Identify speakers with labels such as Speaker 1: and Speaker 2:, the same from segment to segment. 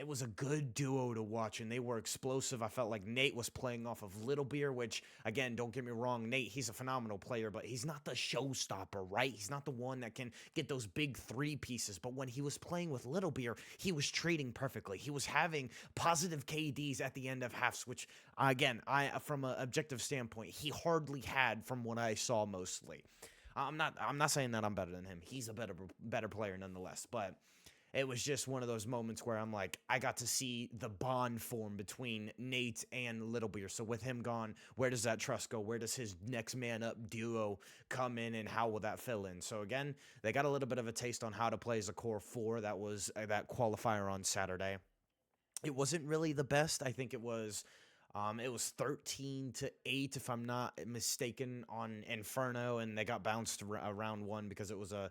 Speaker 1: it was a good duo to watch, and they were explosive. I felt like Nate was playing off of Little Beer, which, again, don't get me wrong, Nate, he's a phenomenal player, but he's not the showstopper, right? He's not the one that can get those big three pieces. But when he was playing with Little Beer, he was trading perfectly. He was having positive KDs at the end of halves, which, again, from an objective standpoint, he hardly had from what I saw mostly. I'm not saying that I'm better than him. He's a better player nonetheless, but it was just one of those moments where I'm like, I got to see the bond form between Nate and Little Beer. So with him gone, where does that trust go? Where does his next man up duo come in, and how will that fill in? So again, they got a little bit of a taste on how to play as a core four. That was that qualifier on Saturday. It wasn't really the best. I think it was 13-8, if I'm not mistaken, on Inferno, and they got bounced around one because it was a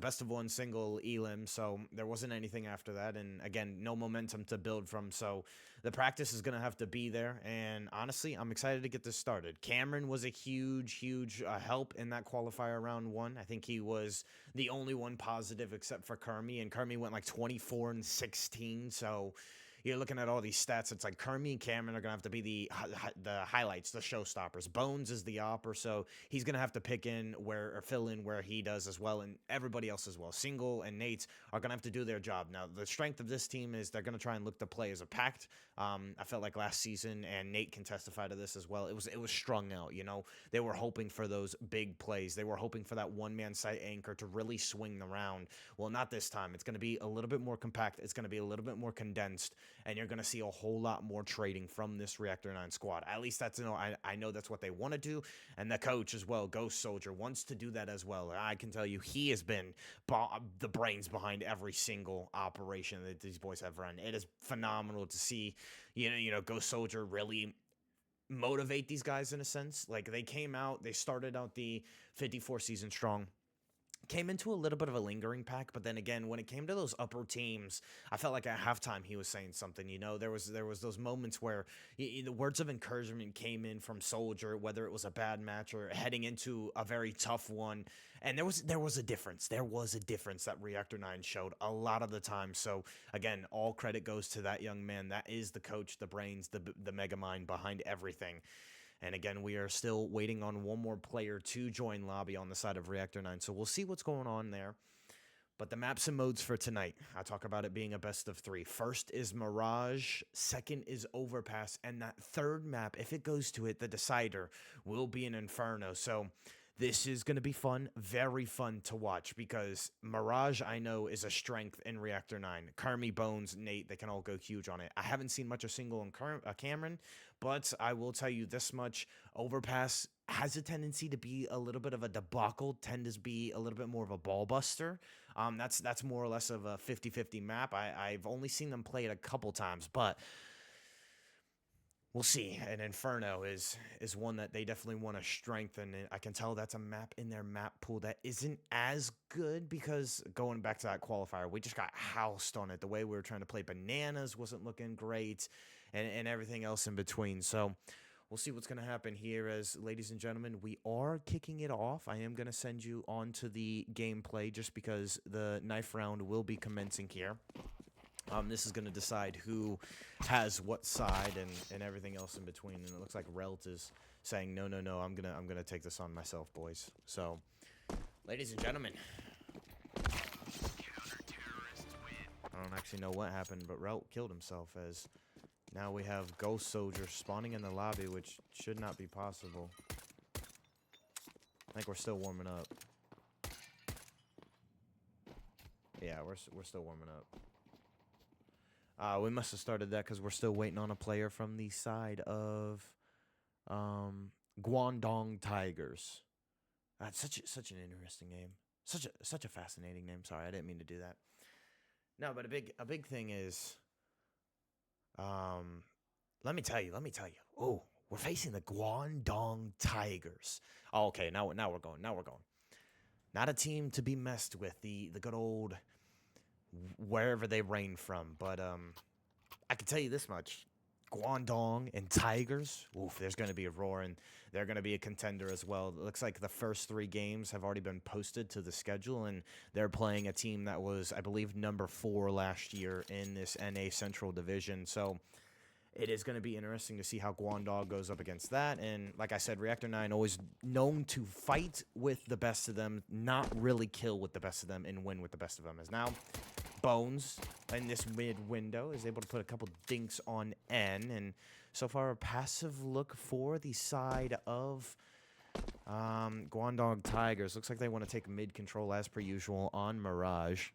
Speaker 1: best of one single elim, so there wasn't anything after that, and again, no momentum to build from, so the practice is going to have to be there, and honestly, I'm excited to get this started. Cameron was a huge help in that qualifier round one. I think he was the only one positive except for Kermie, and Kermie went like 24-16, so you're looking at all these stats. It's like Kermie and Cameron are going to have to be the highlights, the showstoppers. Bones is the opper, so he's going to have to fill in where he does as well, and everybody else as well. Single and Nate are going to have to do their job. Now, the strength of this team is they're going to try and look to play as a pact. I felt like last season, and Nate can testify to this as well, it was strung out, you know. They were hoping for those big plays. They were hoping for that one-man site anchor to really swing the round. Well, not this time. It's going to be a little bit more compact. It's going to be a little bit more condensed, and you're going to see a whole lot more trading from this Reactor 9 squad. At least that's, I know that's what they want to do, and the coach as well, Ghost Soldier, wants to do that as well. I can tell you he has been the brains behind every single operation that these boys have run. It is phenomenal to see, Ghost Soldier really motivate these guys in a sense. Like, they started out the 54 season strong, came into a little bit of a lingering pack, but then again, when it came to those upper teams, I felt like at halftime he was saying something. There was those moments where the words of encouragement came in from Soldier, whether it was a bad match or heading into a very tough one, and there was a difference. There was a difference that Reactor 9 showed a lot of the time. So again, all credit goes to that young man. That is the coach, the brains, the mega mind behind everything. And again, we are still waiting on one more player to join lobby on the side of Reactor 9. So we'll see what's going on there. But the maps and modes for tonight, I talk about it being a best of three. First is Mirage. Second is Overpass. And that third map, if it goes to it, the decider will be an Inferno. So this is going to be fun, very fun to watch, because Mirage, I know, is a strength in Reactor 9. Kermie, Bones, Nate, they can all go huge on it. I haven't seen much of single on Cameron, but I will tell you this much. Overpass has a tendency to be a little bit of a debacle, tend to be a little bit more of a ball buster. That's more or less of a 50-50 map. I've only seen them play it a couple times, but we'll see. And Inferno is one that they definitely want to strengthen. And I can tell that's a map in their map pool that isn't as good, because going back to that qualifier, we just got housed on it. The way we were trying to play bananas wasn't looking great, and everything else in between. So we'll see what's going to happen here, as, ladies and gentlemen, we are kicking it off. I am going to send you on to the gameplay just because the knife round will be commencing here. This is going to decide who has what side and everything else in between. And it looks like Relt is saying, no, I'm gonna take this on myself, boys. So, ladies and gentlemen, I don't actually know what happened, but Relt killed himself, as now we have Ghost Soldier spawning in the lobby, which should not be possible. I think we're still warming up. Yeah, we're still warming up. We must have started that because we're still waiting on a player from the side of Guangdong Tigers. That's such an interesting name. Such a fascinating name. Sorry, I didn't mean to do that. No, but a big thing is, let me tell you. Oh, we're facing the Guangdong Tigers. Oh, okay, now we're going. Not a team to be messed with. The good old, wherever they reign from. But I can tell you this much. Guangdong and Tigers. Oof, there's going to be a roar, and they're going to be a contender as well. It looks like the first 3 games have already been posted to the schedule, and they're playing a team that was, I believe, number 4 last year in this NA Central Division. So it is going to be interesting to see how Guangdong goes up against that. And like I said, Reactor 9 always known to fight with the best of them, not really kill with the best of them, and win with the best of them. As now Bones in this mid window is able to put a couple dinks on N, and so far a passive look for the side of Guangdong Tigers. Looks like they want to take mid control as per usual on Mirage.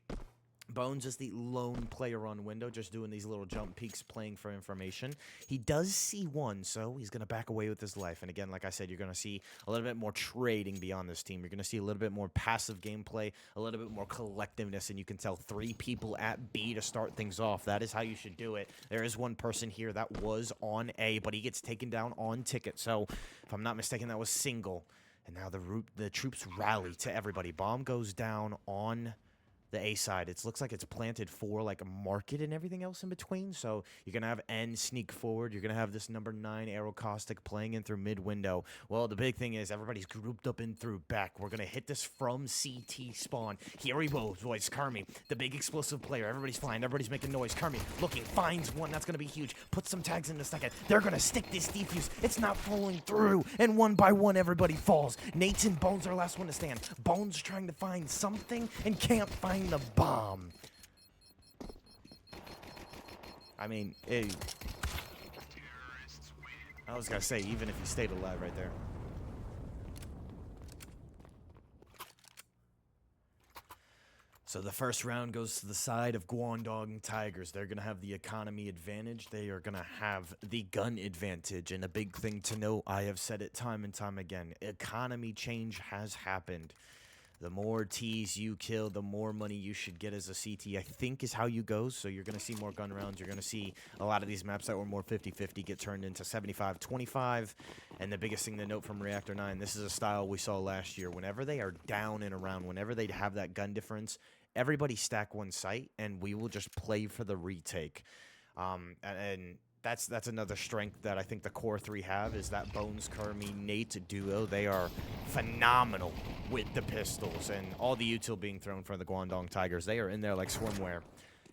Speaker 1: Bones is the lone player on window, just doing these little jump peeks, playing for information. He does see one, so he's going to back away with his life. And again, like I said, you're going to see a little bit more trading beyond this team. You're going to see a little bit more passive gameplay, a little bit more collectiveness, and you can tell 3 people at B to start things off. That is how you should do it. There is one person here that was on A, but he gets taken down on ticket. So, if I'm not mistaken, that was single. And now the troops rally to everybody. Bomb goes down on the A side. It looks like it's planted for like a market and everything else in between. So you're going to have N sneak forward. You're going to have this number 9 Aero Caustic playing in through mid window. Well, the big thing is everybody's grouped up in through back. We're going to hit this from CT spawn. Here he goes, boys. Kermi, the big explosive player. Everybody's flying. Everybody's making noise. Kermi looking, finds one. That's going to be huge. Puts some tags in the second. They're going to stick this defuse. It's not falling through. And one by one, everybody falls. Nate and Bones are the last one to stand. Bones trying to find something and can't find the bomb. I mean, I was gonna say, even if he stayed alive right there. So the first round goes to the side of Guangdong Tigers. They're going to have the economy advantage. They are going to have the gun advantage. And a big thing to note, I have said it time and time again, economy change has happened. The more T's you kill, the more money you should get as a CT, I think is how you go. So you're going to see more gun rounds. You're going to see a lot of these maps that were more 50-50 get turned into 75-25. And the biggest thing to note from Reactor 9, this is a style we saw last year. Whenever they are down and around, whenever they have that gun difference, everybody stack one site, and we will just play for the retake. And that's another strength that I think the core 3 have, is that Bones, Kermi, Nate duo. They are phenomenal with the pistols, and all the util being thrown for the Guangdong Tigers. They are in there like swimwear.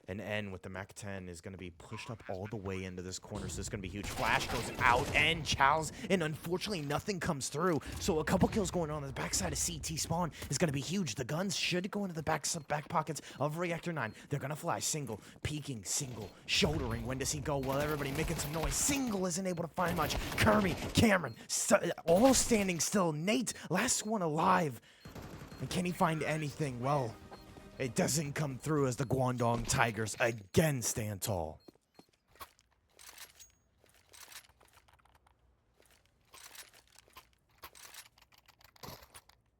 Speaker 1: And N with the Mac 10 is going to be pushed up all the way into this corner, so it's going to be huge. Flash goes out, and Chow's, and unfortunately nothing comes through. So a couple kills going on the backside of CT spawn is going to be huge. The guns should go into the back pockets of Reactor 9. They're going to fly single, peeking, single, shouldering. When does he go? Well, everybody making some noise. Single isn't able to find much. Kermi, Cameron, all standing still. Nate, last one alive. And can he find anything? Well, it doesn't come through as the Guangdong Tigers again stand tall.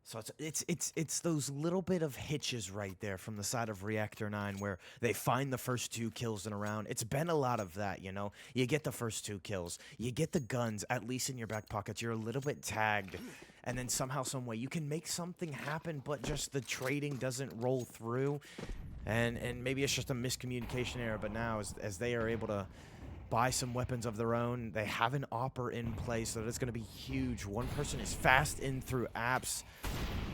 Speaker 1: So it's those little bit of hitches right there from the side of Reactor 9 where they find the first 2 kills in a round. It's been a lot of that, you know. You get the first 2 kills. You get the guns, at least in your back pockets. You're a little bit tagged. And then somehow, some way, you can make something happen, but just the trading doesn't roll through. And maybe it's just a miscommunication error, but now as they are able to buy some weapons of their own, they have an opper in place, so that's going to be huge. One person is fast in through apps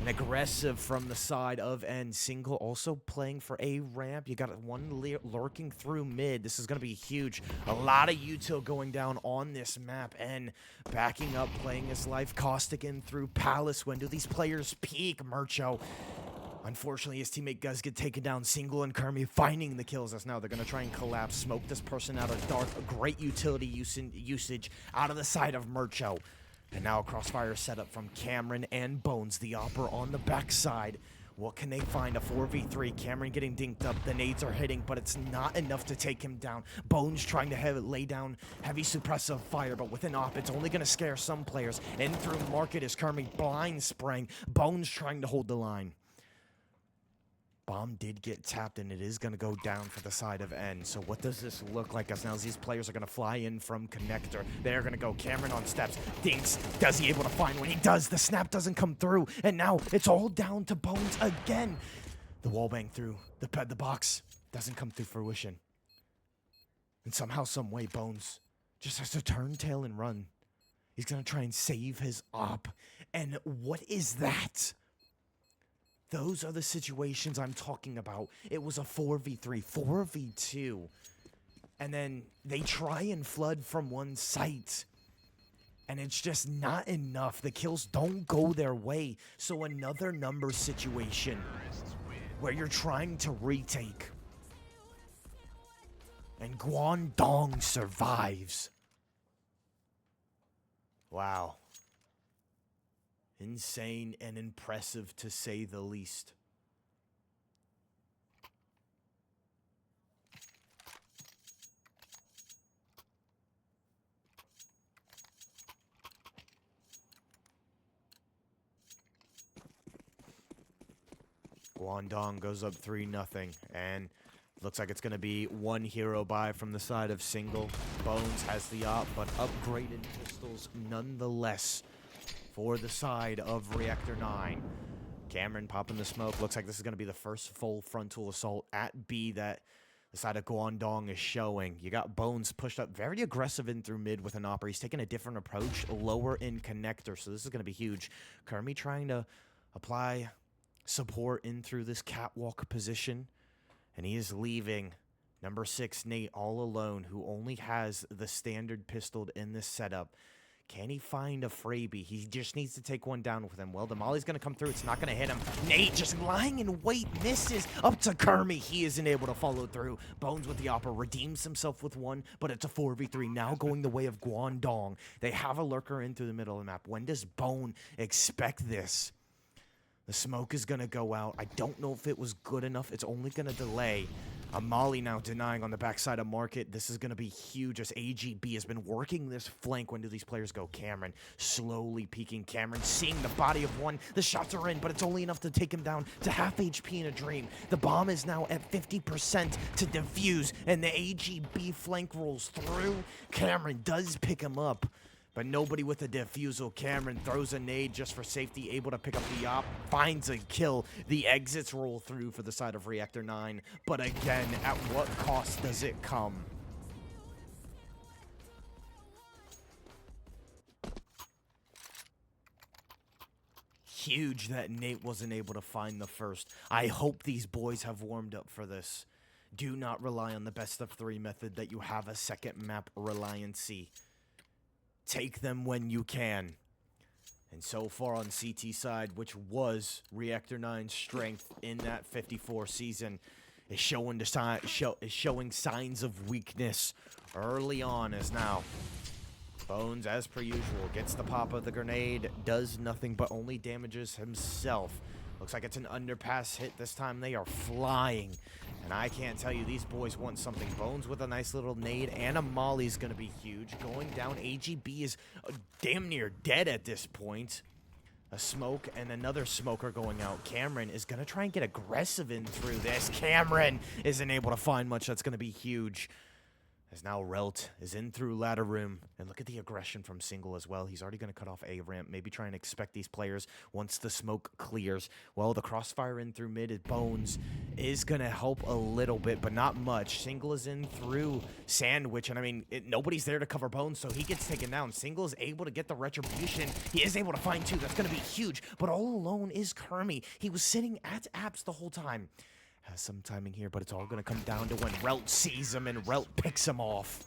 Speaker 1: and aggressive from the side of N. Single also playing for a ramp. You got one lurking through mid. This is going to be huge. A lot of util going down on this map. N backing up, playing his life. Caustic in through Palace. When do these players peak? Murcho, unfortunately, his teammate does get taken down. Single and Kermi finding the kills. As now they're going to try and collapse, smoke this person out of dark. A great utility usage out of the side of Murcho. And now a crossfire setup from Cameron and Bones, the opera on the backside. What can they find? A 4v3. Cameron getting dinked up. The nades are hitting, but it's not enough to take him down. Bones trying to lay down heavy suppressive fire, but with an op, it's only going to scare some players. And through market is Kermi blind spraying. Bones trying to hold the line. Bomb did get tapped, and it is going to go down for the side of N. So what does this look like as now these players are going to fly in from connector? They're going to go Cameron on steps. Dinks, does he able to find one? He does. The snap doesn't come through, and now it's all down to Bones again. The wall bang through. The box doesn't come through fruition. And somehow, some way, Bones just has to turn tail and run. He's going to try and save his op. And what is that? Those are the situations I'm talking about. It was a 4v3, 4v2. And then they try and flood from one site. And it's just not enough. The kills don't go their way. So another number situation where you're trying to retake. And Guangdong survives. Wow. Insane and impressive to say the least. Guangdong goes up 3-0, and looks like it's going to be one hero buy from the side of Single. Bones has the op, but upgraded pistols nonetheless for the side of Reactor 9. Cameron popping the smoke. Looks like this is going to be the first full frontal assault at B that the side of Guangdong is showing. You got Bones pushed up very aggressive in through mid with an opera. He's taking a different approach, lower in connector, so this is going to be huge. Kermie trying to apply support in through this catwalk position, and he is leaving number 6 Nate all alone, who only has the standard pistol in this setup. Can he find a freebie? He just needs to take one down with him. Well, the molly's going to come through. It's not going to hit him. Nate just lying in wait, misses. Up to Kermie. He isn't able to follow through. Bones with the opera redeems himself with one, but it's a 4v3 now going the way of Guangdong. They have a lurker in through the middle of the map. When does Bone expect this? The smoke is going to go out. I don't know if it was good enough. It's only going to delay. A molly now denying on the backside of Market. This is going to be huge as AGB has been working this flank. When do these players go? Cameron slowly peeking. Cameron seeing the body of one. The shots are in, but it's only enough to take him down to half HP in a dream. The bomb is now at 50% to defuse, and the AGB flank rolls through. Cameron does pick him up, but nobody with a defusal. Cameron throws a nade just for safety, able to pick up the op, finds a kill. The exits roll through for the side of Reactor 9, but again, at what cost does it come? Huge that Nate wasn't able to find the first. I hope these boys have warmed up for this. Do not rely on the best of 3 method that you have a second map reliancy. Take them when you can. And so far on CT side, which was Reactor 9's strength in that 54 season, is showing signs of weakness early on. As now Bones, as per usual, gets the pop of the grenade, does nothing but only damages himself. Looks like it's an underpass hit this time. They are flying. And I can't tell you, these boys want something. Bones with a nice little nade, and a molly is going to be huge. Going down, AGB is damn near dead at this point. A smoke and another smoker going out. Cameron is going to try and get aggressive in through this. Cameron isn't able to find much. That's going to be huge. As now Relt is in through ladder room. And look at the aggression from Single as well. He's already going to cut off A ramp. Maybe try and expect these players once the smoke clears. Well, the crossfire in through mid. Bones is going to help a little bit, but not much. Single is in through Sandwich. And I mean, nobody's there to cover Bones, so he gets taken down. Single is able to get the retribution. He is able to find 2. That's going to be huge. But all alone is Kermie. He was sitting at apps the whole time. Has some timing here, but it's all going to come down to when Relt sees him and Relt picks him off.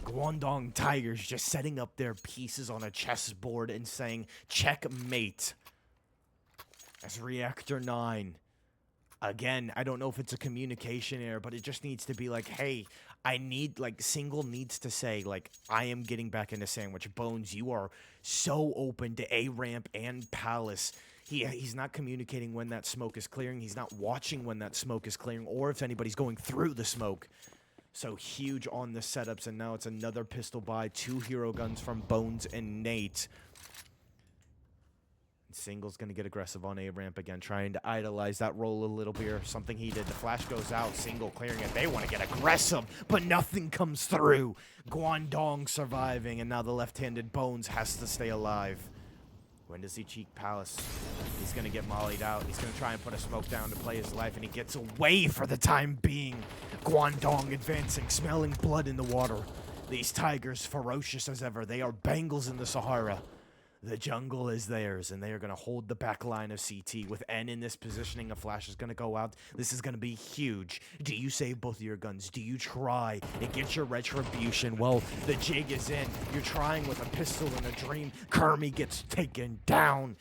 Speaker 1: Guangdong Tigers just setting up their pieces on a chessboard and saying, checkmate. As Reactor 9. Again, I don't know if it's a communication error, but it just needs to be like, hey, I need, like, Single needs to say, like, I am getting back into Sandwich. Bones, you are so open to A-Ramp and Palace. He's not communicating when that smoke is clearing. He's not watching when that smoke is clearing or if anybody's going through the smoke. So huge on the setups, and now it's another pistol buy. 2 hero guns from Bones and Nate. Single's going to get aggressive on A-Ramp again, trying to idolize that roll a little bit. Something he did. The flash goes out. Single clearing it. They want to get aggressive, but nothing comes through. Guangdong surviving, and now the left-handed Bones has to stay alive. When does he cheek Palace? He's going to get mollied out. He's going to try and put a smoke down to play his life, and he gets away for the time being. Guangdong advancing, smelling blood in the water. These tigers, ferocious as ever, they are Bengals in the Sahara. The jungle is theirs, and they are going to hold the back line of CT. With N in this positioning, a flash is going to go out. This is going to be huge. Do you save both of your guns? Do you try and get your retribution? Well, the jig is in. You're trying with a pistol and a dream. Kermie gets taken down.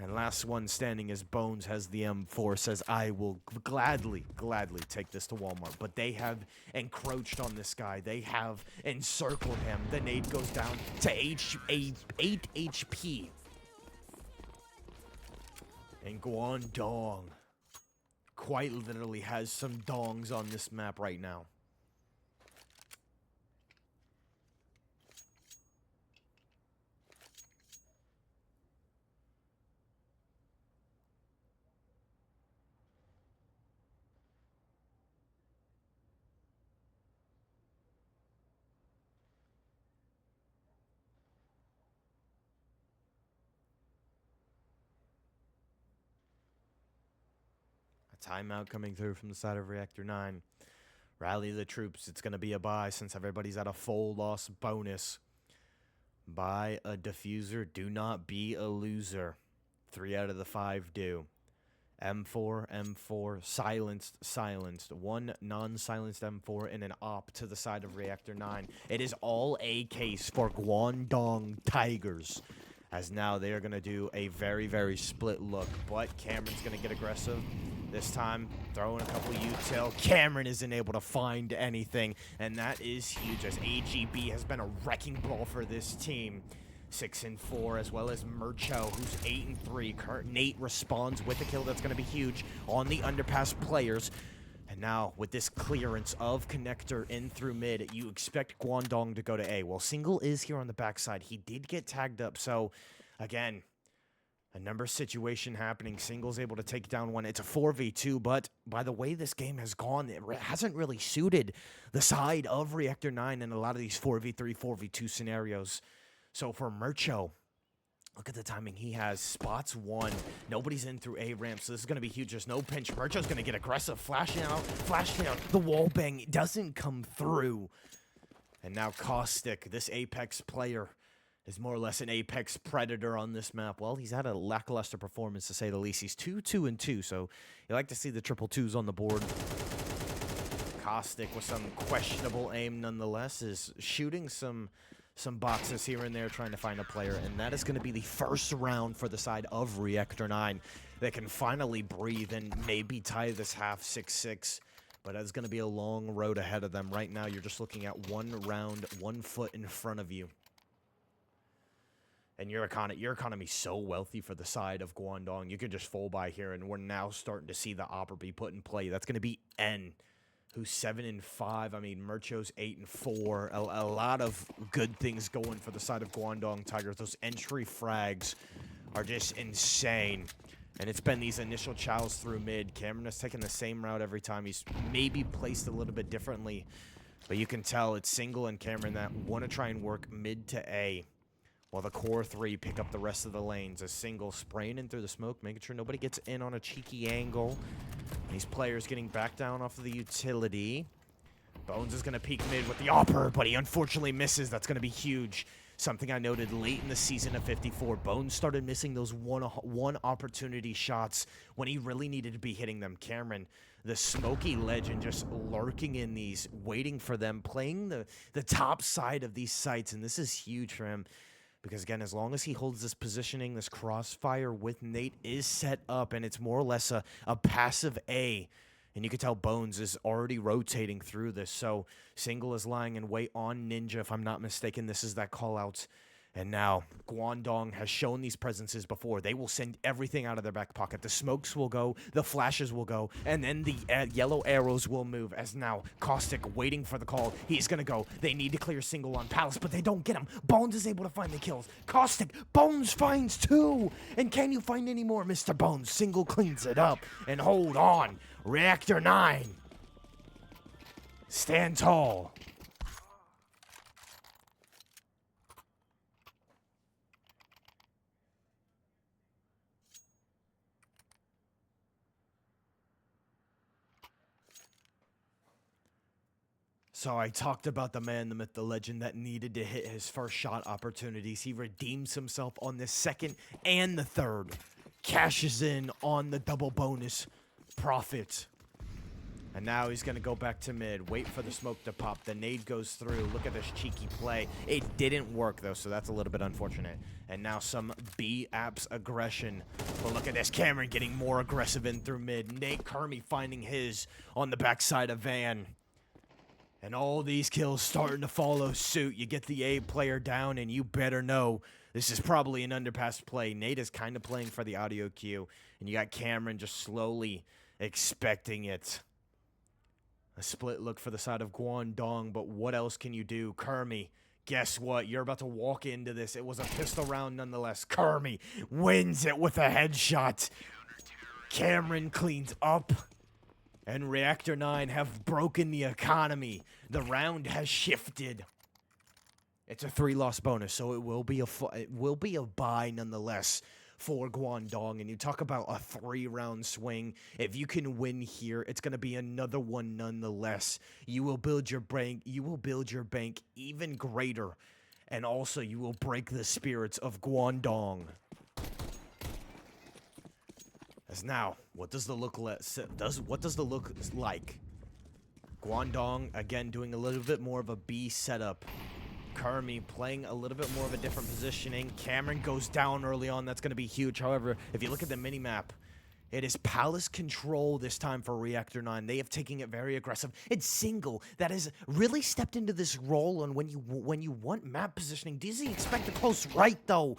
Speaker 1: And last one standing is Bones, has the M4, says, I will gladly take this to Walmart. But they have encroached on this guy. They have encircled him. The nade goes down to 8 HP. And Guangdong quite literally has some dongs on this map right now. Timeout coming through from the side of Reactor 9. Rally the troops. It's going to be a buy since everybody's at a full loss bonus. Buy a diffuser. Do not be a loser. 3 out of the 5 do. M4, silenced. 1 non-silenced M4 and an op to the side of Reactor 9. It is all a case for Guangdong Tigers. As now they are going to do a very, very split look. But Cameron's going to get aggressive. This time, throwing a couple util. Cameron isn't able to find anything. And that is huge as AGB has been a wrecking ball for this team. 6-4, as well as Murcho, who's 8-3. Nate responds with a kill. That's going to be huge on the underpass players. And now, with this clearance of Connector in through mid, you expect Guangdong to go to A. Well, Single is here on the backside. He did get tagged up, so, again, a number situation happening. Single's able to take down one. It's a 4v2, but by the way this game has gone, it hasn't really suited the side of Reactor 9 in a lot of these 4v3, 4v2 scenarios. So for Murcho, look at the timing he has. Spots 1. Nobody's in through A ramp, so this is going to be huge. There's no pinch. Murcho's going to get aggressive. Flashing out. The wall bang doesn't come through. And now Caustic, this Apex player, is more or less an Apex predator on this map. Well, he's had a lackluster performance, to say the least. He's 2-2-2, so you like to see the triple twos on the board. Caustic with some questionable aim nonetheless is shooting some boxes here and there trying to find a player, and that is going to be the first round for the side of Reactor 9. They can finally breathe and maybe tie this half 6-6, but it's going to be a long road ahead of them. Right now, you're just looking at 1 round, 1 foot in front of you. And your economy's so wealthy for the side of Guangdong. You could just full buy here, and we're now starting to see the Opera be put in play. That's going to be N, who's 7-5. I mean, Murcho's 8-4. A lot of good things going for the side of Guangdong Tigers. Those entry frags are just insane. And it's been these initial chows through mid. Cameron has taken the same route every time. He's maybe placed a little bit differently. But you can tell it's Single and Cameron that want to try and work mid to A, while the core 3 pick up the rest of the lanes. A Single spraying in through the smoke, making sure nobody gets in on a cheeky angle. These players getting back down off of the utility. Bones is going to peek mid with the Opper, but he unfortunately misses. That's going to be huge. Something I noted late in the season of 54. Bones started missing those one opportunity shots when he really needed to be hitting them. Cameron, the smoky legend, just lurking in these, waiting for them, playing the top side of these sites, and this is huge for him. Because, again, as long as he holds this positioning, this crossfire with Nate is set up, and it's more or less a passive A. And you can tell Bones is already rotating through this. So Single is lying in wait on Ninja, if I'm not mistaken. This is that call-out. And now Guangdong has shown these presences before. They will send everything out of their back pocket. The smokes will go, the flashes will go, and then the yellow arrows will move. As now Caustic waiting for the call. He's going to go. They need to clear Single on Palace, but they don't get him. Bones is able to find the kills. Caustic, Bones finds 2. And can you find any more, Mr. Bones? Single cleans it up. And hold on. Reactor 9. Stand tall. So I talked about the man, the myth, the legend that needed to hit his first shot opportunities. He redeems himself on the second and the third. Cashes in on the double bonus profit. And now he's going to go back to mid. Wait for the smoke to pop. The nade goes through. Look at this cheeky play. It didn't work, though, so that's a little bit unfortunate. And now some B-Apps aggression. But look at this. Cameron getting more aggressive in through mid. Nate Kermie finding his on the backside of Van. And all these kills starting to follow suit. You get the A player down, and you better know this is probably an underpass play. Nate is kind of playing for the audio cue, and you got Cameron just slowly expecting it. A split look for the side of Guangdong, but what else can you do? Kermie, guess what? You're about to walk into this. It was a pistol round nonetheless. Kermie wins it with a headshot. Cameron cleans up. And Reactor 9 have broken the economy. The round has shifted. It's a 3-loss bonus, so it will be a bye nonetheless for Guangdong. And you talk about a 3-round swing. If you can win here, it's going to be another one nonetheless. You will build your bank. You will build your bank even greater, and also you will break the spirits of Guangdong. As now, what does the look like? Guangdong again doing a little bit more of a B setup. Kermie playing a little bit more of a different positioning. Cameron goes down early on. That's going to be huge. However, if you look at the minimap, it is Palace control this time for Reactor 9. They have taken it very aggressive. It's Single that has really stepped into this role. And when you want map positioning, does he expect a close right though?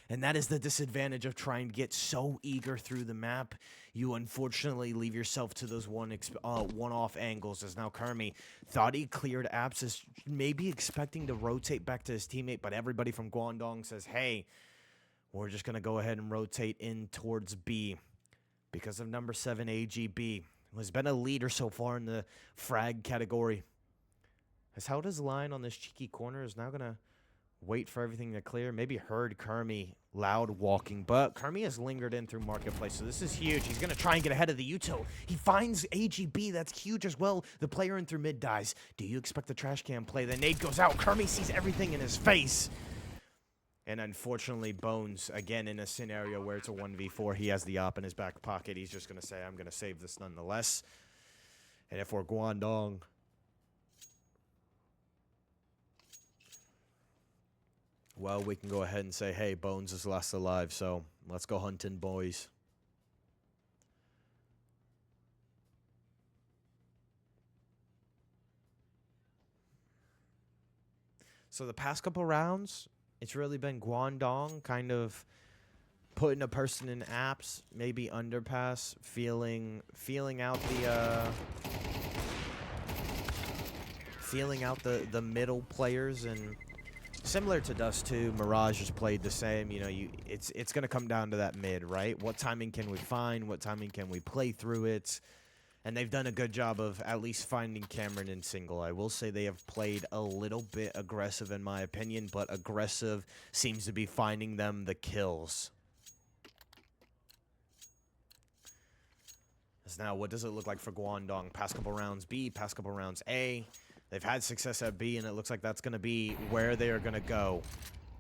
Speaker 1: And that is the disadvantage of trying to get so eager through the map. You unfortunately leave yourself to those one-off angles. As now Kermie thought he cleared apps, is maybe expecting to rotate back to his teammate, but everybody from Guangdong says, hey, we're just going to go ahead and rotate in towards B because of number 7 AGB, who has been a leader so far in the frag category. Has held his line on this cheeky corner, is now going to wait for everything to clear. Maybe heard Kermie loud walking, but Kermie has lingered in through Marketplace, so this is huge. He's going to try and get ahead of the util. He finds AGB. That's huge as well. The player in through mid dies. Do you expect the trash can play? The nade goes out. Kermie sees everything in his face. And unfortunately, Bones, again, in a scenario where it's a 1v4, he has the op in his back pocket. He's just going to say, I'm going to save this nonetheless. And if we're Guangdong, well, we can go ahead and say, hey, Bones is last alive, so let's go hunting, boys. So the past couple rounds, it's really been Guangdong kind of putting a person in apps, maybe underpass, feeling out the middle players. And similar to Dust 2, Mirage has played the same. You know, it's going to come down to that mid, right? What timing can we find? What timing can we play through it? And they've done a good job of at least finding Cameron in Single. I will say they have played a little bit aggressive in my opinion, but aggressive seems to be finding them the kills. So now, what does it look like for Guangdong? Past couple rounds B, past couple rounds A. They've had success at B, and it looks like that's going to be where they are going to go.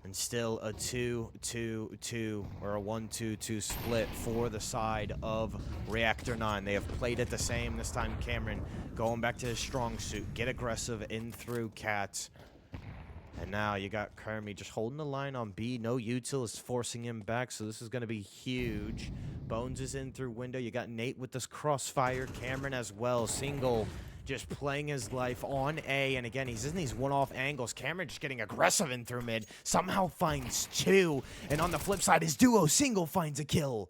Speaker 1: And still a 2-2-2 or a 1-2-2 split for the side of Reactor 9. They have played it the same. This time Cameron going back to his strong suit. Get aggressive in through Cats. And now you got Kermie just holding the line on B. No util is forcing him back, so this is going to be huge. Bones is in through window. You got Nate with this crossfire. Cameron as well. Single just playing his life on A, and again, he's in these one-off angles. Cameron just getting aggressive in through mid, somehow finds 2, and on the flip side, his duo Single finds a kill.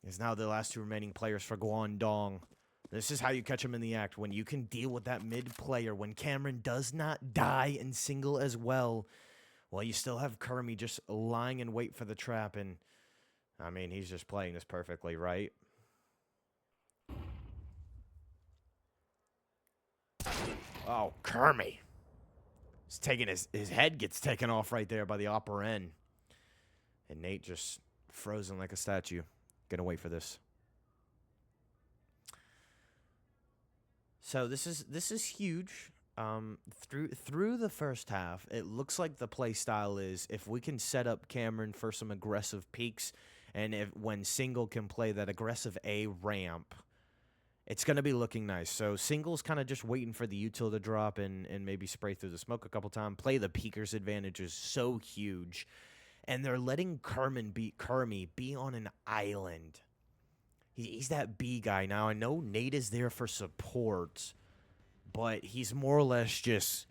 Speaker 1: Is now the last 2 remaining players for Guangdong. This is how you catch him in the act, when you can deal with that mid player, when Cameron does not die in Single as well. Well, you still have Kermie just lying in wait for the trap, and I mean, he's just playing this perfectly, right? Oh, Kermie. He's taking his head gets taken off right there by the upper end. And Nate just frozen like a statue. Gonna wait for this. So this is huge. Through the first half, it looks like the play style is if we can set up Cameron for some aggressive peaks, and if when Single can play that aggressive A ramp, it's going to be looking nice. So Single's kind of just waiting for the util to drop and maybe spray through the smoke a couple times. Play the peekers advantage is so huge. And they're letting Kermy be on an island. He's that B guy. Now, I know Nate is there for support, but he's more or less just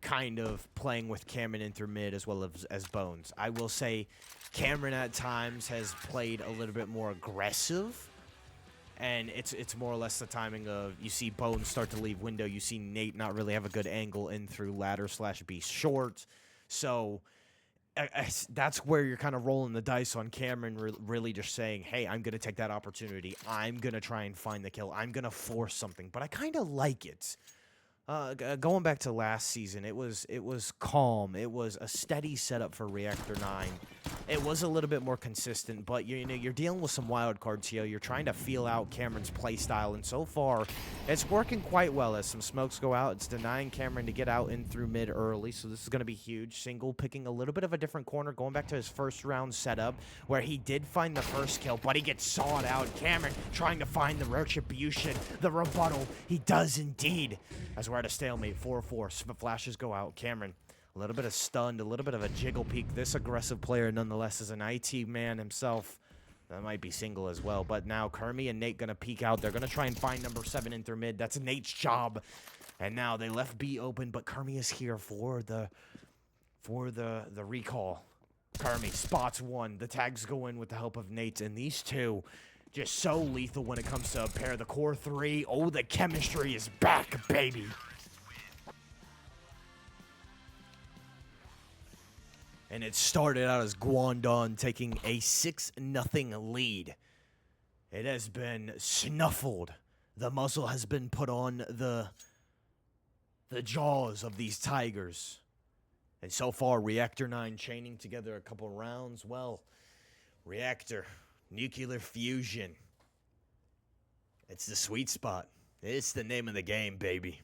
Speaker 1: kind of playing with Cameron in through mid as well as Bones. I will say Cameron at times has played a little bit more aggressive, and it's more or less the timing of you see Bones start to leave window, you see Nate not really have a good angle in through ladder / B short, so that's where you're kind of rolling the dice on Cameron really just saying, hey, I'm going to take that opportunity. I'm going to try and find the kill. I'm going to force something. But I kind of like it. Going back to last season, it was calm. It was a steady setup for Reactor 9. It was a little bit more consistent, but you're dealing with some wild cards here. You're trying to feel out Cameron's play style, and so far, it's working quite well. As some smokes go out, it's denying Cameron to get out in through mid early, so this is going to be huge. Single picking a little bit of a different corner, going back to his first round setup, where he did find the first kill, but he gets sawed out. Cameron trying to find the retribution, the rebuttal. He does indeed. As we're at a stalemate, 4-4. Flashes go out. Cameron, a little bit of stunned, a little bit of a jiggle peek. This aggressive player, nonetheless, is an IT man himself. That might be Single as well. But now Kermy and Nate going to peek out. They're going to try and find number 7 in through mid. That's Nate's job. And now they left B open, but Kermy is here for the recall. Kermy spots one. The tags go in with the help of Nate. And these two just so lethal when it comes to a pair. The core 3. Oh, the chemistry is back, baby. And it started out as Guangdong taking a 6-0 lead. It has been snuffled. The muzzle has been put on the jaws of these tigers. And so far, Reactor 9 chaining together a couple rounds. Well, Reactor, nuclear fusion. It's the sweet spot. It's the name of the game, baby.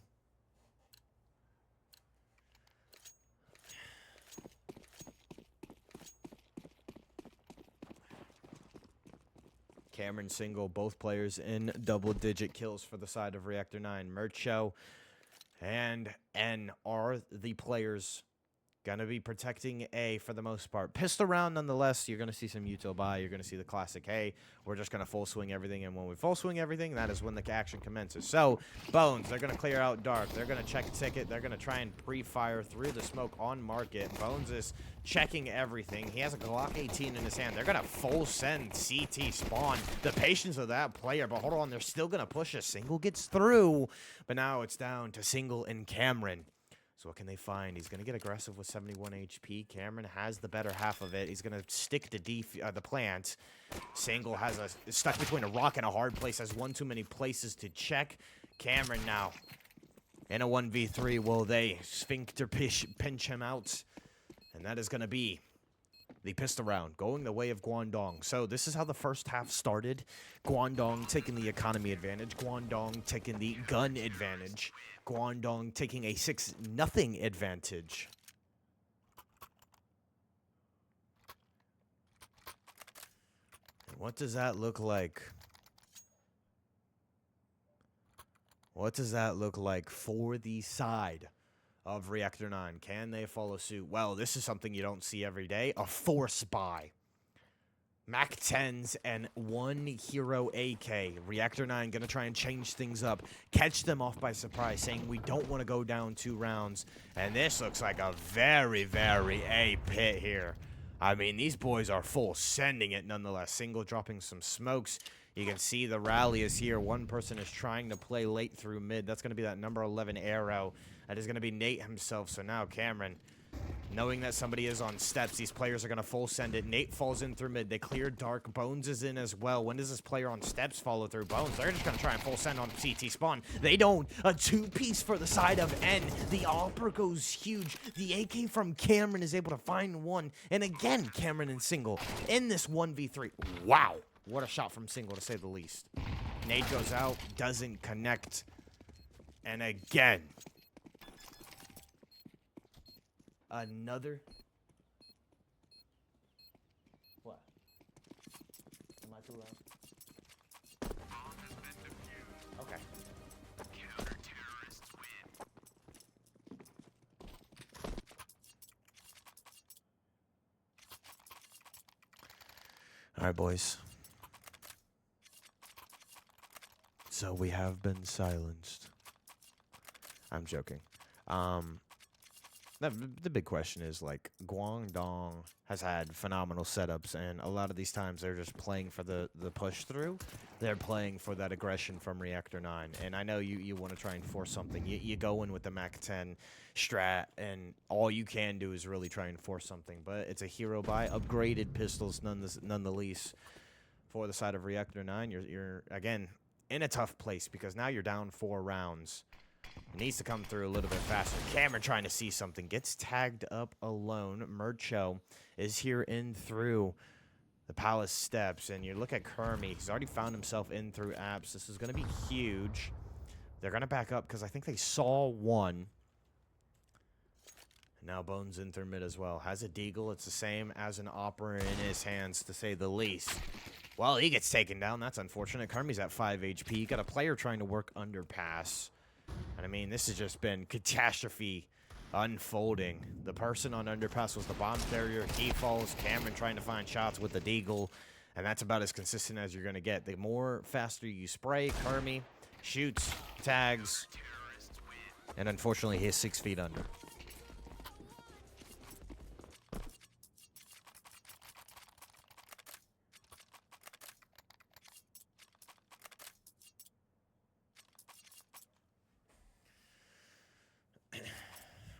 Speaker 1: Cameron, Single, both players in double-digit kills for the side of Reactor 9. Mercho and N are the players going to be protecting A for the most part. Pistol round, nonetheless, you're going to see some util buy. You're going to see the classic, hey, we're just going to full swing everything. And when we full swing everything, that is when the action commences. So, Bones, they're going to clear out Dark. They're going to check ticket. They're going to try and pre-fire through the smoke on market. Bones is checking everything. He has a Glock 18 in his hand. They're going to full send CT spawn. The patience of that player. But hold on, they're still going to push a Single gets through. But now it's down to Single and Cameron. So what can they find? He's going to get aggressive with 71 HP. Cameron has the better half of it. He's going to stick to the plant. Single has stuck between a rock and a hard place. Has one too many places to check. Cameron now in a 1v3. Will they sphincter pinch him out? And that is going to be the pistol round, going the way of Guangdong. So this is how the first half started. Guangdong taking the economy advantage. Guangdong taking the gun advantage. Guangdong taking a 6-0 advantage. And what does that look like? What does that look like for the side of Reactor 9? Can they follow suit? Well, this is something you don't see every day. A force buy. Mac 10s and one hero AK. Reactor 9 going to try and change things up. Catch them off by surprise, saying we don't want to go down 2 rounds. And this looks like a very, very A pit here. I mean, these boys are full sending it nonetheless. Single dropping some smokes. You can see the rally is here. One person is trying to play late through mid. That's going to be that number 11 arrow. That is going to be Nate himself. So now Cameron, knowing that somebody is on steps, these players are going to full send it. Nate falls in through mid. They clear Dark. Bones is in as well. When does this player on steps follow through? Bones, they're just going to try and full send on CT spawn. They don't. A 2-piece for the side of N. The Opera goes huge. The AK from Cameron is able to find one. And again, Cameron and Single in this 1v3. Wow. What a shot from Single, to say the least. Nate goes out. Doesn't connect. And again, Another. What? Am I too loud? Okay. All right, boys. So we have been silenced. I'm joking. The big question is, like, Guangdong has had phenomenal setups, and a lot of these times they're just playing for the push through. They're playing for that aggression from Reactor 9. And I know you want to try and force something. You go in with the Mac 10 strat, and all you can do is really try and force something. But it's a hero buy. Upgraded pistols, nonetheless, for the side of Reactor 9. You're again, in a tough place because now you're down 4 rounds. It needs to come through a little bit faster. Cameron trying to see something. Gets tagged up alone. Murcho is here in through the palace steps. And you look at Kermie. He's already found himself in through apps. This is going to be huge. They're going to back up because I think they saw one. And now Bones in through mid as well. Has a deagle. It's the same as an opera in his hands, to say the least. Well, he gets taken down. That's unfortunate. Kermie's at 5 HP. You got a player trying to work underpass. And I mean, this has just been catastrophe unfolding. The person on underpass was the bomb carrier. He falls. Cameron trying to find shots with the deagle. And that's about as consistent as you're going to get. The more faster you spray, Kermie shoots, tags. And unfortunately, he's 6 feet under.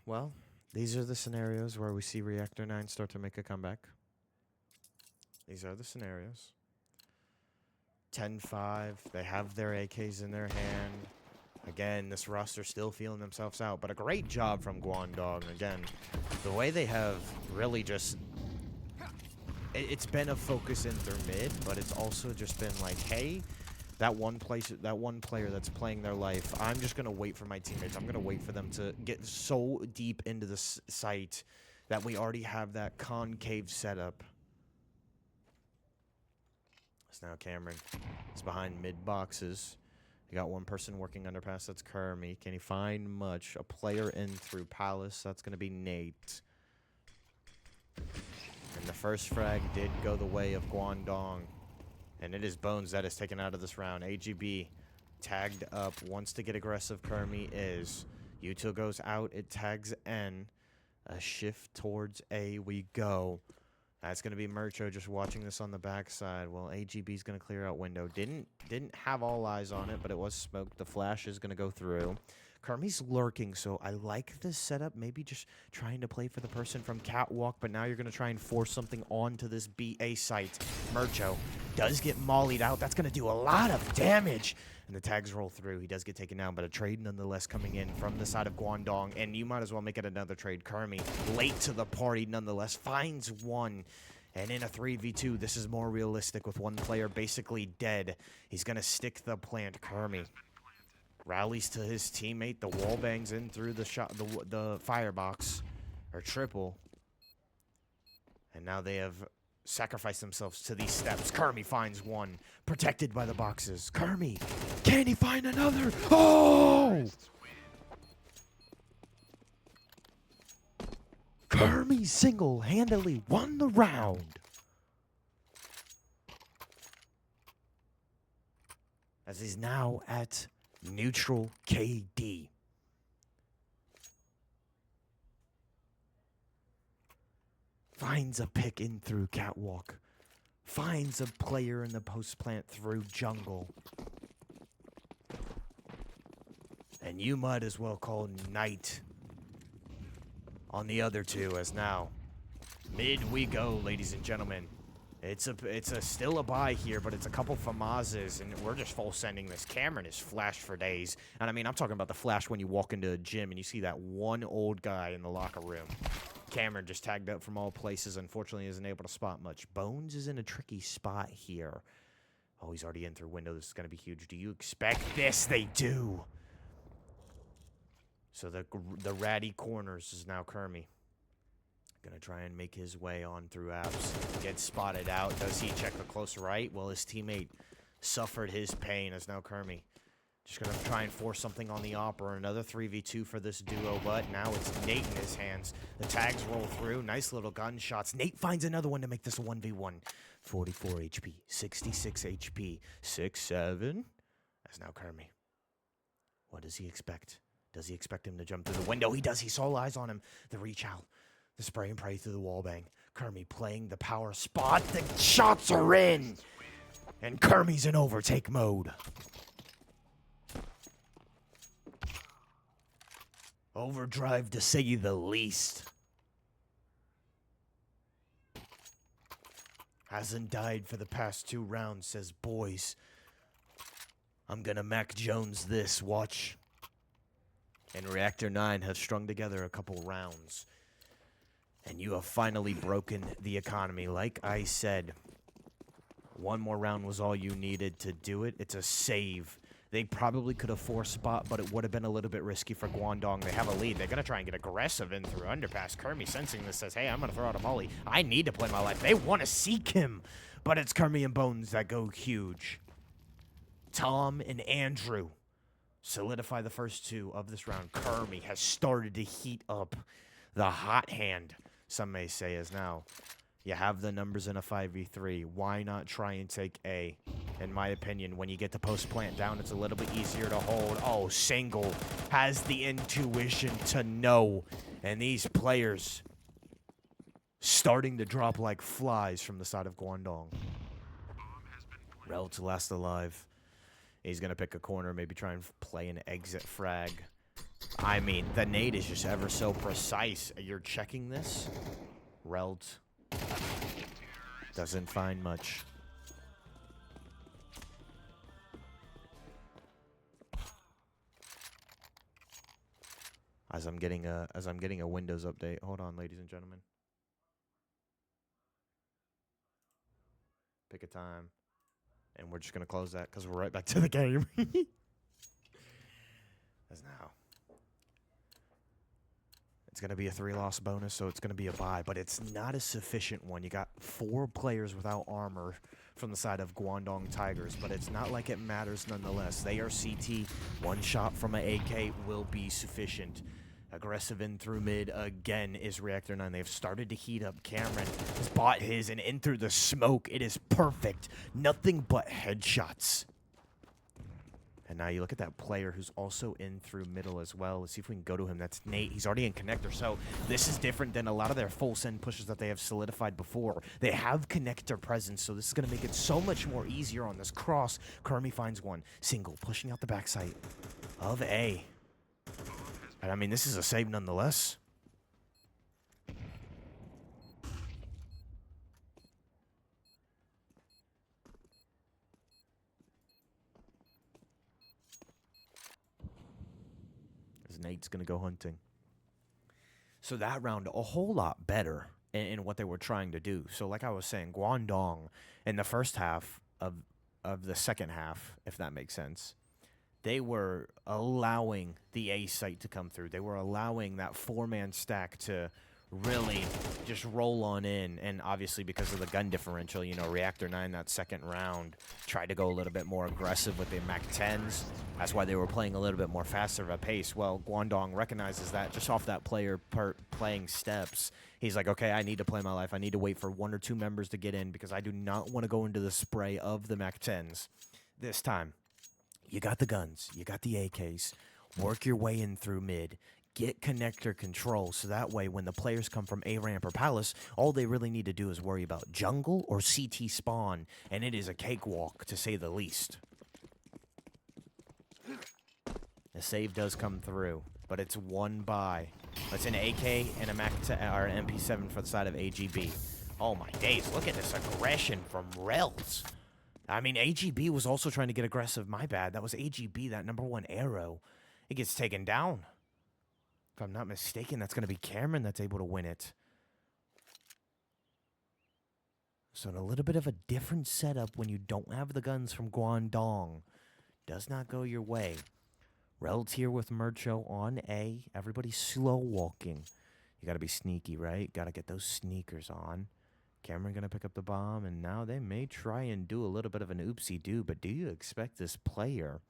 Speaker 1: Well, these are the scenarios where we see Reactor 9 start to make a comeback. These are the scenarios. 10-5. They have their AKs in their hand. Again, this roster still feeling themselves out. But a great job from Guangdong. Again, the way they have really just... It's been a focus in through mid, but it's also just been like, hey... That one player that's playing their life, I'm just going to wait for my teammates. I'm going to wait for them to get so deep into the site that we already have that concave setup. So now Cameron is behind mid boxes. You got one person working underpass. That's Kermie. Can he find much? A player in through Palace. That's going to be Nate. And the first frag did go the way of Guangdong. And it is Bones that is taken out of this round. AGB tagged up. Wants to get aggressive. Kermie is. Util goes out. It tags N. A shift towards A we go. That's going to be Murcho just watching this on the backside. Well, AGB is going to clear out window. Didn't have all eyes on it, but it was smoked. The flash is going to go through. Kermie's lurking, so I like this setup. Maybe just trying to play for the person from Catwalk, but now you're going to try and force something onto this BA site. Murcho does get mollied out. That's going to do a lot of damage. And the tags roll through. He does get taken down, but a trade nonetheless coming in from the side of Guangdong. And you might as well make it another trade. Kermie, late to the party nonetheless, finds one. And in a 3v2, this is more realistic with one player basically dead. He's going to stick the plant. Kermie rallies to his teammate. The wall bangs in through the shot, the firebox, or triple. And now they have sacrificed themselves to these steps. Kermie finds one, protected by the boxes. Kermie, can he find another? Oh! Kermie single-handedly won the round. As he's now at neutral KD. Finds a pick in through Catwalk. Finds a player in the post plant through jungle. And you might as well call Knight on the other two, as now mid we go, ladies and gentlemen. It's a still a buy here, but it's a couple FAMASes, and we're just full sending this. Cameron is flashed for days. And I mean, I'm talking about the flash when you walk into a gym and you see that one old guy in the locker room. Cameron just tagged up from all places. Unfortunately, isn't able to spot much. Bones is in a tricky spot here. Oh, he's already in through window. This is going to be huge. Do you expect this? They do. So the ratty corners is now Kermie. Gonna try and make his way on through apps. Gets spotted out. Does he check a close right? Well, his teammate suffered his pain as now Kermie. Just gonna try and force something on the Opera. Another 3v2 for this duo, but now it's Nate in his hands. The tags roll through. Nice little gunshots. Nate finds another one to make this a 1v1. 44 HP, 66 HP, 6-7. That's now Kermie. What does he expect? Does he expect him to jump through the window? He does. He saw eyes on him. The reach out. The spray and pray through the wall bang. Kermie playing the power spot. The shots are in. And Kermie's in overtake mode. Overdrive to say the least. Hasn't died for the past 2 rounds, says, boys, I'm gonna Mac Jones this, watch. And Reactor 9 has strung together a couple rounds. And you have finally broken the economy. Like I said, 1 more round was all you needed to do it. It's a save. They probably could have forced spot, but it would have been a little bit risky for Guangdong. They have a lead. They're going to try and get aggressive in through underpass. Kermie sensing this says, hey, I'm going to throw out a molly. I need to play my life. They want to seek him, but it's Kermie and Bones that go huge. Tom and Andrew solidify the first 2 of this round. Kermie has started to heat up. The hot hand, some may say, is now. You have the numbers in a 5v3. Why not try and take A? In my opinion, when you get the post plant down, it's a little bit easier to hold. Oh, Single has the intuition to know. And these players starting to drop like flies from the side of Guangdong. Rel to last alive. He's going to pick a corner, maybe try and play an exit frag. I mean, the nade is just ever so precise. You're checking this? Relt doesn't find much. As I'm getting a Windows update. Hold on, ladies and gentlemen. Pick a time. And we're just going to close that because we're right back to the game. As now. It's going to be a 3-loss bonus, so it's going to be a bye. But it's not a sufficient one. You got 4 players without armor from the side of Guangdong Tigers. But it's not like it matters nonetheless. They are CT. 1 shot from an AK will be sufficient. Aggressive in through mid again is Reactor 9. They've started to heat up. Cameron has bought his and in through the smoke. It is perfect. Nothing but headshots. And now you look at that player who's also in through middle as well. Let's see if we can go to him. That's Nate. He's already in connector. So this is different than a lot of their full send pushes that they have solidified before. They have connector presence, so this is going to make it so much more easier on this cross. Kermie finds one. Single, pushing out the backside of A. And I mean, this is a save nonetheless. As Nate's going to go hunting. So that round, a whole lot better in what they were trying to do. So like I was saying, Guangdong in the first half of the second half, if that makes sense, they were allowing the A site to come through. They were allowing that 4-man stack to really just roll on in. And obviously because of the gun differential, you know, Reactor 9 that second round tried to go a little bit more aggressive with the MAC-10s. That's why they were playing a little bit more faster of a pace. Well, Guangdong recognizes that just off that player playing steps. He's like, okay, I need to play my life. I need to wait for 1 or 2 members to get in because I do not want to go into the spray of the MAC-10s this time. You got the guns. You got the AKs. Work your way in through mid. Get connector control so that way when the players come from A ramp or palace, all they really need to do is worry about jungle or CT spawn, and it is a cakewalk to say the least. The save does come through, but it's 1 buy. It's an AK and a or an MP7 for the side of AGB. Oh my days, look at this aggression from Rels. I mean, AGB was also trying to get aggressive. My bad. That was AGB, that #1 arrow. It gets taken down. If I'm not mistaken, that's going to be Cameron that's able to win it. So in a little bit of a different setup when you don't have the guns from Guangdong. Does not go your way. Rel's here with Mercho on A. Everybody's slow walking. You got to be sneaky, right? Got to get those sneakers on. Cameron going to pick up the bomb, and now they may try and do a little bit of an oopsie-doo, but do you expect this player?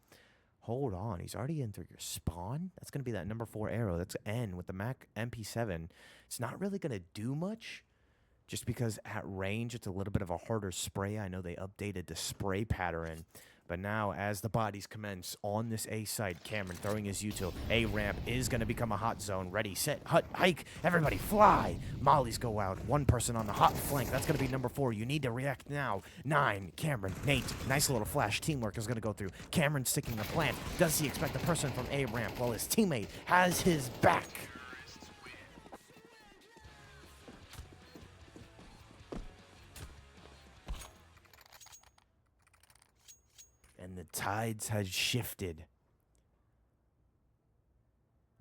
Speaker 1: Hold on, he's already in through your spawn? That's going to be that number 4 arrow. That's N with the Mac MP7. It's not really going to do much, just because at range, it's a little bit of a harder spray. I know they updated the spray pattern. But now, as the bodies commence on this A side, Cameron throwing his util. A ramp is going to become a hot zone. Ready, set, hike. Everybody fly. Mollies go out. One person on the hot flank. That's going to be number 4. You need to react now. 9, Cameron, Nate. Nice little flash. Teamwork is going to go through. Cameron sticking the plant. Does he expect the person from A ramp? Well, his teammate has his back. And the tides had shifted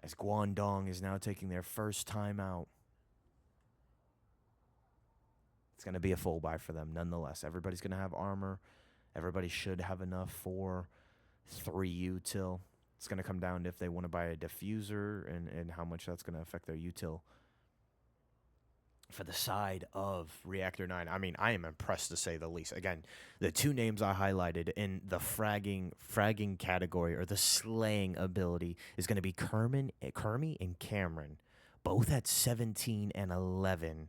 Speaker 1: as Guangdong is now taking their first time out. It's going to be a full buy for them nonetheless. Everybody's going to have armor. Everybody should have enough for 3 util. It's going to come down to if they want to buy a diffuser and how much that's going to affect their util. For the side of Reactor 9, I mean, I am impressed to say the least. Again, the 2 names I highlighted in the fragging category or the slaying ability is going to be Kermie and Cameron, both at 17 and 11.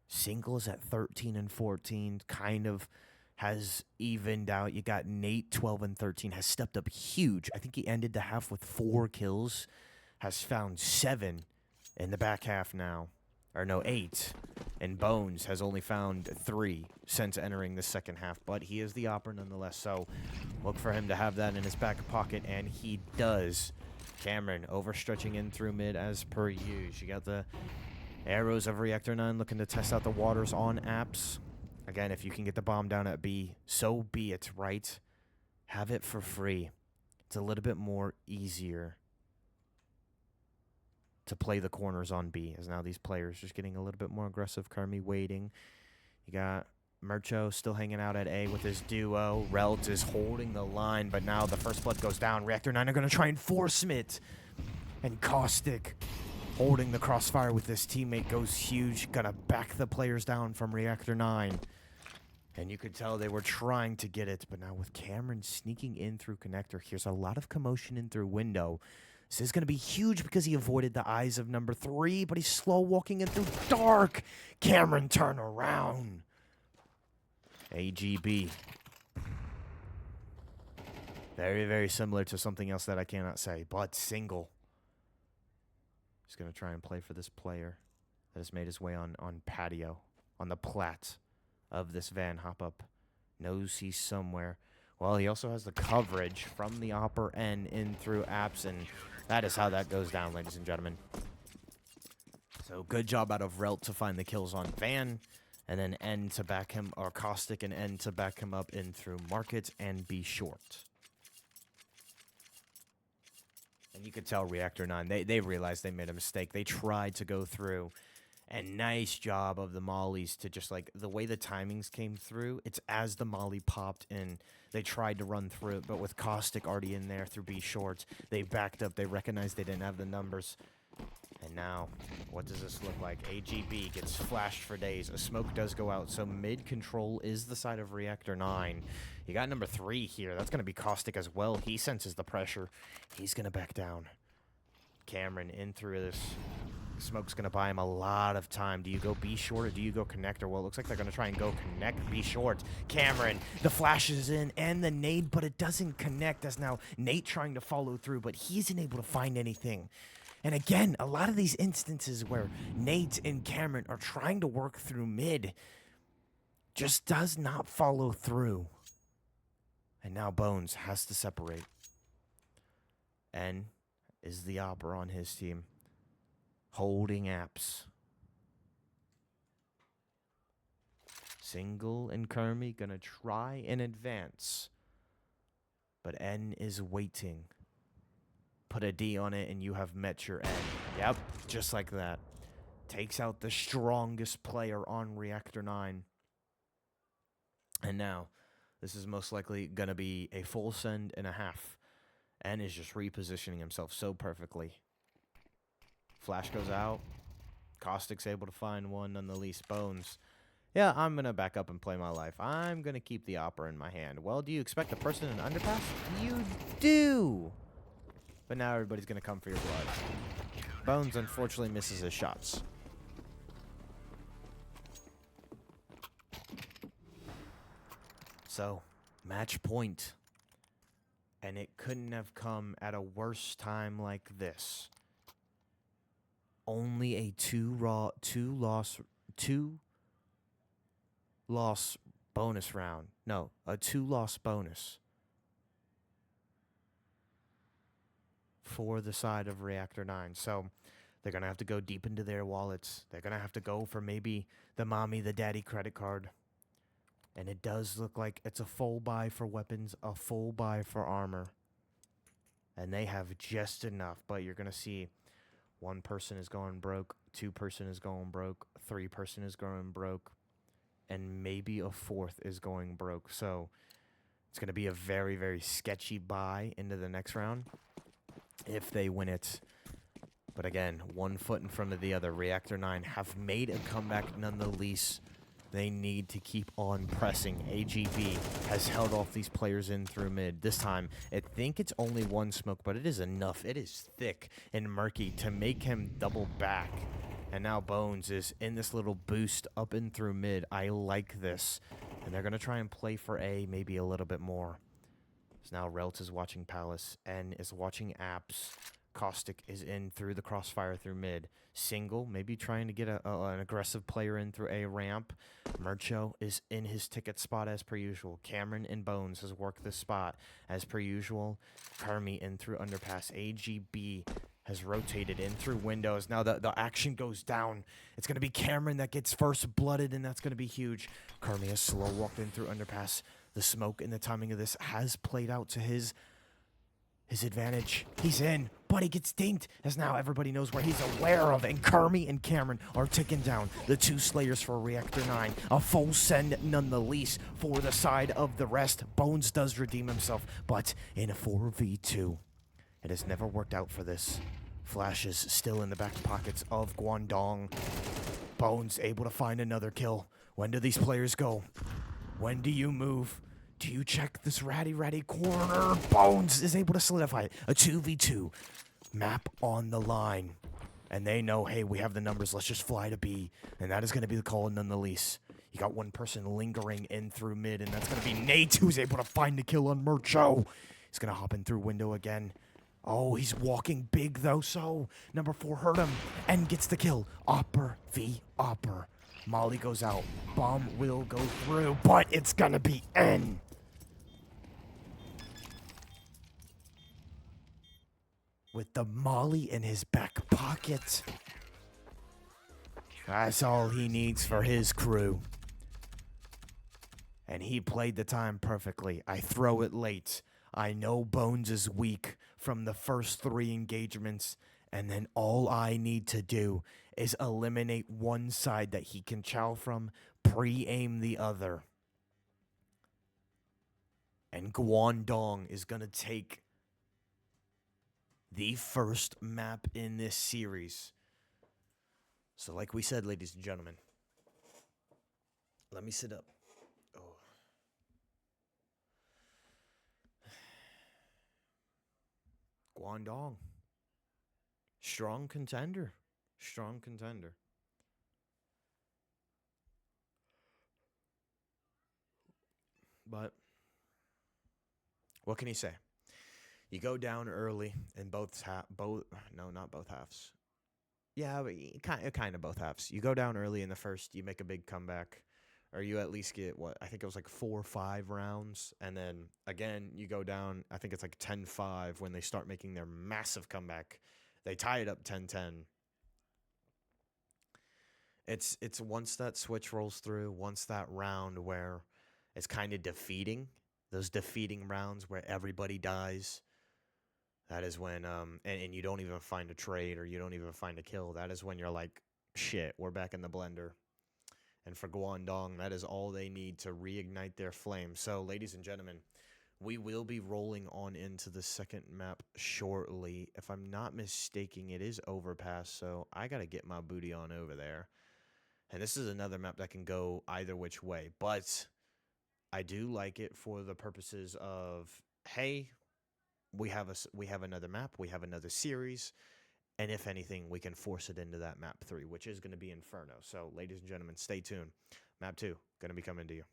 Speaker 1: Singles at 13 and 14 kind of has evened out. You got Nate, 12 and 13, has stepped up huge. I think he ended the half with 4 kills, has found 7 in the back half now. Or no, 8. And Bones has only found 3 since entering the second half. But he is the opera nonetheless. So look for him to have that in his back pocket. And he does. Cameron overstretching in through mid as per usual. You got the arrows of Reactor 9 looking to test out the waters on apps. Again, if you can get the bomb down at B, so be it, right? Have it for free. It's a little bit more easier to play the corners on B, as now these players just getting a little bit more aggressive. Kermie waiting. You got Mercho still hanging out at A with his duo. Relt is holding the line, but now the first blood goes down. Reactor 9 are going to try and force it. And Caustic holding the crossfire with his teammate goes huge. Gonna back the players down from Reactor 9. And you could tell they were trying to get it, but now with Cameron sneaking in through connector, here's a lot of commotion in through window. This is going to be huge because he avoided the eyes of number 3, but he's slow walking in through dark. Cameron, turn around. AGB. Very, very similar to something else that I cannot say, but single. He's going to try and play for this player that has made his way on patio, on the plat of this van hop-up. Knows he's somewhere. Well, he also has the coverage from the upper end in through apps, and that is how that goes down, ladies and gentlemen. So good job out of Relt to find the kills on Van, and then N to back him, or Caustic and N to back him up in through Market and Be Short. And you could tell Reactor 9, they realized they made a mistake. They tried to go through, and nice job of the mollies to just, like, the way the timings came through, it's as the molly popped in. They tried to run through it, but with Caustic already in there through B shorts, they backed up. They recognized they didn't have the numbers. And now, what does this look like? AGB gets flashed for days. A smoke does go out, so mid control is the side of Reactor 9. You got number 3 here. That's going to be Caustic as well. He senses the pressure. He's going to back down. Cameron in through this. Smoke's going to buy him a lot of time. Do you go B short or do you go connector? Well, it looks like they're going to try and go connect B short. Cameron, the flash is in and the nade, but it doesn't connect. As now Nate trying to follow through, but he isn't able to find anything. And again, a lot of these instances where Nate and Cameron are trying to work through mid just does not follow through. And now Bones has to separate. N is the opera on his team. Holding apps. Single and Kermie gonna try and advance. But N is waiting. Put a D on it and you have met your N. Yep, just like that. Takes out the strongest player on Reactor 9. And now, this is most likely gonna be a full send and a half. N is just repositioning himself so perfectly. Flash goes out. Caustic's able to find one nonetheless. Bones. Yeah, I'm going to back up and play my life. I'm going to keep the opera in my hand. Well, do you expect a person in underpass? You do! But now everybody's going to come for your blood. Bones, unfortunately, misses his shots. So, match point. And it couldn't have come at a worse time like this. Only a two loss bonus round. No, a 2-loss bonus for the side of Reactor 9. So they're going to have to go deep into their wallets. They're going to have to go for maybe the mommy, the daddy credit card. And it does look like it's a full buy for weapons, a full buy for armor. And they have just enough, but you're going to see one person is going broke, 2 person is going broke, 3 person is going broke, and maybe a 4th is going broke. So it's going to be a very, very sketchy buy into the next round if they win it. But again, one foot in front of the other. Reactor 9 have made a comeback nonetheless. They need to keep on pressing. AGB has held off these players in through mid. This time, I think it's only one smoke, but it is enough. It is thick and murky to make him double back. And now Bones is in this little boost up and through mid. I like this. And they're going to try and play for A maybe a little bit more. So now Relt is watching Palace. N is watching Apps. Caustic is in through the crossfire through mid. Single, maybe trying to get an aggressive player in through A ramp. Murcho is in his ticket spot as per usual. Cameron and Bones has worked this spot as per usual. Kermie in through underpass. AGB has rotated in through windows. Now the action goes down. It's going to be Cameron that gets first blooded, and that's going to be huge. Kermie has slow walked in through underpass. The smoke and the timing of this has played out to his advantage. He's in, but he gets dinked, as now everybody knows where he's aware of, and Kermie and Cameron are ticking down. The 2 slayers for Reactor 9. A full send nonetheless for the side of the rest. Bones does redeem himself, but in a 4v2. It has never worked out for this. Flash is still in the back pockets of Guangdong. Bones able to find another kill. When do these players go? When do you move? Do you check this ratty corner? Bones is able to solidify it. A 2v2. Map on the line. And they know, hey, we have the numbers. Let's just fly to B. And that is going to be the call nonetheless. You got one person lingering in through mid, and that's going to be Nate, who's able to find the kill on Murcho. He's going to hop in through window again. Oh, he's walking big, though, so number 4 hurt him and gets the kill. Opper v. Opper. Molly goes out. Bomb will go through, but it's going to be N. With the Molly in his back pocket. That's all he needs for his crew. And he played the time perfectly. I throw it late. I know Bones is weak from the first 3 engagements. And then all I need to do is eliminate one side that he can chow from, pre-aim the other. And Guangdong is going to take the first map in this series. So like we said, ladies and gentlemen, let me sit up. Oh. Guangdong. Strong contender. Strong contender. But what can he say? You go down early in not both halves. Yeah, but kind of both halves. You go down early in the first, you make a big comeback, or you at least get I think it was like 4 or 5 rounds, and then again you go down. I think it's like 10-5 when they start making their massive comeback. They tie it up 10-10. It's once that switch rolls through, once that round where it's kind of defeating, those defeating rounds where everybody dies. That is when, and you don't even find a trade or you don't even find a kill. That is when you're like, shit, we're back in the blender. And for Guangdong, that is all they need to reignite their flame. So, ladies and gentlemen, We will be rolling on into the second map shortly. If I'm not mistaken, it is Overpass, so I got to get my booty on over there. And this is another map that can go either which way, but I do like it for the purposes of, hey, we have another map, we have another series, and if anything, we can force it into that map 3, which is going to be Inferno. So, ladies and gentlemen, stay tuned. Map 2 going to be coming to you.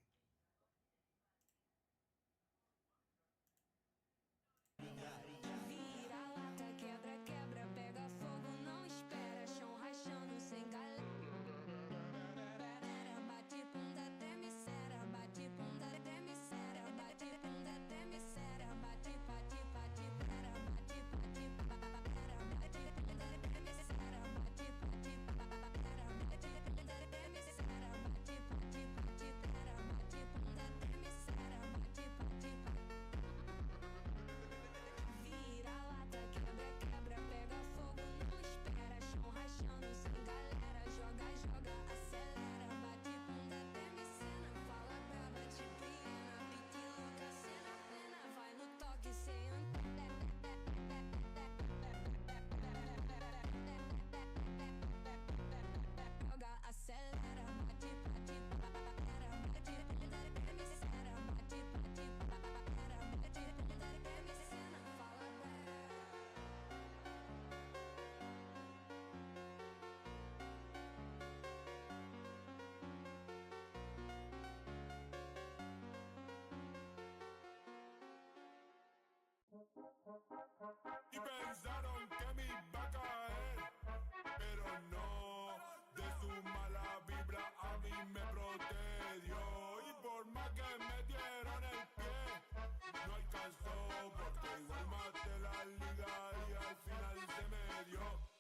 Speaker 2: Y pensaron que me iba a caer, pero no, de su mala vibra a mí me protegió. Y por más que me dieron el pie, no alcanzó, porque igual maté la liga y al final se me dio.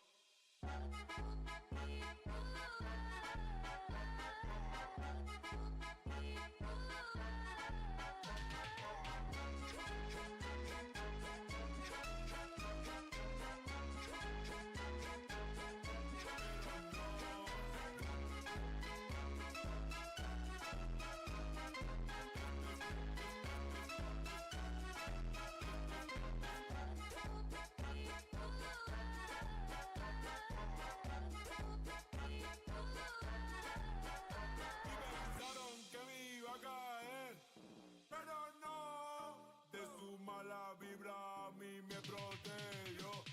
Speaker 2: La vibra a mí me protegió.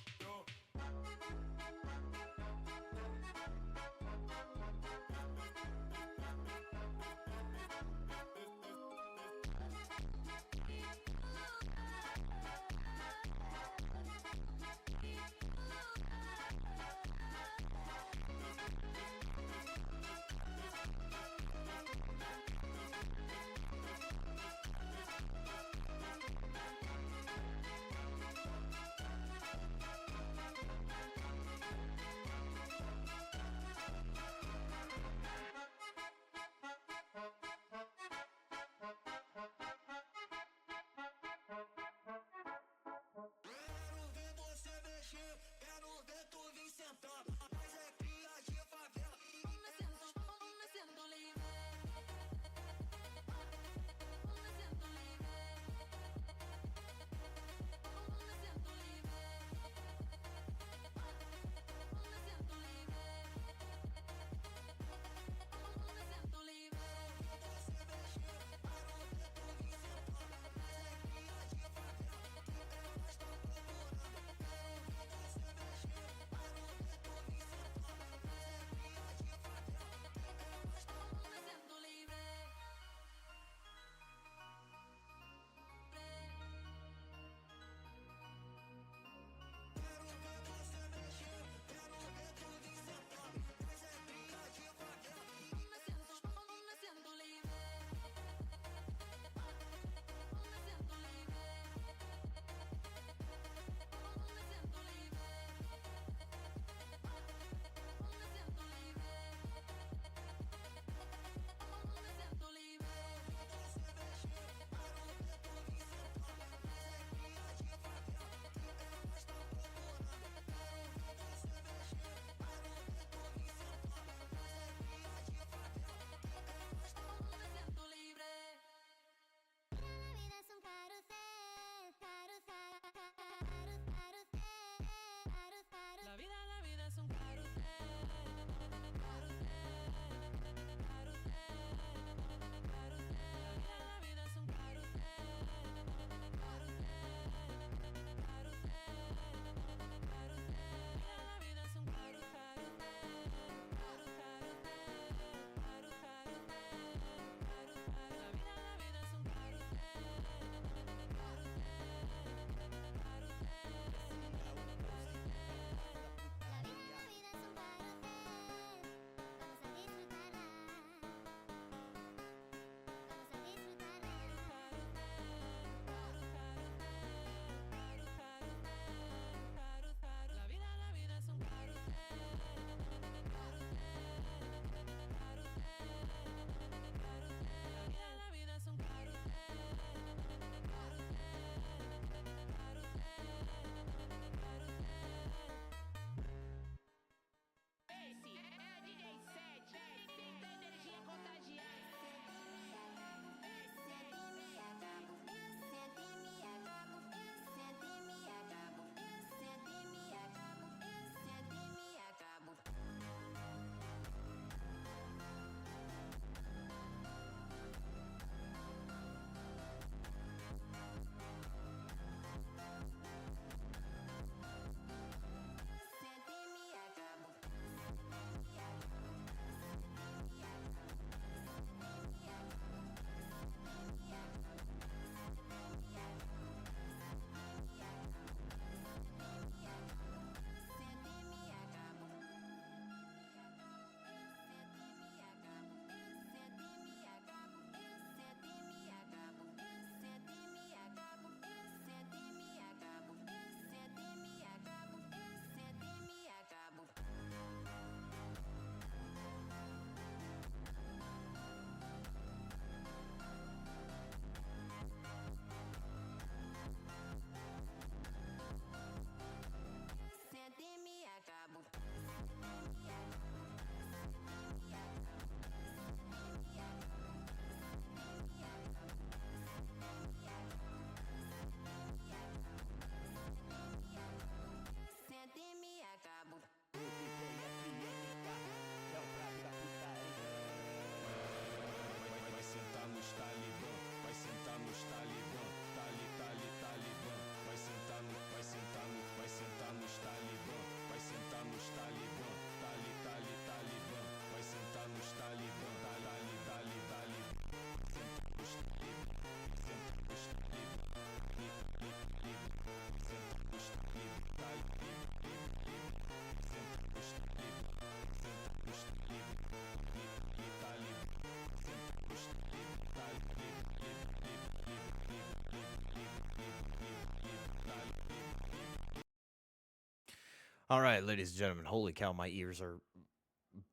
Speaker 1: All right, ladies and gentlemen. Holy cow, my ears are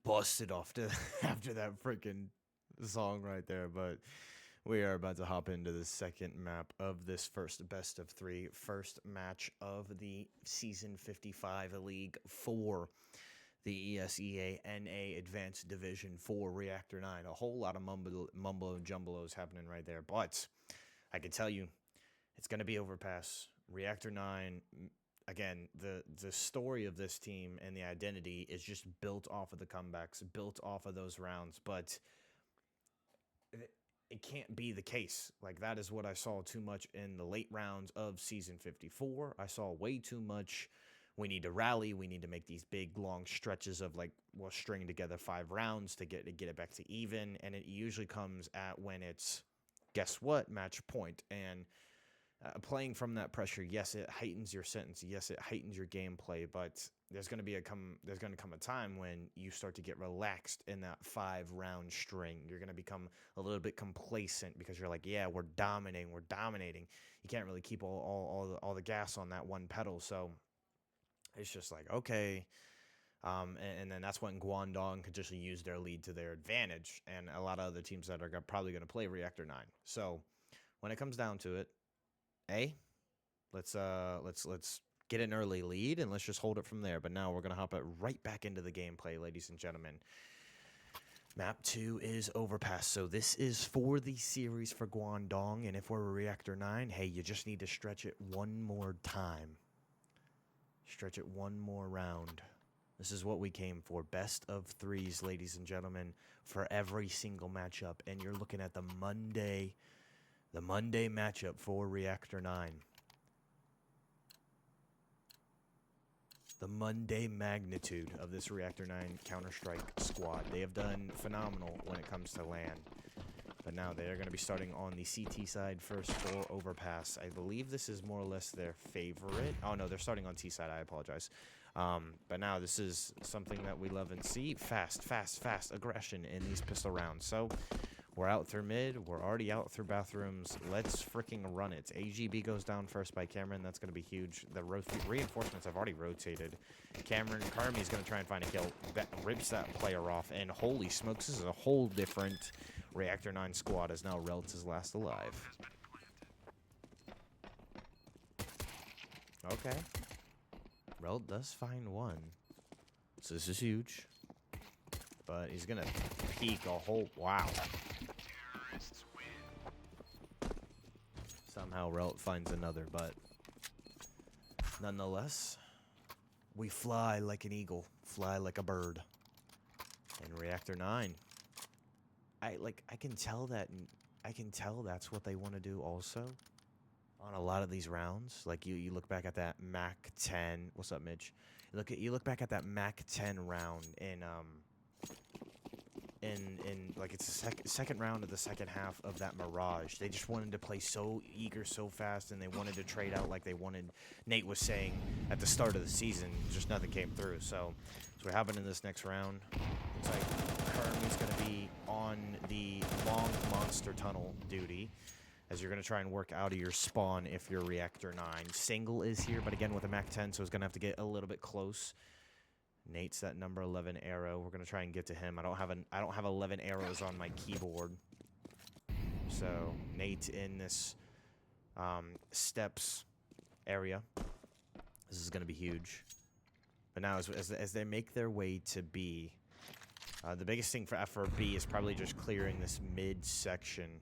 Speaker 1: busted off to after that freaking song right there. But we are about to hop into the second map of this first best of three, first match of the Season 55 League for the ESEA NA Advanced Division for Reactor 9. A whole lot of mumbo jumbolos happening right there. But I can tell you, it's going to be overpass. Reactor 9, again, the story of this team and the identity is just built off of the comebacks, built off of those rounds. But it can't be the case. Like, that is what I saw too much in the late rounds of Season 54. I saw way too much. We need to rally. We need to make these big, long stretches of, like, we'll string together 5 rounds to get it back to even. And it usually comes at when it's, guess what, match point. And playing from that pressure, yes, it heightens your sentence. Yes, it heightens your gameplay. But there's going to come a time when you start to get relaxed in that 5-round string. You're going to become a little bit complacent because you're like, yeah, we're dominating. You can't really keep all the gas on that one pedal. So it's just like, okay. And then that's when Guangdong could just use their lead to their advantage, and a lot of other teams that are probably going to play Reactor 9. So when it comes down to it, let's get an early lead and let's just hold it from there. But now we're going to hop it right back into the gameplay, ladies and gentlemen. Map 2 is Overpass, so this is for the series for Guangdong, and if we're a Reactor 9, hey, you just need to stretch it one more time. Stretch it one more round. This is what we came for. Best of threes, ladies and gentlemen, for every single matchup. And you're looking at the Monday matchup for Reactor 9. The Monday magnitude of this Reactor 9 Counter-Strike squad. They have done phenomenal when it comes to LAN. But now they are going to be starting on the CT side first for Overpass. I believe this is more or less their favorite. Oh, no, they're starting on T side. I apologize. But now this is something that we love and see. Fast aggression in these pistol rounds. So we're out through mid. We're already out through bathrooms. Let's freaking run it. AGB goes down first by Cameron. That's going to be huge. The reinforcements have already rotated. Carmi's going to try and find a kill. Rips that player off. And holy smokes, this is a whole different Reactor 9 squad as now Reltz is last alive. Okay. Relt does find one. So this is huge. But he's going to peek a whole... Wow. Somehow Relt finds another, but nonetheless, we fly like an eagle, fly like a bird. And Reactor 9, I can tell that's what they want to do also on a lot of these rounds. Like you look back at that Mac 10. What's up, Mitch? You look back at that Mac 10 round in like it's the second round of the second half of that Mirage. They just wanted to play so eager, so fast, and they wanted to trade out like they wanted. Nate was saying at the start of the season, just nothing came through. So what happened in this next round? It's like Kermie's going to be on the long monster tunnel duty, as you're going to try and work out of your spawn if you're Reactor 9. Single is here, but again with a Mac 10, so he's going to have to get a little bit close. Nate's that number 11 arrow. We're gonna try and get to him. I don't have 11 arrows on my keyboard. So Nate in this steps area. This is gonna be huge. But now as they make their way to B, the biggest thing for B is probably just clearing this mid section,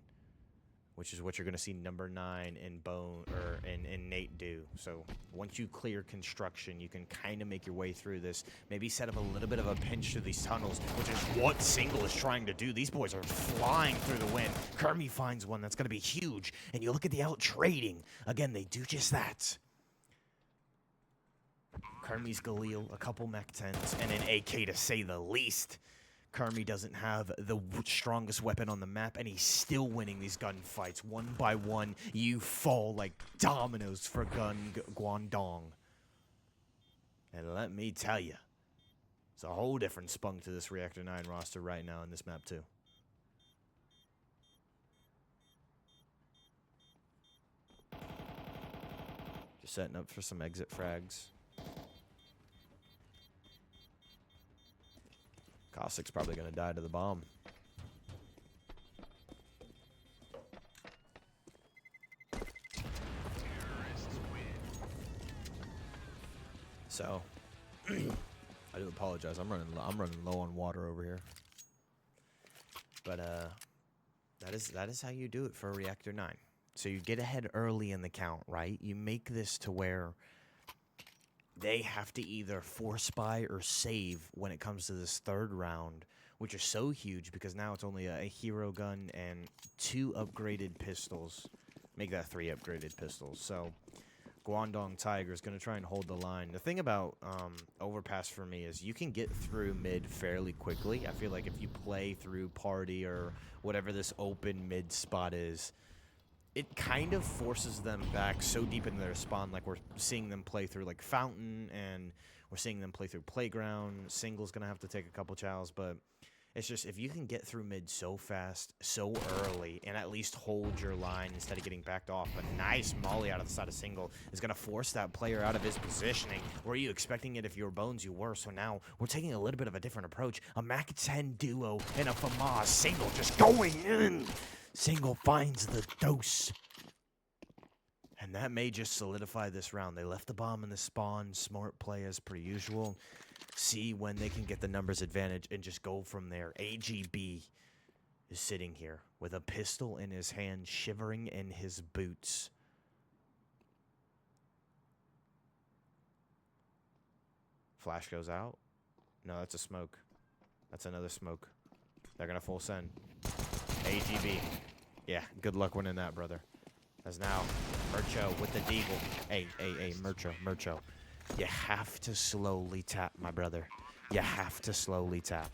Speaker 1: which is what you're going to see number 9 and Nate do. So once you clear construction, you can kind of make your way through this. Maybe set up a little bit of a pinch through these tunnels, which is what Single is trying to do. These boys are flying through the wind. Kermie finds one that's going to be huge. And you look at the out trading. Again, they do just that. Kermie's Galil, a couple Mac 10s, and an AK to say the least. Kermie doesn't have the strongest weapon on the map, and he's still winning these gunfights. One by one, you fall like dominoes for Guangdong. And let me tell you, it's a whole different spunk to this Reactor 9 roster right now in this map, too. Just setting up for some exit frags. Caustic's probably going to die to the bomb. So, I do apologize. I'm running low on water over here. But that is how you do it for Reactor 9. So you get ahead early in the count, right? You make this to where they have to either force buy or save when it comes to this third round, which is so huge because now it's only a hero gun and 2 upgraded pistols. Make that 3 upgraded pistols. So Guangdong Tiger is going to try and hold the line. The thing about Overpass for me is you can get through mid fairly quickly. I feel like if you play through Party or whatever this open mid spot is, it kind of forces them back so deep into their spawn. Like we're seeing them play through like Fountain, and we're seeing them play through Playground. Single's gonna have to take a couple chows, but it's just if you can get through mid so fast, so early, and at least hold your line instead of getting backed off. A nice molly out of the side of Single is gonna force that player out of his positioning. Were you expecting it? If you were Bones, you were. So now we're taking a little bit of a different approach. A Mac 10 duo and a FAMAS. Single just going in. Single finds the dose. And that may just solidify this round. They left the bomb in the spawn. Smart play as per usual. See when they can get the numbers advantage and just go from there. AGB is sitting here with a pistol in his hand, shivering in his boots. Flash goes out. No, that's a smoke. That's another smoke. They're going to full send. AGB. Yeah, good luck winning that, brother. As now, Murcho with the deagle. Hey, Murcho. You have to slowly tap, my brother. You have to slowly tap.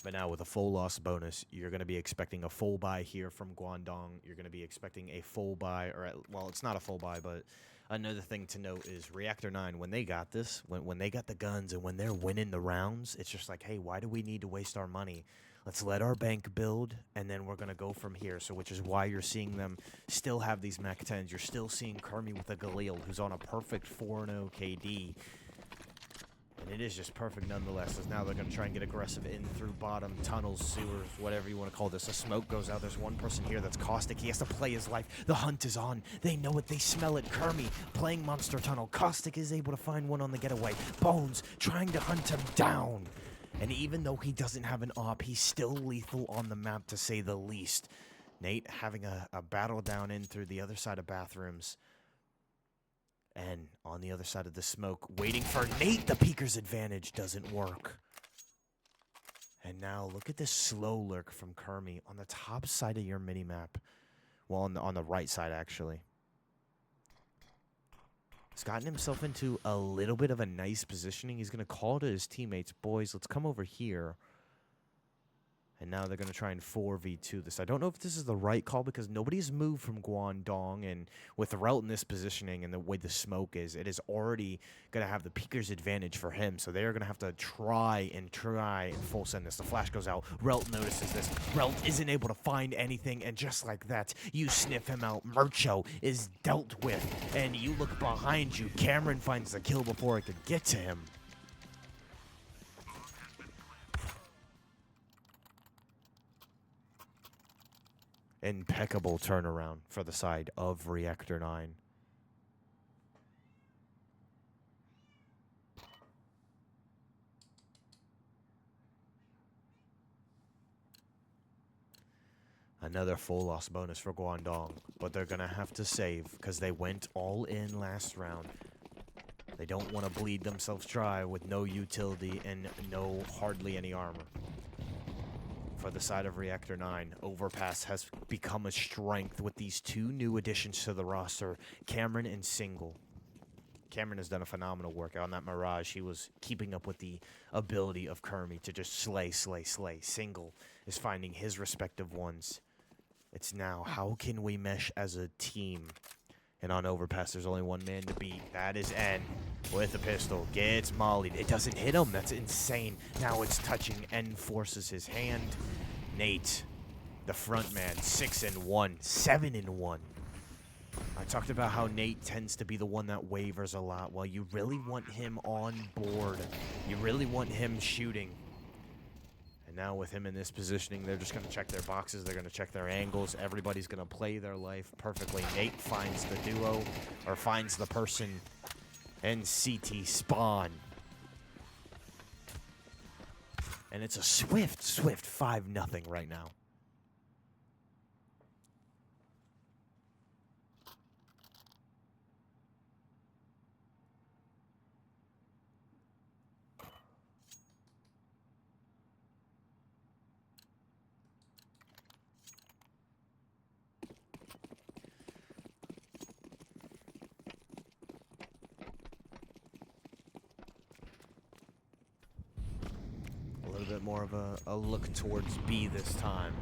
Speaker 1: But now with a full loss bonus, you're going to be expecting a full buy here from Guangdong. You're going to be expecting a full buy, or well, it's not a full buy, but another thing to note is Reactor 9, when they got this, when they got the guns and when they're winning the rounds, it's just like, hey, why do we need to waste our money? Let's let our bank build, and then we're going to go from here. So which is why you're seeing them still have these Mac 10s. You're still seeing Kermi with a Galil, who's on a perfect 4-0 KD. And it is just perfect nonetheless, as now they're going to try and get aggressive in through bottom, tunnels, sewers, whatever you want to call this. A smoke goes out. There's one person here that's Caustic. He has to play his life. The hunt is on. They know it. They smell it. Kermi playing Monster Tunnel. Caustic is able to find one on the getaway. Bones trying to hunt him down. And even though he doesn't have an op, he's still lethal on the map, to say the least. Nate having a battle down in through the other side of bathrooms. And on the other side of the smoke, waiting for Nate. The peeker's advantage doesn't work. And now look at this slow lurk from Kermi on the top side of your minimap. Well, on the right side, actually. He's gotten himself into a little bit of a nice positioning. He's going to call to his teammates, boys, let's come over here. And now they're going to try and 4v2 this. I don't know if this is the right call because nobody's moved from Guangdong. And with the route in this positioning and the way the smoke is, it is already going to have the peeker's advantage for him. So they're going to have to try and full send this. The flash goes out. Relt notices this. Relt isn't able to find anything. And just like that, you sniff him out. Murcho is dealt with. And you look behind you. Cameron finds the kill before it could get to him. Impeccable turnaround for the side of Reactor 9. Another full loss bonus for Guangdong, but they're going to have to save because they went all in last round. They don't want to bleed themselves dry with no utility and hardly any armor. For the side of Reactor 9, Overpass has become a strength with these two new additions to the roster, Cameron and Single. Cameron has done a phenomenal work on that Mirage. He was keeping up with the ability of Kermi to just slay. Single is finding his respective ones. It's now, how can we mesh as a team? And on Overpass, there's only one man to beat. That is N with a pistol. Gets mollied. It doesn't hit him. That's insane. Now it's touching. N forces his hand. Nate, the front man, 6-1, 7-1. I talked about how Nate tends to be the one that wavers a lot. Well, you really want him on board. You really want him shooting. And now with him in this positioning, they're just going to check their boxes. They're going to check their angles. Everybody's going to play their life perfectly. Nate finds the duo, or finds the person, and CT spawn. And it's a swift 5-0 right now. Bit more of a look towards B this time.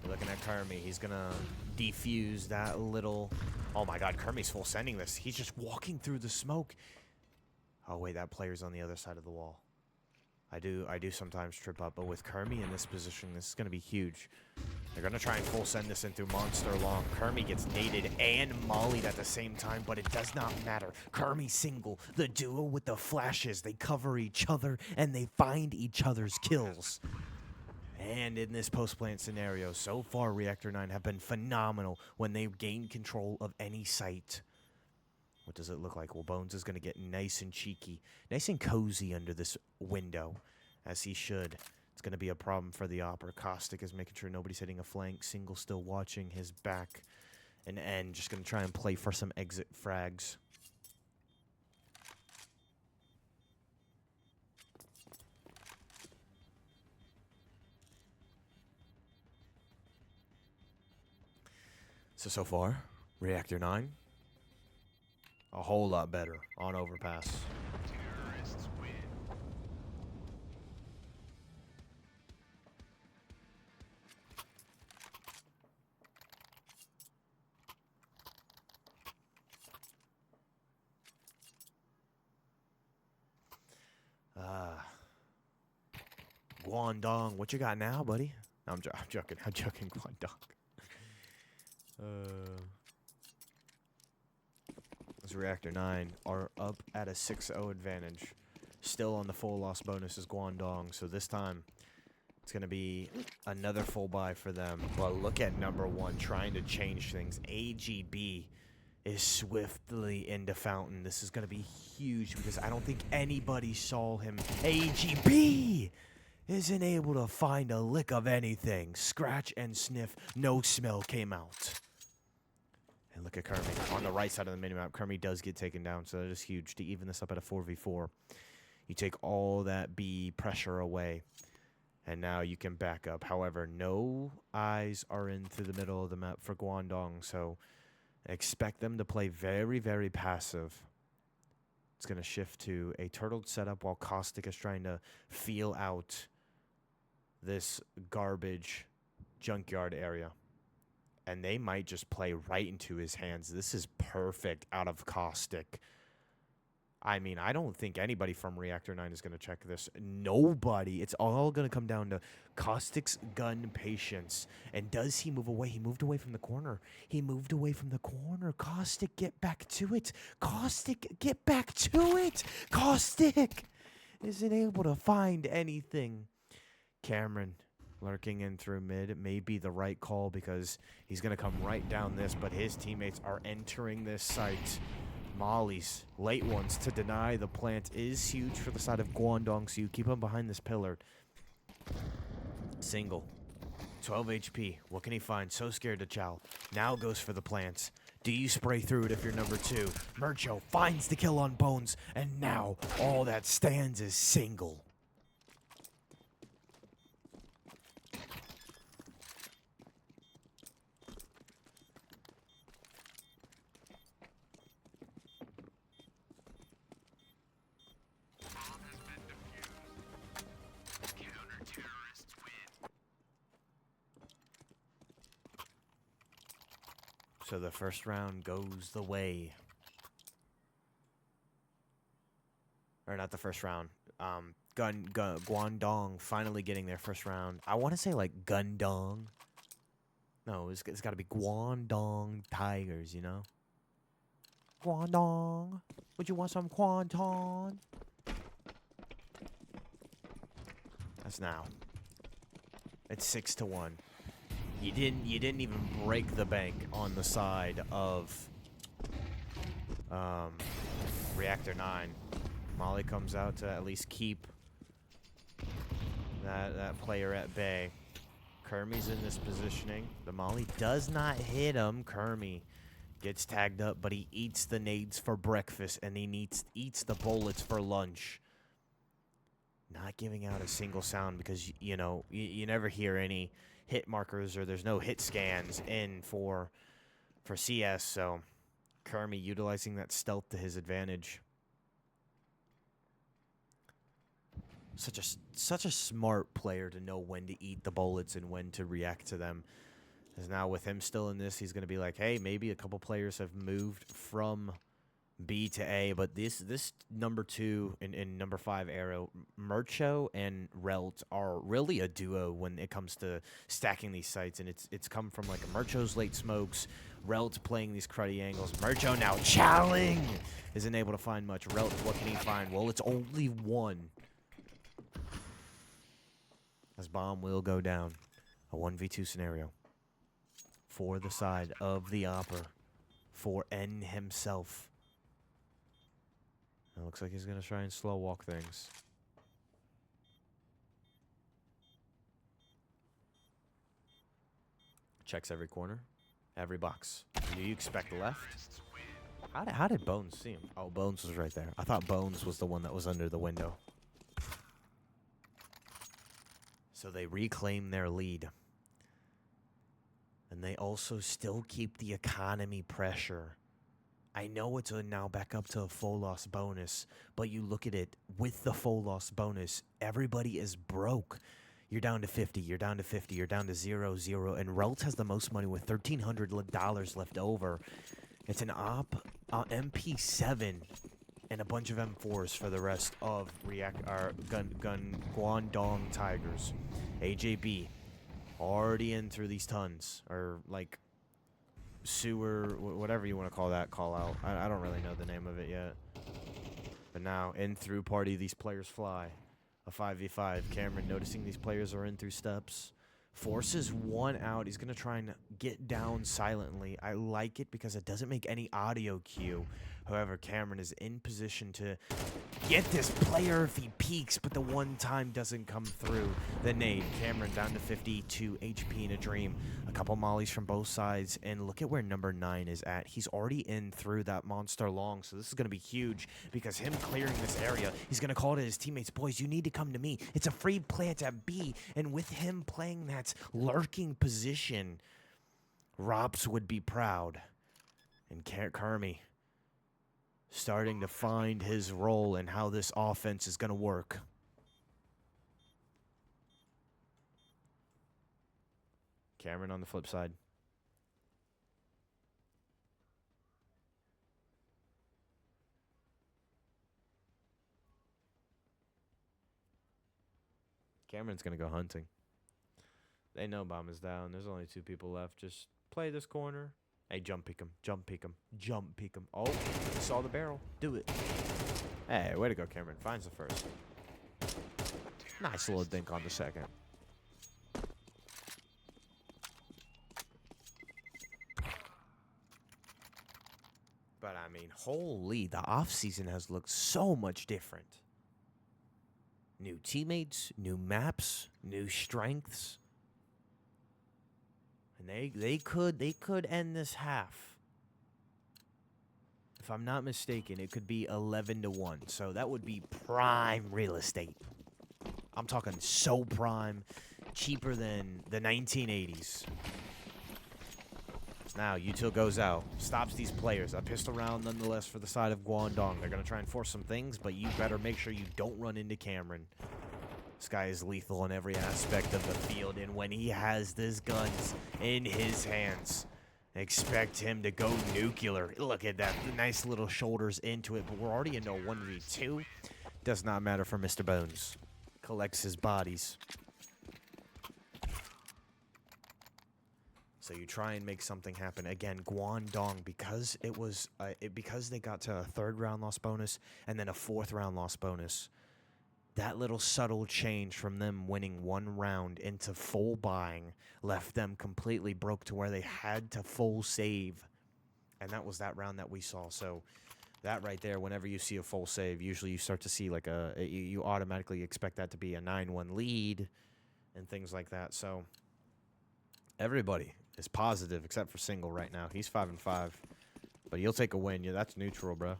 Speaker 1: We're looking at Kermi. He's gonna defuse that little. Oh my God, Kermi's full sending this. He's just walking through the smoke. Oh wait, that player's on the other side of the wall. I do sometimes trip up, but with Kermi in this position, this is gonna be huge. They're gonna try and full send this in through Monster Long. Kermi gets naded and mollied at the same time, but it does not matter. Kermi Single, the duo with the flashes. They cover each other and they find each other's kills. And in this post-plant scenario, so far Reactor 9 have been phenomenal when they gain control of any site. What does it look like? Well, Bones is gonna get nice and cheeky, nice and cozy under this window, as he should. It's going to be a problem for the Opera. Caustic is making sure nobody's hitting a flank. Single still watching his back. And N just going to try and play for some exit frags. So far, Reactor 9, a whole lot better on overpass.
Speaker 2: Terrorists win.
Speaker 1: Guangdong, what you got now, buddy? No, I'm joking. I'm joking, Guangdong. This Reactor 9 are up at a 6-0 advantage. Still on the full loss bonus is Guangdong, so this time it's going to be another full buy for them. But look at number 1 trying to change things. AGB is swiftly into Fountain. This is going to be huge because I don't think anybody saw him. AGB isn't able to find a lick of anything. Scratch and sniff, no smell came out. And look at Kermie on the right side of the minimap. Kermie does get taken down, so that is huge to even this up at a 4v4. You take all that B pressure away, and now you can back up. However, no eyes are into the middle of the map for Guangdong, so expect them to play very, very passive. It's going to shift to a turtled setup while Caustic is trying to feel out this garbage junkyard area. And they might just play right into his hands. This is perfect out of Caustic. I mean, I don't think anybody from Reactor 9 is going to check this. Nobody. It's all going to come down to Caustic's gun patience. And does he move away? He moved away from the corner. He moved away from the corner. Caustic, get back to it. Caustic, get back to it. Caustic isn't able to find anything. Cameron lurking in through mid may be the right call because he's going to come right down this, but his teammates are entering this site. Molly's late ones to deny the plant is huge for the side of Guangdong, so you keep him behind this pillar. Single. 12 HP. What can he find? So scared to chow. Now goes for the plants. Do you spray through it if you're number 2? Murcho finds the kill on Bones, and now all that stands is single. So the first round goes the way. Or not the first round. Guangdong finally getting their first round. I want to say like Gundong. No, it's got to be Guangdong Tigers, you know? Guangdong. Would you want some Guangdong? That's now. It's 6-1. You didn't even break the bank on the side of Reactor 9. Molly comes out to at least keep that player at bay. Kermie's in this positioning. The Molly does not hit him. Kermie gets tagged up, but he eats the nades for breakfast, and he eats the bullets for lunch. Not giving out a single sound because, you know, you never hear any hit markers or there's no hit scans in for CS, so Kermie utilizing that stealth to his advantage. Such a smart player to know when to eat the bullets and when to react to them. As now with him still in this, he's going to be like, hey, maybe a couple players have moved from B to A, but this number 2 and number 5 arrow, Murcho and Relt are really a duo when it comes to stacking these sites, and it's come from like Murcho's late smokes, Relt playing these cruddy angles. Murcho now chowing isn't able to find much. Relt, what can he find? Well, it's only one. As bomb will go down. A 1v2 scenario for the side of the Opper, for N himself. It looks like he's going to try and slow walk things. Checks every corner, every box. Do you expect left? How did Bones see him? Oh, Bones was right there. I thought Bones was the one that was under the window. So they reclaim their lead. And they also still keep the economy pressure. I know it's now back up to a full loss bonus, but you look at it, with the full loss bonus, everybody is broke. You're down to 50, you're down to 50, you're down to 0, 0, and Relt has the most money with $1,300 left over. It's an MP7 and a bunch of M4s for the rest of Guangdong Tigers. AJB already in through these tons, or like sewer, whatever you want to call that call out. I don't really know the name of it yet. But now, in through party, these players fly. A 5v5. Cameron noticing these players are in through steps. Forces one out. He's going to try and get down silently. I like it because it doesn't make any audio cue. However, Cameron is in position to get this player if he peeks, but the one time doesn't come through. The nade. Cameron down to 52 HP in a dream. A couple mollies from both sides, and look at where number 9 is at. He's already in through that monster long, so this is going to be huge because him clearing this area, he's going to call to his teammates, boys, you need to come to me. It's a free plant at B, and with him playing that lurking position, Rops would be proud. And Kermi starting to find his role and how this offense is going to work. Cameron on the flip side. Cameron's going to go hunting. They know bomb is down. There's only 2 people left. Just play this corner. Hey, jump peek him. Jump peek him. Jump peek him. Oh, he saw the barrel. Do it. Hey, way to go, Cameron. Finds the first. Nice little dink on the second. But, I mean, holy, the offseason has looked so much different. New teammates, new maps, new strengths. And they could end this half. If I'm not mistaken, it could be 11-1. So that would be prime real estate. I'm talking so prime, cheaper than the 1980s. So now Util goes out, stops these players. A pistol round nonetheless for the side of Guangdong. They're going to try and force some things, but you better make sure you don't run into Cameron. This guy is lethal in every aspect of the field, and when he has these guns in his hands, expect him to go nuclear. Look at that, nice little shoulders into it, but we're already into a 1v2. Does not matter for Mr. Bones. Collects his bodies. So you try and make something happen. Again, Guangdong, because it was because they got to a 3rd round loss bonus and then a 4th round loss bonus. That little subtle change from them winning 1 round into full buying left them completely broke to where they had to full save. And that was that round that we saw. So that right there, whenever you see a full save, usually you start to see like you automatically expect that to be a 9-1 lead and things like that. So everybody is positive except for Single right now. He's 5-5, but he'll take a win. Yeah, that's neutral, bro.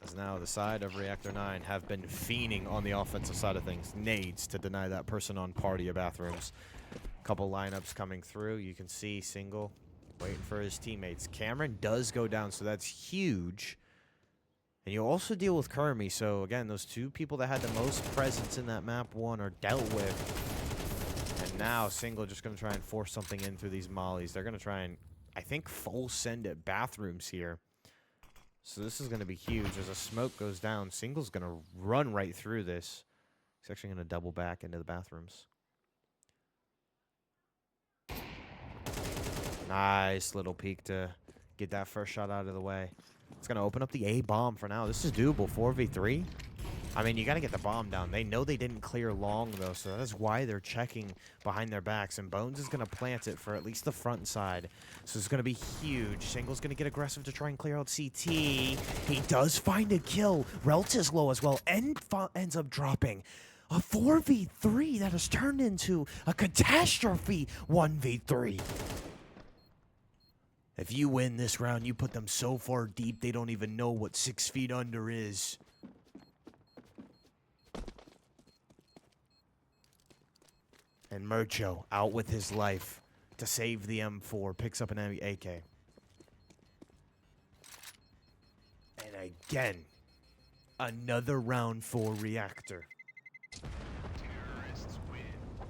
Speaker 1: As now the side of Reactor 9 have been fiending on the offensive side of things. Nades to deny that person on party of bathrooms. Couple lineups coming through. You can see Single waiting for his teammates. Cameron does go down, so that's huge. And you also deal with Kermi. So, again, those 2 people that had the most presence in that map 1 are dealt with. And now Single just going to try and force something in through these mollies. They're going to try and, I think, full send at bathrooms here. So this is going to be huge. As a smoke goes down, Single's going to run right through this. He's actually going to double back into the bathrooms. Nice little peek to get that first shot out of the way. It's going to open up the A bomb for now. This is doable. 4v3. I mean, you got to get the bomb down. They know they didn't clear long, though, so that's why they're checking behind their backs. And Bones is going to plant it for at least the front side. So it's going to be huge. Single's going to get aggressive to try and clear out CT. He does find a kill. Relt is low as well and ends up dropping. A 4v3 that has turned into a catastrophe 1v3. If you win this round, you put them so far deep they don't even know what 6 feet under is. And Murcho out with his life to save the M4. Picks up an AK. And again, another round for Reactor.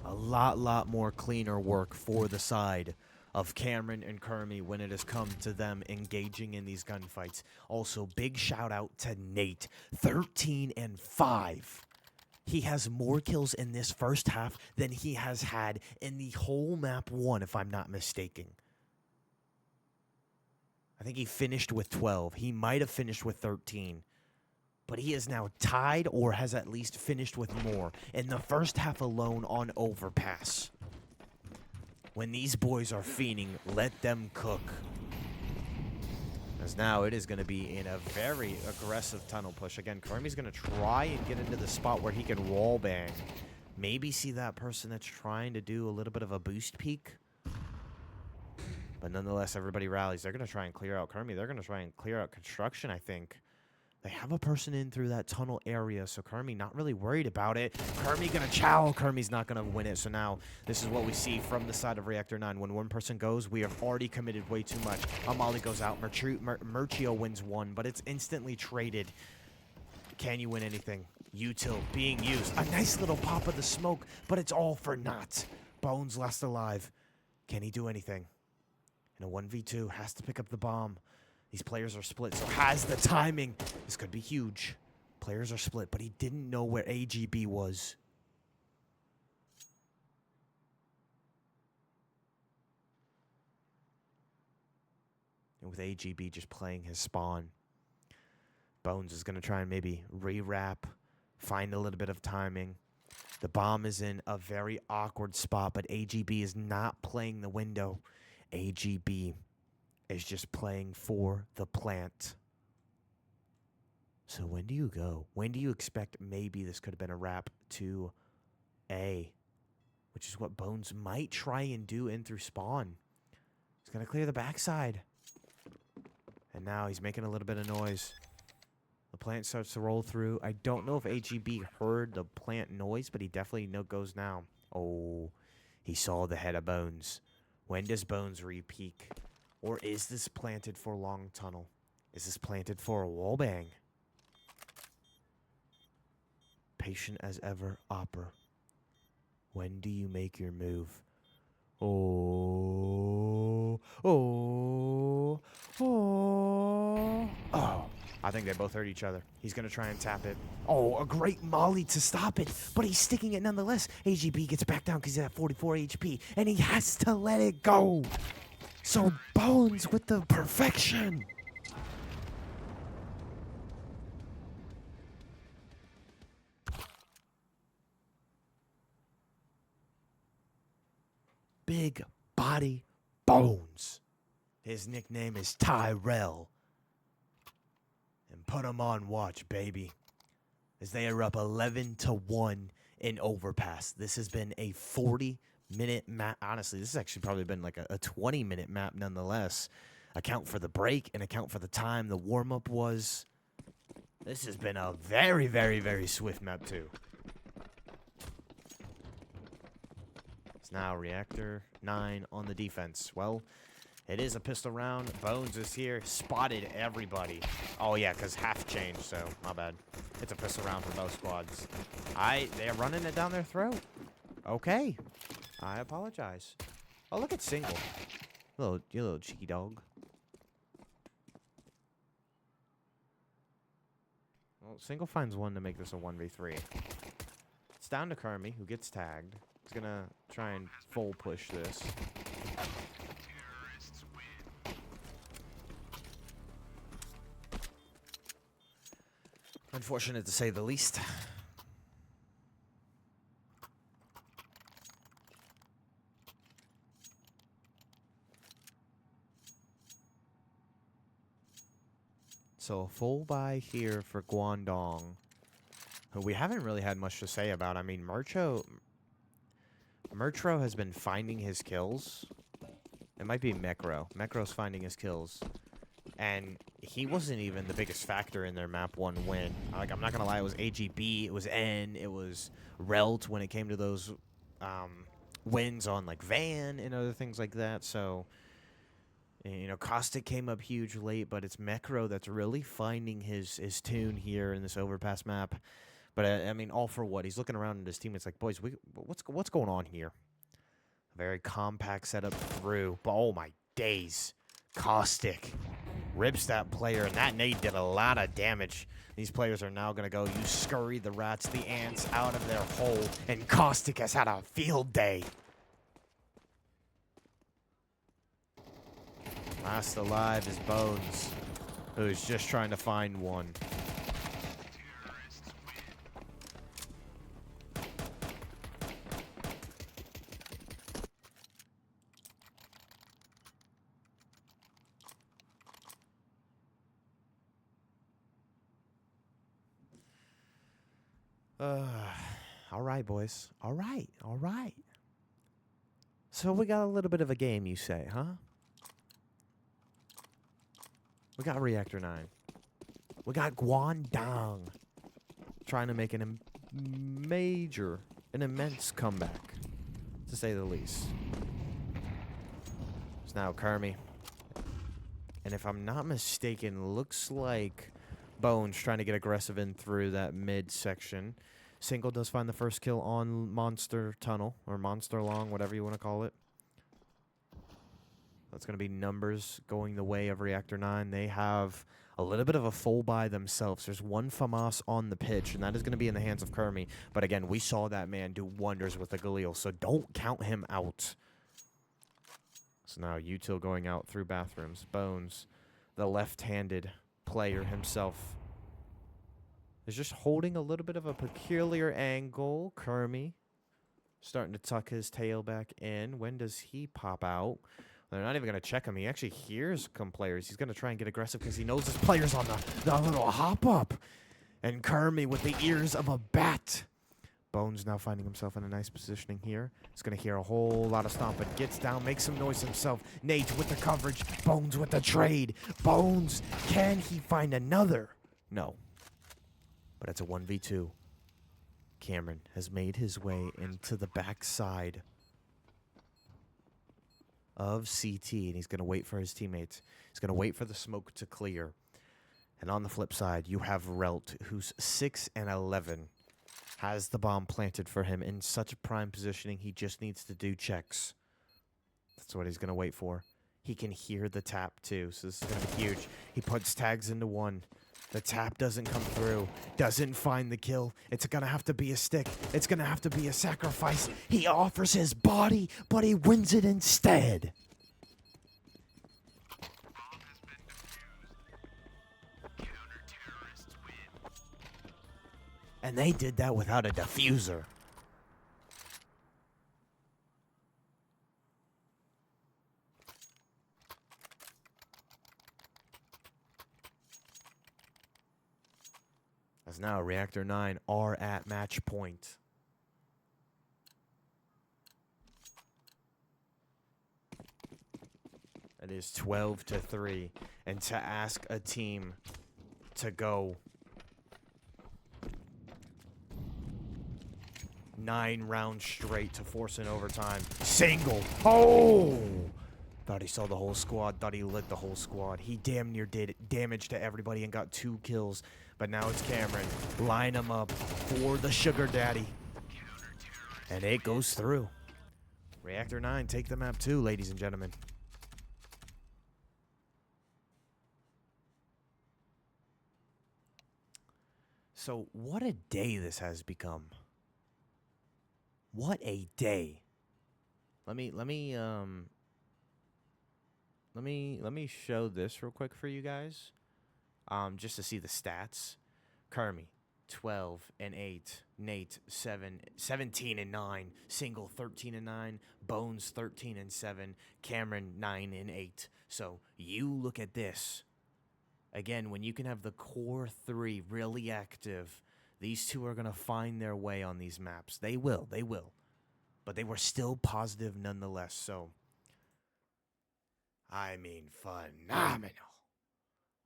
Speaker 1: A lot more cleaner work for the side of Cameron and Kermie when it has come to them engaging in these gunfights. Also, big shout out to Nate. 13 and 5. He has more kills in this first half than he has had in the whole map 1, if I'm not mistaken. I think he finished with 12. He might have finished with 13. But he is now tied or has at least finished with more in the first half alone on Overpass. When these boys are fiending, let them cook. As now it is going to be in a very aggressive tunnel push. Again, Kermie's going to try and get into the spot where he can wallbang. Maybe see that person that's trying to do a little bit of a boost peek. But nonetheless, everybody rallies. They're going to try and clear out Kermie. They're going to try and clear out construction, I think. They have a person in through that tunnel area, so Kermie not really worried about it. Kermie gonna chow. Kermie's not gonna win it, so now this is what we see from the side of Reactor 9. When one person goes, we have already committed way too much. Amali goes out. Murchio wins one, but it's instantly traded. Can you win anything? Util being used. A nice little pop of the smoke, but it's all for naught. Bones last alive. Can he do anything? In a 1v2, has to pick up the bomb. These players are split, so has the timing. This could be huge. Players are split, but he didn't know where AGB was. And with AGB just playing his spawn, Bones is going to try and maybe re-wrap, find a little bit of timing. The bomb is in a very awkward spot, but AGB is not playing the window. AGB is just playing for the plant. So when do you go? When do you expect maybe this could have been a wrap to A? Which is what Bones might try and do in through spawn. He's going to clear the backside. And now he's making a little bit of noise. The plant starts to roll through. I don't know if AGB heard the plant noise, but he definitely goes now. Oh, he saw the head of Bones. When does Bones re-peek? Or is this planted for long tunnel? Is this planted for a wallbang? Patient as ever, Opera. When do you make your move? Oh. I think they both hurt each other. He's going to try and tap it. Oh, a great molly to stop it, but he's sticking it nonetheless. AGB gets back down because he's at 44 HP, and he has to let it go. So Bones with the perfection. Big body Bones. His nickname is Tyrell. And put him on watch, baby. As they are up 11-1 in Overpass. This has been a 40-minute map. Honestly, this has actually probably been like a 20-minute map nonetheless. Account for the break and account for the time the warm-up was. This has been a very, very, very swift map too. It's now Reactor 9 on the defense. Well, it is a pistol round. Bones is here. Spotted everybody. Oh, yeah, because half changed, so my bad. It's a pistol round for both squads. They're running it down their throat. Okay. I apologize. Oh, look at Single. You little cheeky dog. Well, Single finds one to make this a 1v3. It's down to Kermie, who gets tagged. He's going to try and full push this. Unfortunate to say the least. So a full buy here for Guangdong, who we haven't really had much to say about. I mean, Murcho has been finding his kills. It might be Mecro. Mecro's finding his kills. And he wasn't even the biggest factor in their map 1 win. Like, I'm not going to lie, it was AGB, it was N, it was Relt when it came to those wins on like Van and other things like that. So, you know, Caustic came up huge late, but it's Mecro that's really finding his tune here in this overpass map. But I mean, all for what? He's looking around at his teammates like, boys, what's going on here? Very compact setup through, but oh my days, Caustic rips that player, and that nade did a lot of damage. These players are now going to go, you scurry the rats, the ants out of their hole, and Caustic has had a field day. Last alive is Bones, who's just trying to find one. All right, boys. All right. So we got a little bit of a game, you say, huh? We got Reactor 9. We got Guangdong trying to make an immense comeback, to say the least. It's now Kermy. And if I'm not mistaken, looks like Bones trying to get aggressive in through that mid section. Single does find the first kill on Monster Tunnel, or Monster Long, whatever you want to call it. That's going to be numbers going the way of Reactor 9. They have a little bit of a full buy themselves. There's one FAMAS on the pitch, and that is going to be in the hands of Kermy. But again, we saw that man do wonders with the Galil, so don't count him out. So now Util going out through bathrooms. Bones, the left-handed player himself, is just holding a little bit of a peculiar angle. Kermy starting to tuck his tail back in. When does he pop out? They're not even going to check him. He actually hears some players. He's going to try and get aggressive because he knows his player's on the little hop-up. And Kermy with the ears of a bat. Bones now finding himself in a nice positioning here. He's going to hear a whole lot of stomping. Gets down, makes some noise himself. Nate with the coverage. Bones with the trade. Bones, can he find another? No. But it's a 1v2. Cameron has made his way into the backside of CT, and he's going to wait for his teammates. He's going to wait for the smoke to clear. And on the flip side, you have Relt, who's 6 and 11. Has the bomb planted for him in such a prime positioning, he just needs to do checks. That's what he's going to wait for. He can hear the tap, too, so this is going to be huge. He puts tags into one. The tap doesn't come through. Doesn't find the kill. It's going to have to be a stick. It's going to have to be a sacrifice. He offers his body, but he wins it instead. And they did that without a diffuser. As now Reactor 9 are at match point. It is 12-3. And to ask a team to go 9 rounds straight to force an overtime. Single. Oh! Thought he saw the whole squad. Thought he lit the whole squad. He damn near did damage to everybody and got 2 kills. But now it's Cameron. Line him up for the sugar daddy. And it goes through. Reactor 9 take the map too, ladies and gentlemen. So what a day this has become. What a day. Let me show this real quick for you guys. Just to see the stats. Kermy, 12 and 8. Nate, 17 and 9. Single, 13 and 9. Bones, 13 and 7. Cameron, 9 and 8. So you look at this. Again, when you can have the core 3 really active, these two are going to find their way on these maps. They will. But they were still positive nonetheless. So, I mean, phenomenal.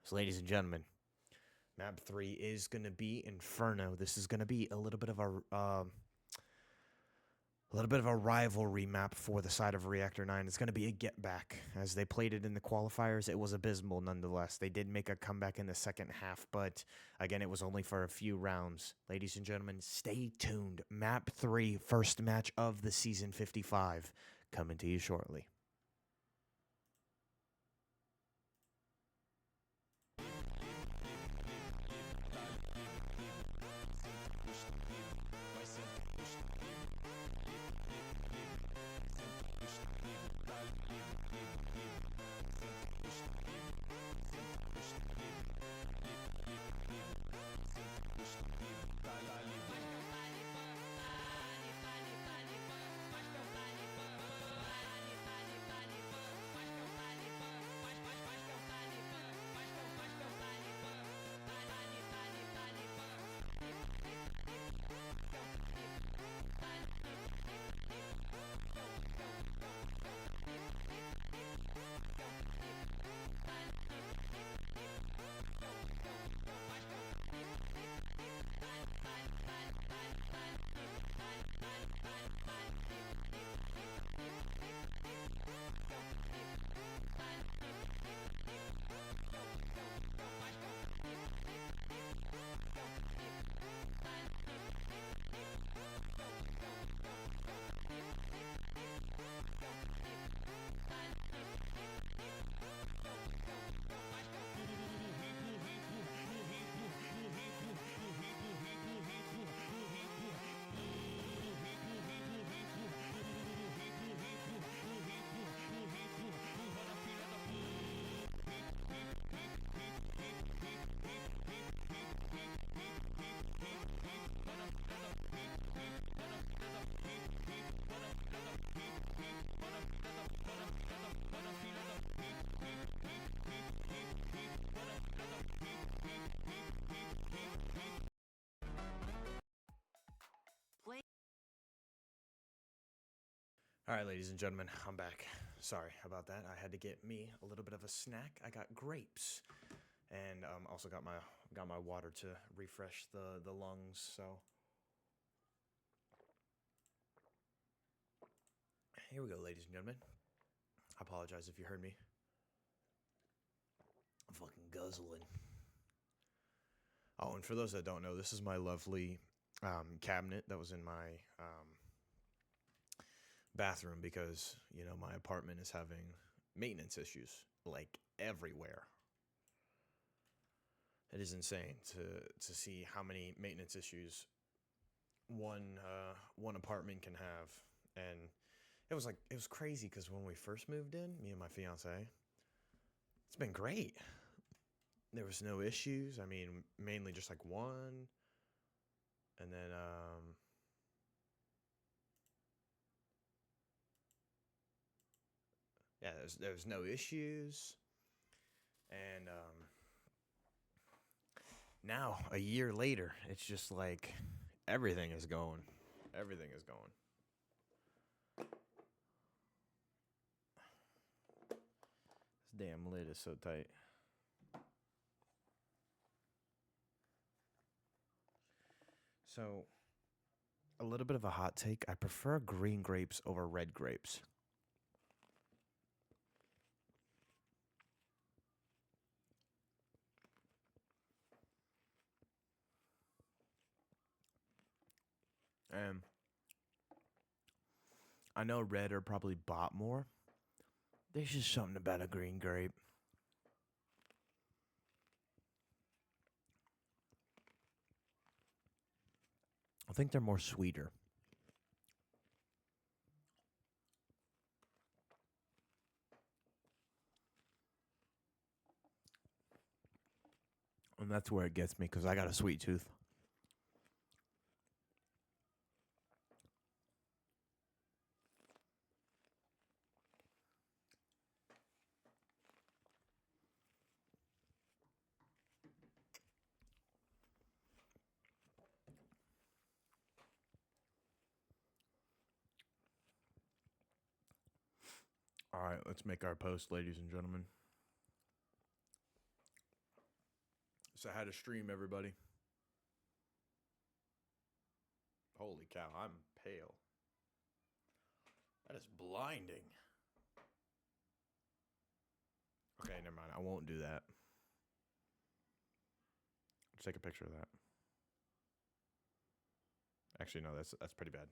Speaker 1: So, ladies and gentlemen, map 3 is going to be Inferno. This is going to be a little bit of a A little bit of a rivalry map for the side of Reactor 9. It's going to be a get back. As they played it in the qualifiers, it was abysmal nonetheless. They did make a comeback in the second half, but again, it was only for a few rounds. Ladies and gentlemen, stay tuned. Map 3, first match of the season 55, coming to you shortly. All right, ladies and gentlemen, I'm back. Sorry about that. I had to get me a little bit of a snack. I got grapes, and also got my water to refresh the lungs. So here we go, ladies and gentlemen. I apologize if you heard me. I'm fucking guzzling. Oh, and for those that don't know, this is my lovely cabinet that was in my bathroom because, you know, my apartment is having maintenance issues, like, everywhere. It is insane to see how many maintenance issues one apartment can have. And it was crazy because when we first moved in, me and my fiance, it's been great. There was no issues. I mean, mainly just like one. And then yeah, there's no issues. And now, a year later, it's just like everything is going. Everything is going. This damn lid is so tight. So, a little bit of a hot take. I prefer green grapes over red grapes. And I know red are probably bought more. There's just something about a green grape. I think they're more sweeter. And that's where it gets me because I got a sweet tooth. All right, let's make our post, ladies and gentlemen. So I had a stream, everybody. Holy cow, I'm pale. That is blinding. Okay, never mind. I won't do that. Let's take a picture of that. Actually, no, that's pretty bad.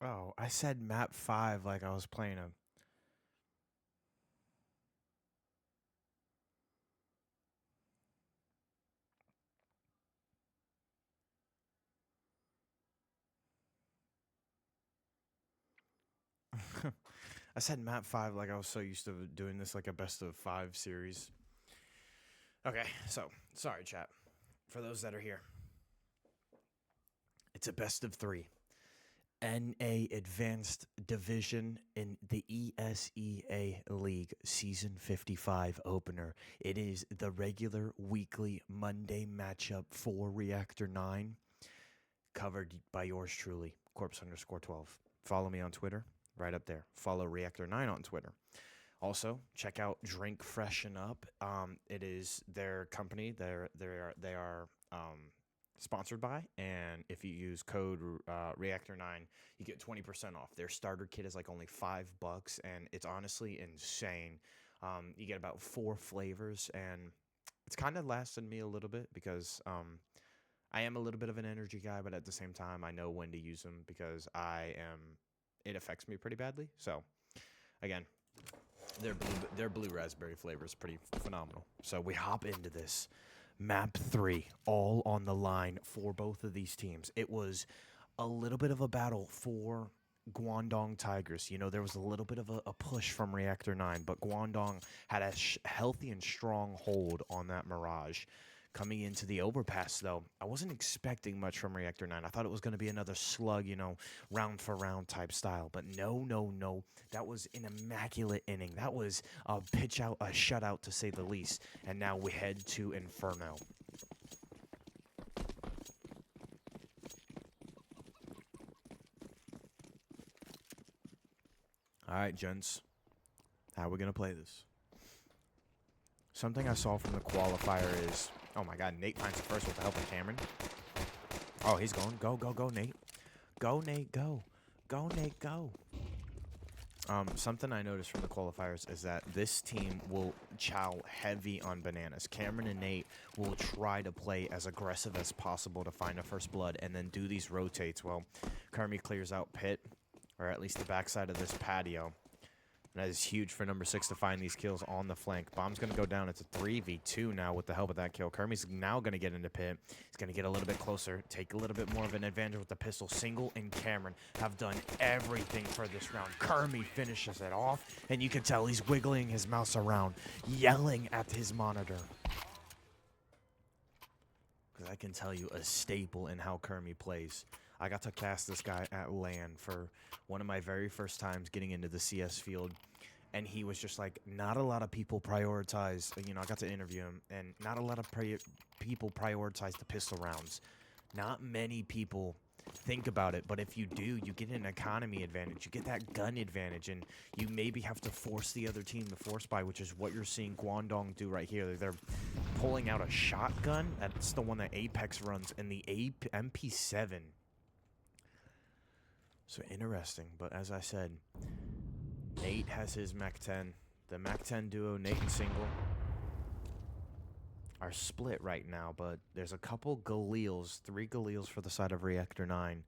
Speaker 1: Oh, I said map 5 like I was playing a... I said map 5 like I was so used to doing this like a best of 5 series. Okay, so, sorry chat. For those that are here. It's a best of 3. NA Advanced Division in the ESEA League Season 55 opener. It is the regular weekly Monday matchup for Reactor 9, covered by yours truly, Corpse_12. Follow me on Twitter, right up there. Follow Reactor 9 on Twitter. Also, check out Drink Freshen Up. It is their company. They are sponsored by, and if you use code Reactor9, you get 20% off. Their starter kit is like only $5, and it's honestly insane. You get about 4 flavors, and it's kind of lasted me a little bit because I am a little bit of an energy guy, but at the same time, I know when to use them because it affects me pretty badly. So, again, their blue raspberry flavor is pretty phenomenal. So we hop into this. Map 3, all on the line for both of these teams. It was a little bit of a battle for Guangdong Tigers. You know, there was a little bit of a push from Reactor 9, but Guangdong had a healthy and strong hold on that Mirage. Coming into the overpass, though, I wasn't expecting much from Reactor 9. I thought it was going to be another slug, you know, round for round type style. But no. That was an immaculate inning. That was a shutout to say the least. And now we head to Inferno. All right, gents. How are we going to play this? Something I saw from the qualifier is... Oh, my God. Nate finds the first with the help of Cameron. Oh, he's going. Go, Nate. Go, Nate, go. Go, Nate, go. Something I noticed from the qualifiers is that this team will chow heavy on bananas. Cameron and Nate will try to play as aggressive as possible to find a first blood and then do these rotates. Well, Kermie clears out pit, or at least the backside of this patio. And that is huge for number 6 to find these kills on the flank. Bomb's going to go down. It's a 3v2 now with the help of that kill. Kermie's now going to get into pit. He's going to get a little bit closer, take a little bit more of an advantage with the pistol. Single and Cameron have done everything for this round. Kermie finishes it off, and you can tell he's wiggling his mouse around, yelling at his monitor. Because I can tell you a staple in how Kermie plays. I got to cast this guy at LAN for one of my very first times getting into the CS field. And he was just like, not a lot of people prioritize, you know, I got to interview him, and not a lot of people prioritize the pistol rounds. Not many people think about it, but if you do, you get an economy advantage. You get that gun advantage, and you maybe have to force the other team to force buy, which is what you're seeing Guangdong do right here. They're pulling out a shotgun. That's the one that Apex runs, and the MP7. So interesting, but as I said, Nate has his Mach 10. The Mach 10 duo, Nate and Single, are split right now, but there's a couple Galeels, 3 Galeels for the side of Reactor 9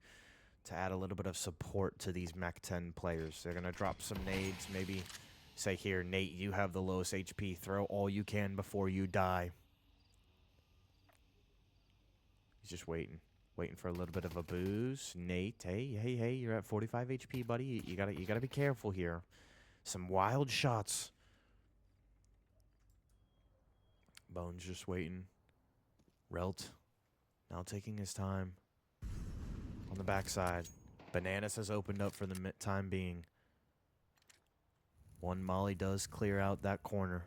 Speaker 1: to add a little bit of support to these Mach 10 players. They're going to drop some nades, maybe say, here, Nate, you have the lowest HP. Throw all you can before you die. He's just waiting. Waiting for a little bit of a boost. Nate, hey, you're at 45 HP, buddy. You gotta be careful here. Some wild shots. Bones just waiting. Relt now taking his time. On the backside. Bananas has opened up for the time being. One molly does clear out that corner.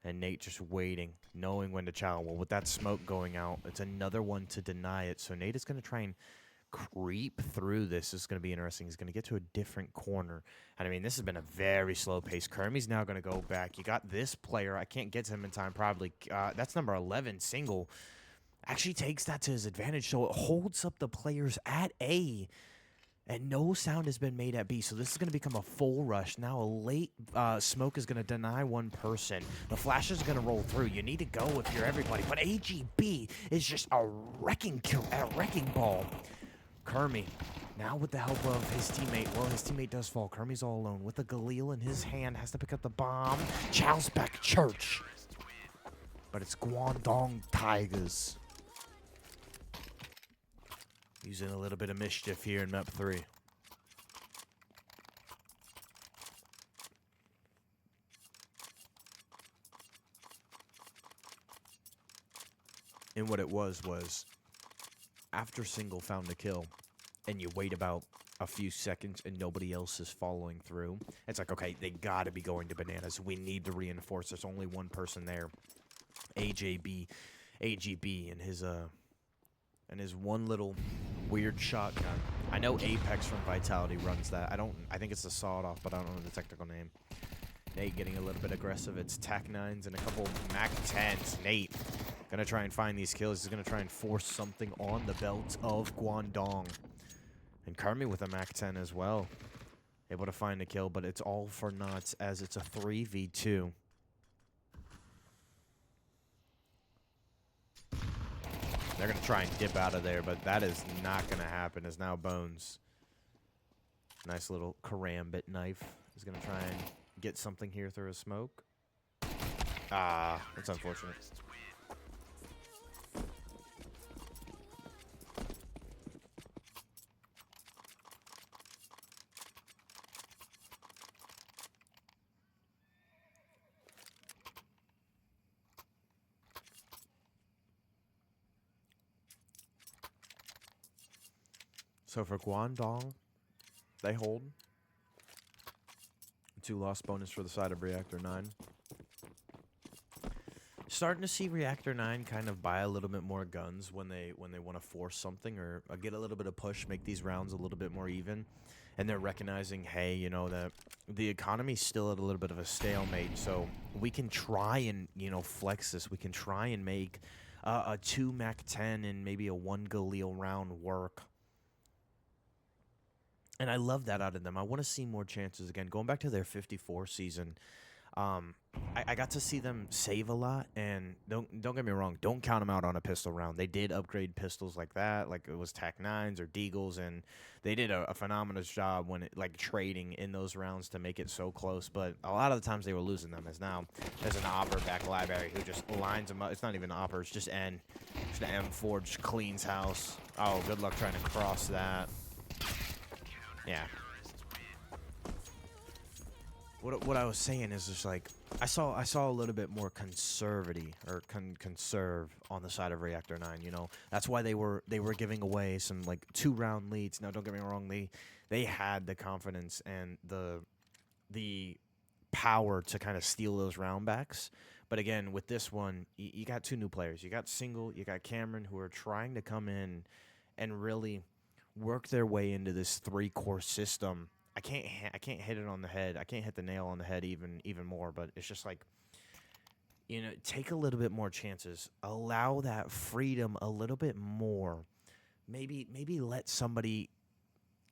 Speaker 1: And Nate just waiting, knowing when to chow. Well, with that smoke going out, it's another one to deny it. So Nate is going to try and creep through this. This is going to be interesting. He's going to get to a different corner. And, I mean, this has been a very slow pace. Kermie's now going to go back. You got this player. I can't get to him in time, probably. That's number 11, Single. Actually takes that to his advantage. So it holds up the players at A. And no sound has been made at B, so this is going to become a full rush. Now a late smoke is going to deny one person. The flash is going to roll through. You need to go if you're everybody. But AGB is just a wrecking ball. Kermie, now with the help of his teammate. Well, his teammate does fall. Kermie's all alone with a Galil in his hand. Has to pick up the bomb. Chow's back church. But it's Guangdong Tigers. Using a little bit of mischief here in map 3. And what it was after Single found the kill and you wait about a few seconds and nobody else is following through, it's like, okay, they gotta be going to Bananas. We need to reinforce. There's only one person there. AGB and his one little weird shotgun. I know Apex from Vitality runs that. I think it's the sawed-off, but I don't know the technical name. Nate getting a little bit aggressive. It's TAC-9s and a couple Mac 10s. Nate gonna try and find these kills. He's gonna try and force something on the belt of Guangdong. And Kermie with a Mac 10 as well. Able to find a kill, but it's all for naught as it's a 3v2. They're going to try and dip out of there, but that is not going to happen as now Bones. Nice little karambit knife. He's going to try and get something here through a smoke. Ah, that's unfortunate. So for Guangdong, they hold. 2 loss bonus for the side of Reactor 9. Starting to see Reactor 9 kind of buy a little bit more guns when they want to force something or get a little bit of push, make these rounds a little bit more even. And they're recognizing, hey, you know, that the economy's still at a little bit of a stalemate, so we can try and, you know, flex this. We can try and make a 2 Mac 10 and maybe a 1 Galil round work. And I love that out of them. I want to see more chances again. Going back to their 54 season, I got to see them save a lot. And don't get me wrong, don't count them out on a pistol round. They did upgrade pistols like that, like it was TAC-9s or Deagles, and they did a phenomenal job when trading in those rounds to make it so close. But a lot of the times they were losing them. As now there's an Opper back library who just lines them up. It's not even Opper, it's just N. Just an M4 just cleans house. Oh, good luck trying to cross that. Yeah. What I was saying is just like I saw a little bit more conservative or conserve on the side of Reactor 9. You know, that's why they were giving away some like 2-round leads. Now don't get me wrong, they had the confidence and the power to kind of steal those round backs. But again, with this one, you got 2 new players. You got Single, you got Cameron, who are trying to come in and really work their way into this 3-core system. I can't hit it on the head. I can't hit the nail on the head even more, but it's just like, you know, take a little bit more chances. Allow that freedom a little bit more. Maybe let somebody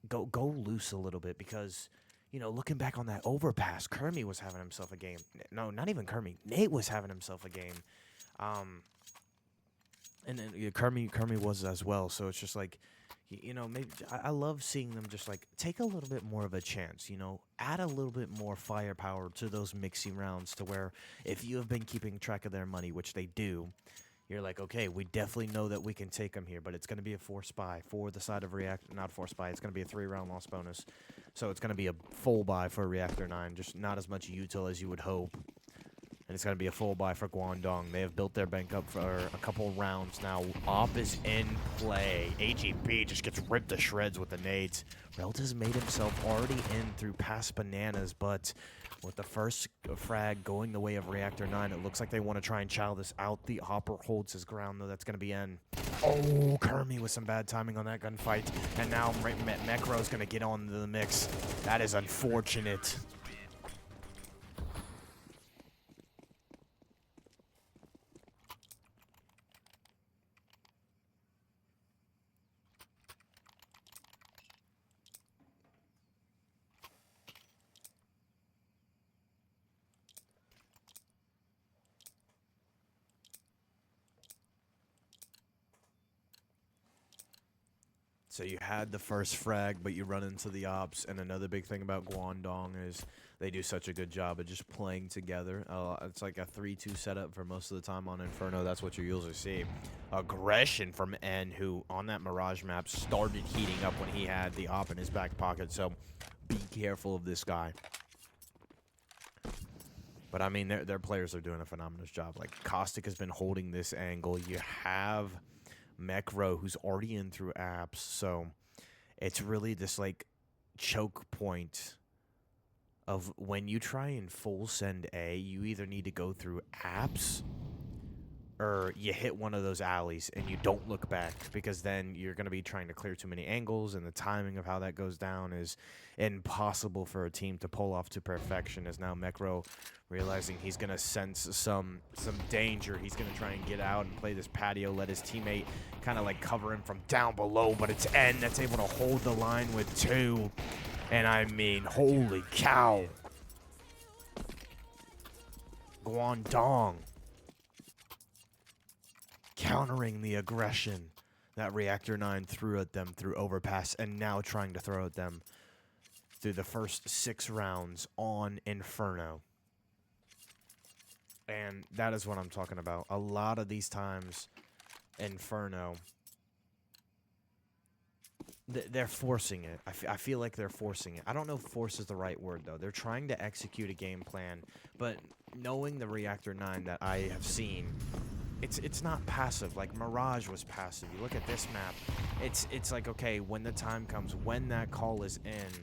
Speaker 1: go loose a little bit because, you know, looking back on that overpass, Kermie was having himself a game. No, not even Kermie. Nate was having himself a game. And then Kermie was as well. So it's just like, you know, maybe I love seeing them just like take a little bit more of a chance, you know, add a little bit more firepower to those mixing rounds to where if you have been keeping track of their money, which they do, you're like, okay, we definitely know that we can take them here, but it's going to be a force buy for the side of Reactor. Not force buy. It's going to be a 3-round loss bonus. So it's going to be a full buy for Reactor 9, just not as much util as you would hope. And it's going to be a full buy for Guangdong. They have built their bank up for a couple rounds now. Op is in play. AGB just gets ripped to shreds with the nades. Relta's made himself already in through past bananas, but with the first frag going the way of Reactor 9, it looks like they want to try and chow this out. The Hopper holds his ground, though. That's going to be in. Oh, Kermie with some bad timing on that gunfight. And now Mekro's going to get on the mix. That is unfortunate. So you had the first frag, but you run into the ops. And another big thing about Guangdong is they do such a good job of just playing together. It's like a 3-2 setup for most of the time on Inferno. That's what you usually see. Aggression from N, who on that Mirage map started heating up when he had the op in his back pocket. So be careful of this guy. But, I mean, their players are doing a phenomenal job. Like, Caustic has been holding this angle. You have Mekro, who's already in through apps, so it's really this like choke point of when you try and full send A, you either need to go through apps or you hit one of those alleys and you don't look back, because then you're going to be trying to clear too many angles, and the timing of how that goes down is impossible for a team to pull off to perfection. As now Mekro realizing he's going to sense some danger, he's going to try and get out and play this patio, let his teammate kind of like cover him from down below, but it's N that's able to hold the line with 2. And I mean, holy cow. Guangdong countering the aggression that Reactor 9 threw at them through overpass, and now trying to throw at them through the first 6 rounds on Inferno. And that is what I'm talking about. A lot of these times, Inferno, they're forcing it. I feel like they're forcing it. I don't know if force is the right word, though. They're trying to execute a game plan, but knowing the Reactor 9 that I have seen, it's not passive. Like Mirage was passive. You look at this map, it's like, okay, when the time comes, when that call is in,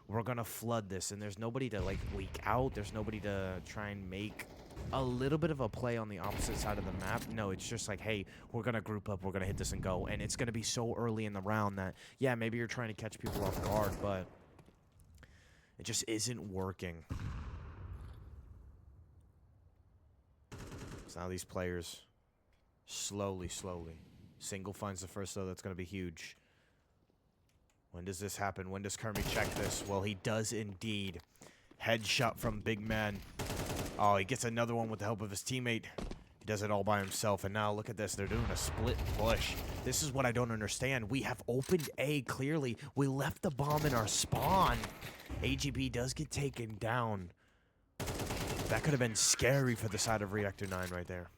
Speaker 1: we're gonna flood this, and there's nobody to like leak out. There's nobody to try and make a little bit of a play on the opposite side of the map. No, it's just like, hey, we're gonna group up, we're gonna hit this and go, and it's gonna be so early in the round that, yeah, maybe you're trying to catch people off guard, but it just isn't working. So now these players slowly. Single finds the first, though. That's gonna be huge. When does this happen? When does Kermie check this? Well, he does indeed. Headshot from Big Man. Oh, he gets another one with the help of his teammate. He does it all by himself. And now look at this. They're doing a split push. This is what I don't understand. We have opened A clearly. We left the bomb in our spawn. AGB does get taken down. That could have been scary for the side of Reactor 9 right there.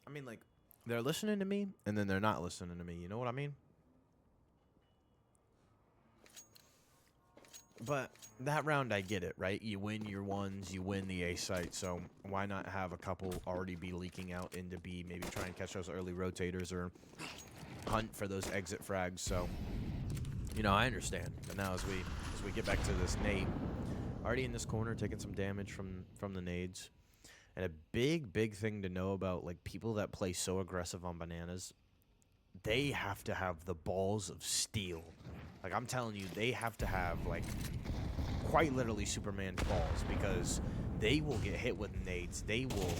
Speaker 1: I mean, like, they're listening to me, and then they're not listening to me. You know what I mean? But that round, I get it, right? You win your ones, you win the A site, so why not have a couple already be leaking out into B, maybe try and catch those early rotators or hunt for those exit frags. So, you know, I understand. But now as we get back to this nade, already in this corner, taking some damage from the nades. And a big thing to know about, like, people that play so aggressive on bananas, they have to have the balls of steel. Like, I'm telling you, they have to have, like, quite literally Superman balls, because they will get hit with nades. They will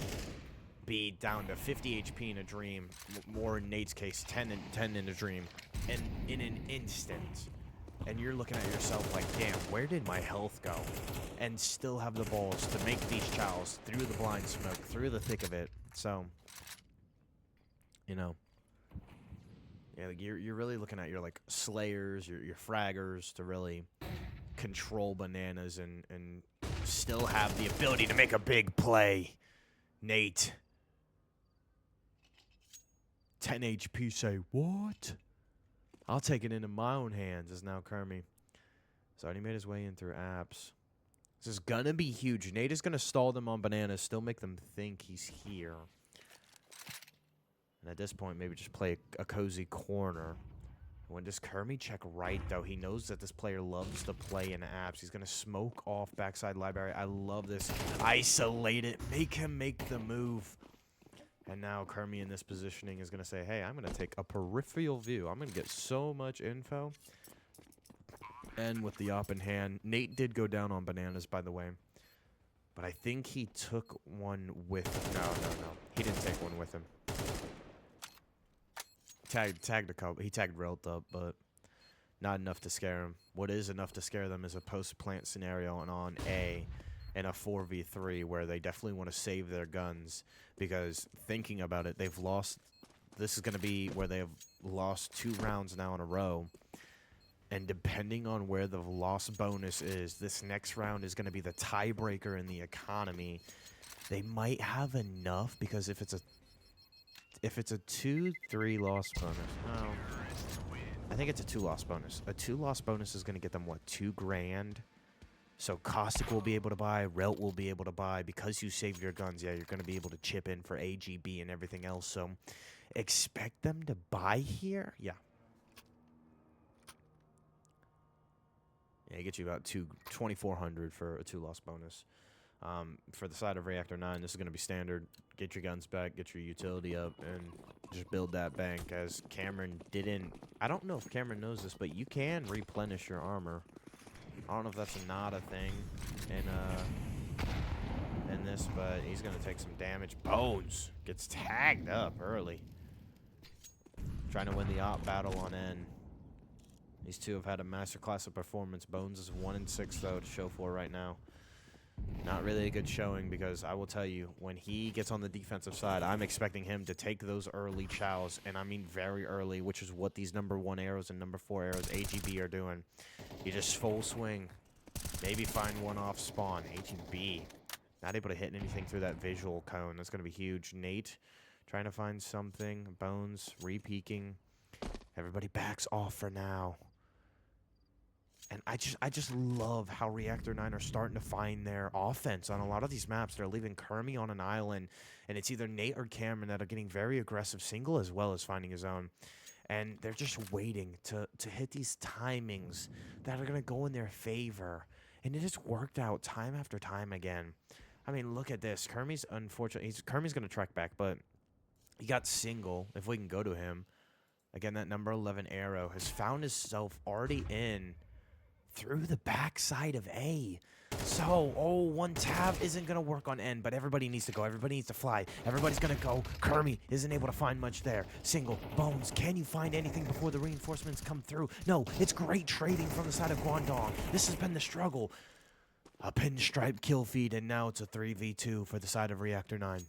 Speaker 1: be down to 50 HP in a dream, more in Nate's case, 10 in a dream, and in an instant. And you're looking at yourself like, damn, where did my health go? And still have the balls to make these chows through the blind smoke, through the thick of it. So, you know, Yeah, like you're really looking at your like slayers, your fraggers to really control bananas and still have the ability to make a big play. Nate. 10 HP say, what? I'll take it into my own hands, is now Kermie. He's already made his way in through apps. This is going to be huge. Nate is going to stall them on bananas, still make them think he's here. And at this point, maybe just play a cozy corner. When does Kermie check right, though? He knows that this player loves to play in apps. He's going to smoke off backside library. I love this. Isolate it. Make him make the move. And now Kermie in this positioning is going to say, hey, I'm going to take a peripheral view. I'm going to get so much info. And with the op in hand, Nate did go down on bananas, by the way. But I think he took one with him. No. He didn't take one with him. Tagged a couple. He tagged Relt up, but not enough to scare him. What is enough to scare them is a post-plant scenario and on A and a 4v3 where they definitely want to save their guns because thinking about it, they've lost. This is going to be where they have lost 2 rounds now in a row. And depending on where the loss bonus is, this next round is going to be the tiebreaker in the economy. They might have enough because if it's a 2-3 loss bonus, no, I think it's a 2 loss bonus. A 2 loss bonus is going to get them, what, 2 grand? So Caustic will be able to buy, Relt will be able to buy. Because you saved your guns, yeah, you're going to be able to chip in for AGB and everything else. So expect them to buy here? Yeah. Yeah, it gets you about 2,400 for a 2 loss bonus. For the side of Reactor 9, this is going to be standard. Get your guns back, get your utility up, and just build that bank. As Cameron didn't... I don't know if Cameron knows this, but you can replenish your armor. I don't know if that's not a thing in this, but he's going to take some damage. Bones gets tagged up early. Trying to win the op battle on N. These two have had a masterclass of performance. Bones is 1-6, though, to show for right now. Not really a good showing because I will tell you, when he gets on the defensive side, I'm expecting him to take those early chows, and I mean very early, which is what these number 1 arrows and number 4 arrows, AGB, are doing. You just full swing, maybe find one off spawn. AGB, not able to hit anything through that visual cone. That's going to be huge. Nate trying to find something. Bones re-peeking. Everybody backs off for now. And I just love how Reactor 9 are starting to find their offense on a lot of these maps. They're leaving Kermie on an island, and it's either Nate or Cameron that are getting very aggressive single as well as finding his own. And they're just waiting to hit these timings that are going to go in their favor. And it has worked out time after time again. I mean, look at this. Kermie's unfortunately, Kermie's going to trek back, but he got single, if we can go to him. Again, that number 11 arrow has found himself already in through the backside of A. So, one tab isn't going to work on N, but everybody needs to go. Everybody needs to fly. Everybody's going to go. Kermie isn't able to find much there. Single. Bones, can you find anything before the reinforcements come through? No, it's great trading from the side of Guangdong. This has been the struggle. A pinstripe kill feed, and now it's a 3v2 for the side of Reactor 9.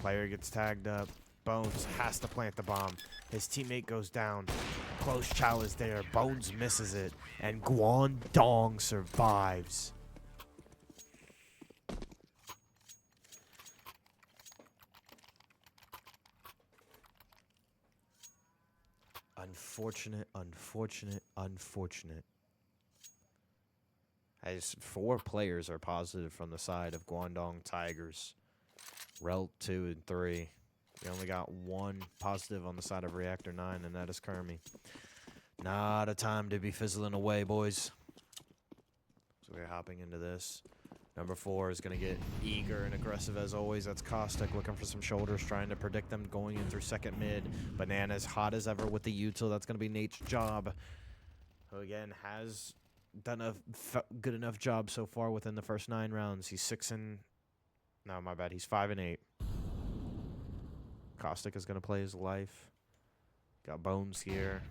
Speaker 1: Player gets tagged up. Bones has to plant the bomb. His teammate goes down. Close chow is there. Bones misses it. And Guangdong survives. Unfortunate, unfortunate, unfortunate. As 4 players are positive from the side of Guangdong Tigers. Relt 2 and 3. We only got 1 positive on the side of Reactor 9, and that is Kermie. Not a time to be fizzling away, boys. So we're hopping into this. Number 4 is going to get eager and aggressive as always. That's Caustic looking for some shoulders, trying to predict them going in through second mid. Bananas hot as ever with the util. That's going to be Nate's job. Who, again, has done a good enough job so far within the first 9 rounds. He's 6 and... No, my bad. He's 5 and 8. Caustic is going to play his life. Got Bones here.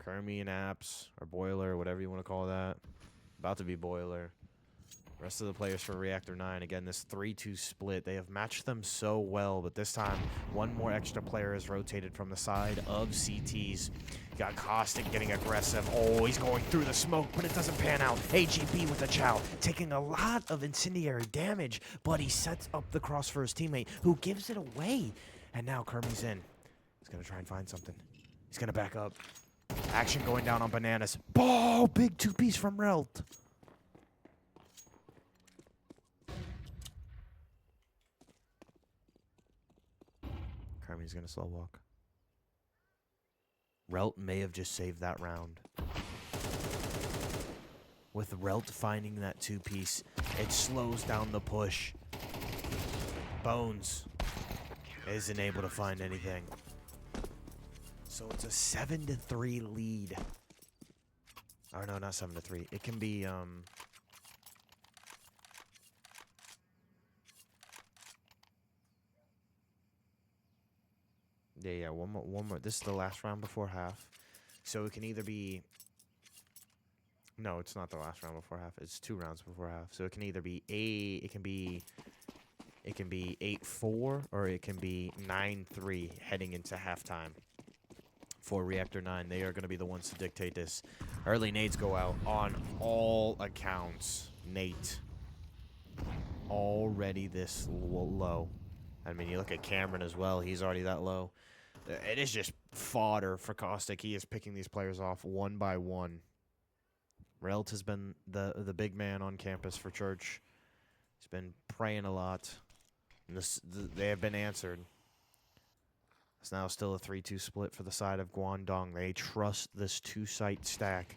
Speaker 1: Kermie and Apps, or Boiler, whatever you want to call that. About to be Boiler. Rest of the players for Reactor 9, again, this 3-2 split, they have matched them so well, but this time, one more extra player is rotated from the side of CTs. Got Caustic getting aggressive. Oh, he's going through the smoke, but it doesn't pan out. AGB with a chow, taking a lot of incendiary damage, but he sets up the cross for his teammate, who gives it away. And now Kermi's in. He's going to try and find something. He's going to back up. Action going down on Bananas. Oh, big two-piece from Relt. Kermi's going to slow walk. Relt may have just saved that round. With Relt finding that two-piece, it slows down the push. Bones isn't able to find anything. So it's a 7-3 lead. Or no, not 7-3. It can be, Yeah, one more. This is the last round before half. So it can either be... No, it's not the last round before half. It's 2 rounds before half. So it can either be It can be 8-4 or it can be 9-3 heading into halftime. For Reactor 9, they are going to be the ones to dictate this. Early nades go out on all accounts. Nate already this low. I mean, you look at Cameron as well. He's already that low. It is just fodder for Caustic. He is picking these players off one by one. Relt has been the big man on campus for Church. He's been praying a lot. And they have been answered. It's now still a 3-2 split for the side of Guangdong. They trust this 2-site stack.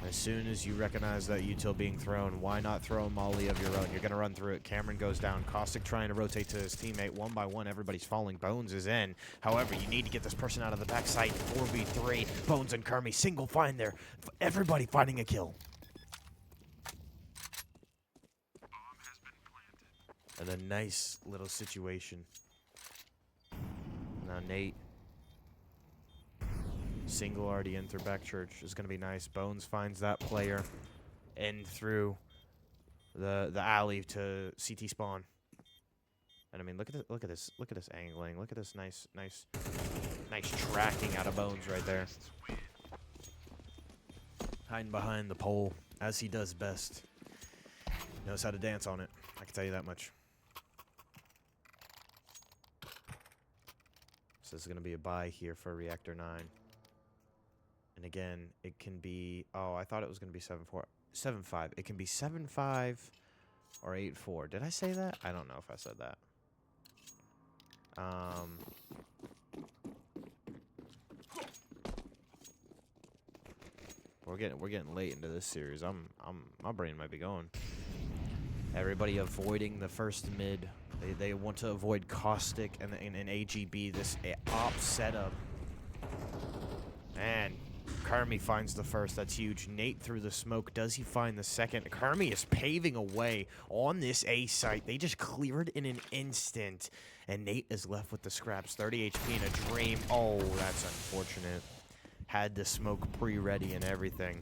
Speaker 1: As soon as you recognize that util being thrown, why not throw a molly of your own? You're going to run through it. Cameron goes down. Caustic trying to rotate to his teammate. One by one, everybody's falling. Bones is in. However, you need to get this person out of the backside. 4v3. Bones and Kermi. Single find there. Everybody finding a kill. And a nice little situation. Now Nate. Single already in through back church is going to be nice. Bones finds that player in through the alley to CT spawn. And I mean, look at this angling. Look at this nice tracking out of Bones right there. Hiding behind the pole as he does best. Knows how to dance on it. I can tell you that much. So this is going to be a bye here for Reactor 9. And again, it can be... Oh, I thought it was going to be 7-4. 7-5. It can be 7-5 or 8-4. Did I say that? I don't know if I said that. We're getting late into this series. My brain might be going. Everybody avoiding the first mid. They want to avoid Caustic and AGB, this op setup. And Kermi finds the first. That's huge. Nate through the smoke. Does he find the second? Kermi is paving a way on this A site. They just cleared in an instant. And Nate is left with the scraps. 30 HP in a dream. Oh, that's unfortunate. Had the smoke pre-ready and everything.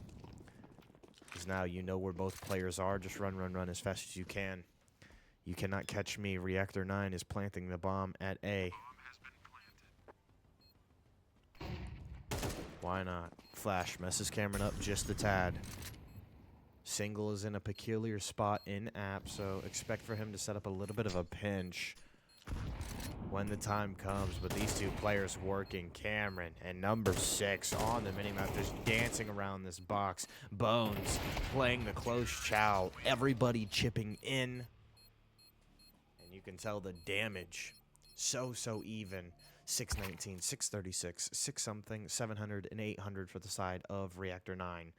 Speaker 1: Because now you know where both players are. Just run as fast as you can. You cannot catch me. Reactor 9 is planting the bomb at A. Why not? Flash messes Cameron up just a tad. Single is in a peculiar spot in app, so expect for him to set up a little bit of a pinch when the time comes. But these two players working, Cameron and number 6 on the minimap, just dancing around this box. Bones playing the close chow. Everybody chipping in. And you can tell the damage. So even. 619, 636, 6 something, 700 and 800 for the side of Reactor 9.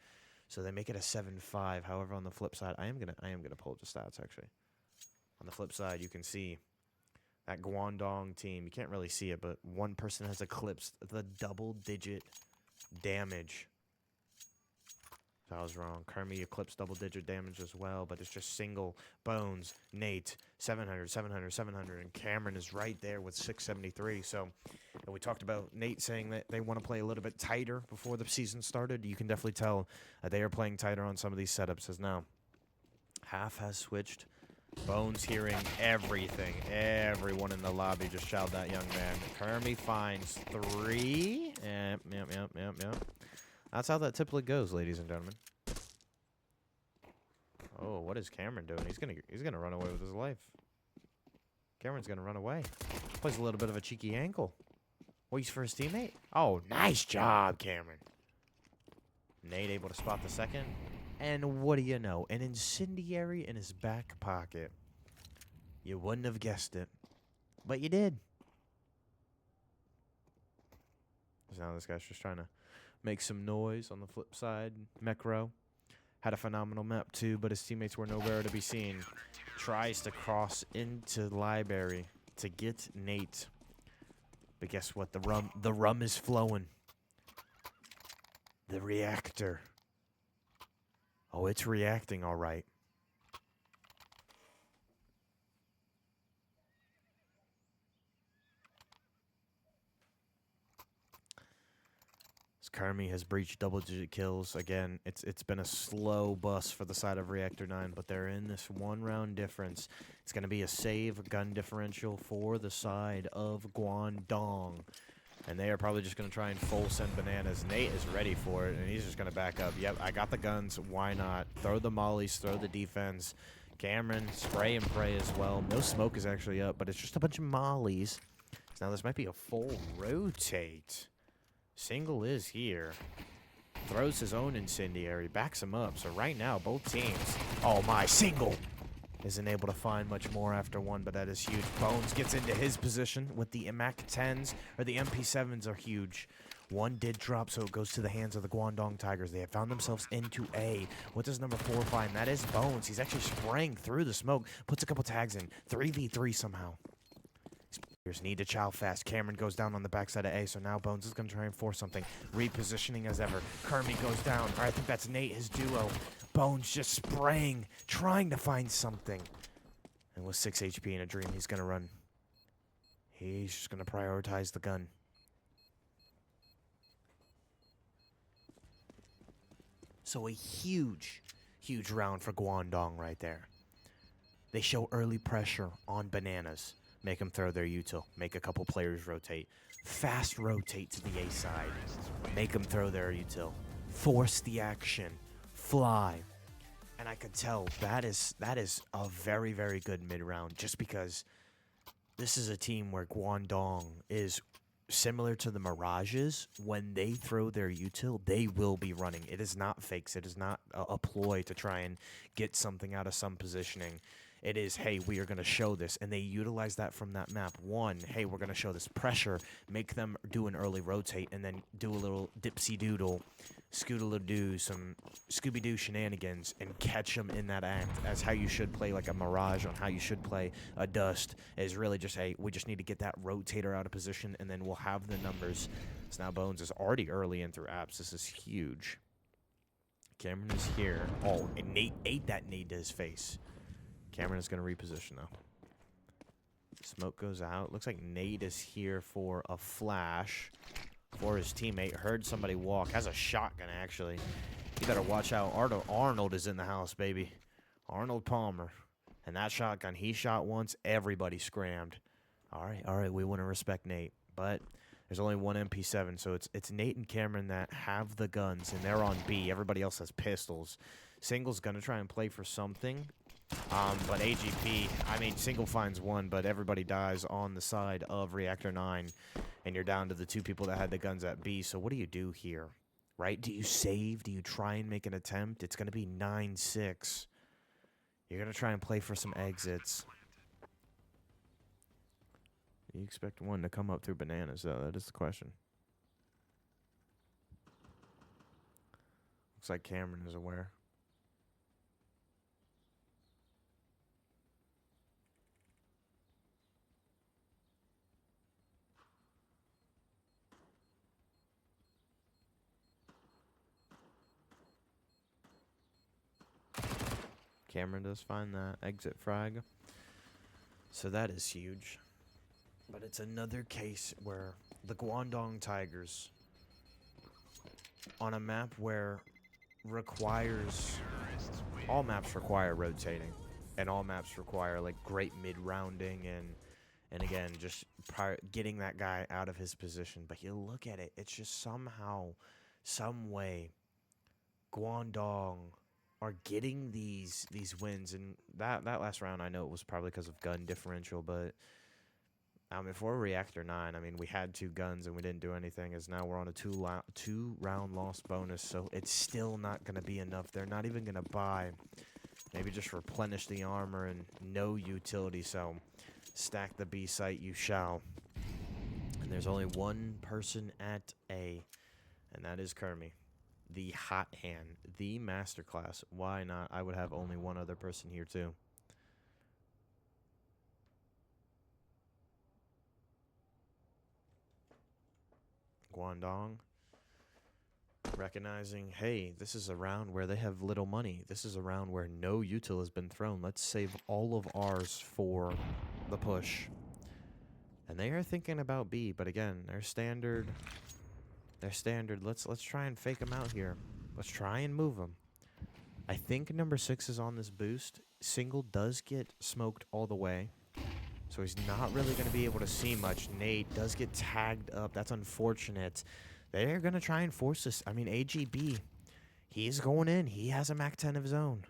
Speaker 1: So they make it a 7-5. However, on the flip side, I am gonna pull up the stats actually. On the flip side, you can see that Guangdong team. You can't really see it, but one person has eclipsed the double-digit damage. So I was wrong. Kermi eclipsed double-digit damage as well, but it's just single. Bones, Nate, 700, 700, 700, and Cameron is right there with 673. So and we talked about Nate saying that they want to play a little bit tighter before the season started. You can definitely tell they are playing tighter on some of these setups as now. Half has switched. Bones hearing everything. Everyone in the lobby just shouted that young man. Kermie finds 3. Yep. That's how that typically goes, ladies and gentlemen. Oh, what is Cameron doing? He's gonna run away with his life. Cameron's gonna run away. Plays a little bit of a cheeky ankle. Waits for his teammate. Oh, nice job, Cameron. Nate able to spot the second. And what do you know? An incendiary in his back pocket. You wouldn't have guessed it. But you did. So now this guy's just trying to make some noise on the flip side. Mecro had a phenomenal map too, but his teammates were nowhere to be seen. Tries to cross into Library to get Nate. But guess what? The rum is flowing. The reactor. Oh, it's reacting all right. Kermie has breached double-digit kills. Again, it's been a slow bus for the side of Reactor 9, but they're in this one-round difference. It's going to be a save gun differential for the side of Guangdong. And they are probably just going to try and full send bananas. Nate is ready for it, and he's just going to back up. Yep, I got the guns. Why not? Throw the mollies, throw the defense. Cameron, spray and pray as well. No smoke is actually up, but it's just a bunch of mollies. So now this might be a full rotate. Single is here. Throws his own incendiary. Backs him up. So right now, both teams. Oh my, Single isn't able to find much more after one, but that is huge. Bones gets into his position with the MAC-10s, or the MP7s are huge. One did drop, so it goes to the hands of the Guangdong Tigers. They have found themselves into A. What does number 4 find? That is Bones. He's actually spraying through the smoke. Puts a couple tags in. 3v3 somehow. These need to chow fast. Cameron goes down on the backside of A, so now Bones is going to try and force something. Repositioning as ever. Kermie goes down. All right, I think that's Nate, his duo. Bones just spraying, trying to find something. And with 6 HP and a dream, he's going to run. He's just going to prioritize the gun. So a huge, huge round for Guangdong right there. They show early pressure on bananas. Make them throw their util. Make a couple players rotate. Fast rotate to the A side. Make them throw their util. Force the action. Fly. And I could tell that is a very, very good mid-round, just because this is a team where Guangdong is similar to the Mirages. When they throw their util, they will be running. It is not fakes. It is not a ploy to try and get something out of some positioning. It is, hey, we are going to show this, and they utilize that from that map. One, hey, we're going to show this pressure, make them do an early rotate, and then do a little dipsy-doodle, scoodle-doo, some Scooby-Doo shenanigans, and catch them in that act, as how you should play like a Mirage, on how you should play a Dust, is really just, hey, we just need to get that rotator out of position, and then we'll have the numbers. So now Bones is already early in through apps. This is huge. Cameron is here. Oh, and Nate ate that nade to his face. Cameron is going to reposition, though. Smoke goes out. Looks like Nate is here for a flash for his teammate. Heard somebody walk. Has a shotgun, actually. You better watch out. Arnold is in the house, baby. Arnold Palmer. And that shotgun, he shot once. Everybody scrammed. All right. We want to respect Nate. But there's only one MP7, so it's Nate and Cameron that have the guns, and they're on B. Everybody else has pistols. Single's going to try and play for something. But AGP, I mean, Single finds one, but everybody dies on the side of Reactor 9, and you're down to the 2 people that had the guns at B. So what do you do here, right? Do you save? Do you try and make an attempt? It's going to be 9-6. You're going to try and play for some exits. You expect one to come up through bananas, though. That is the question. Looks like Cameron is aware. Cameron does find that exit frag. So that is huge. But it's another case where the Guangdong Tigers, on a map where requires all maps require rotating, and all maps require like great mid-rounding and again just getting that guy out of his position. But you look at it, it's just somehow, some way, Guangdong are getting these wins. And that last round, I know it was probably because of gun differential, but for Reactor 9, I mean, we had 2 guns and we didn't do anything, as now we're on a 2-round loss bonus, so it's still not going to be enough. They're not even going to buy. Maybe just replenish the armor and no utility, so stack the B site you shall. And there's only one person at A, and that is Kermie. The hot hand, the masterclass. Why not? I would have only one other person here too. Guangdong recognizing, hey, this is a round where they have little money. This is a round where no util has been thrown. Let's save all of ours for the push. And they are thinking about B, but again, their standard. Let's try and fake them out here. Let's try and move them. I think number 6 is on this boost. Single does get smoked all the way, so he's not really going to be able to see much. Nate does get tagged up. That's unfortunate. They're going to try and force this. I mean, AGB, he's going in. He has a MAC 10 of his own.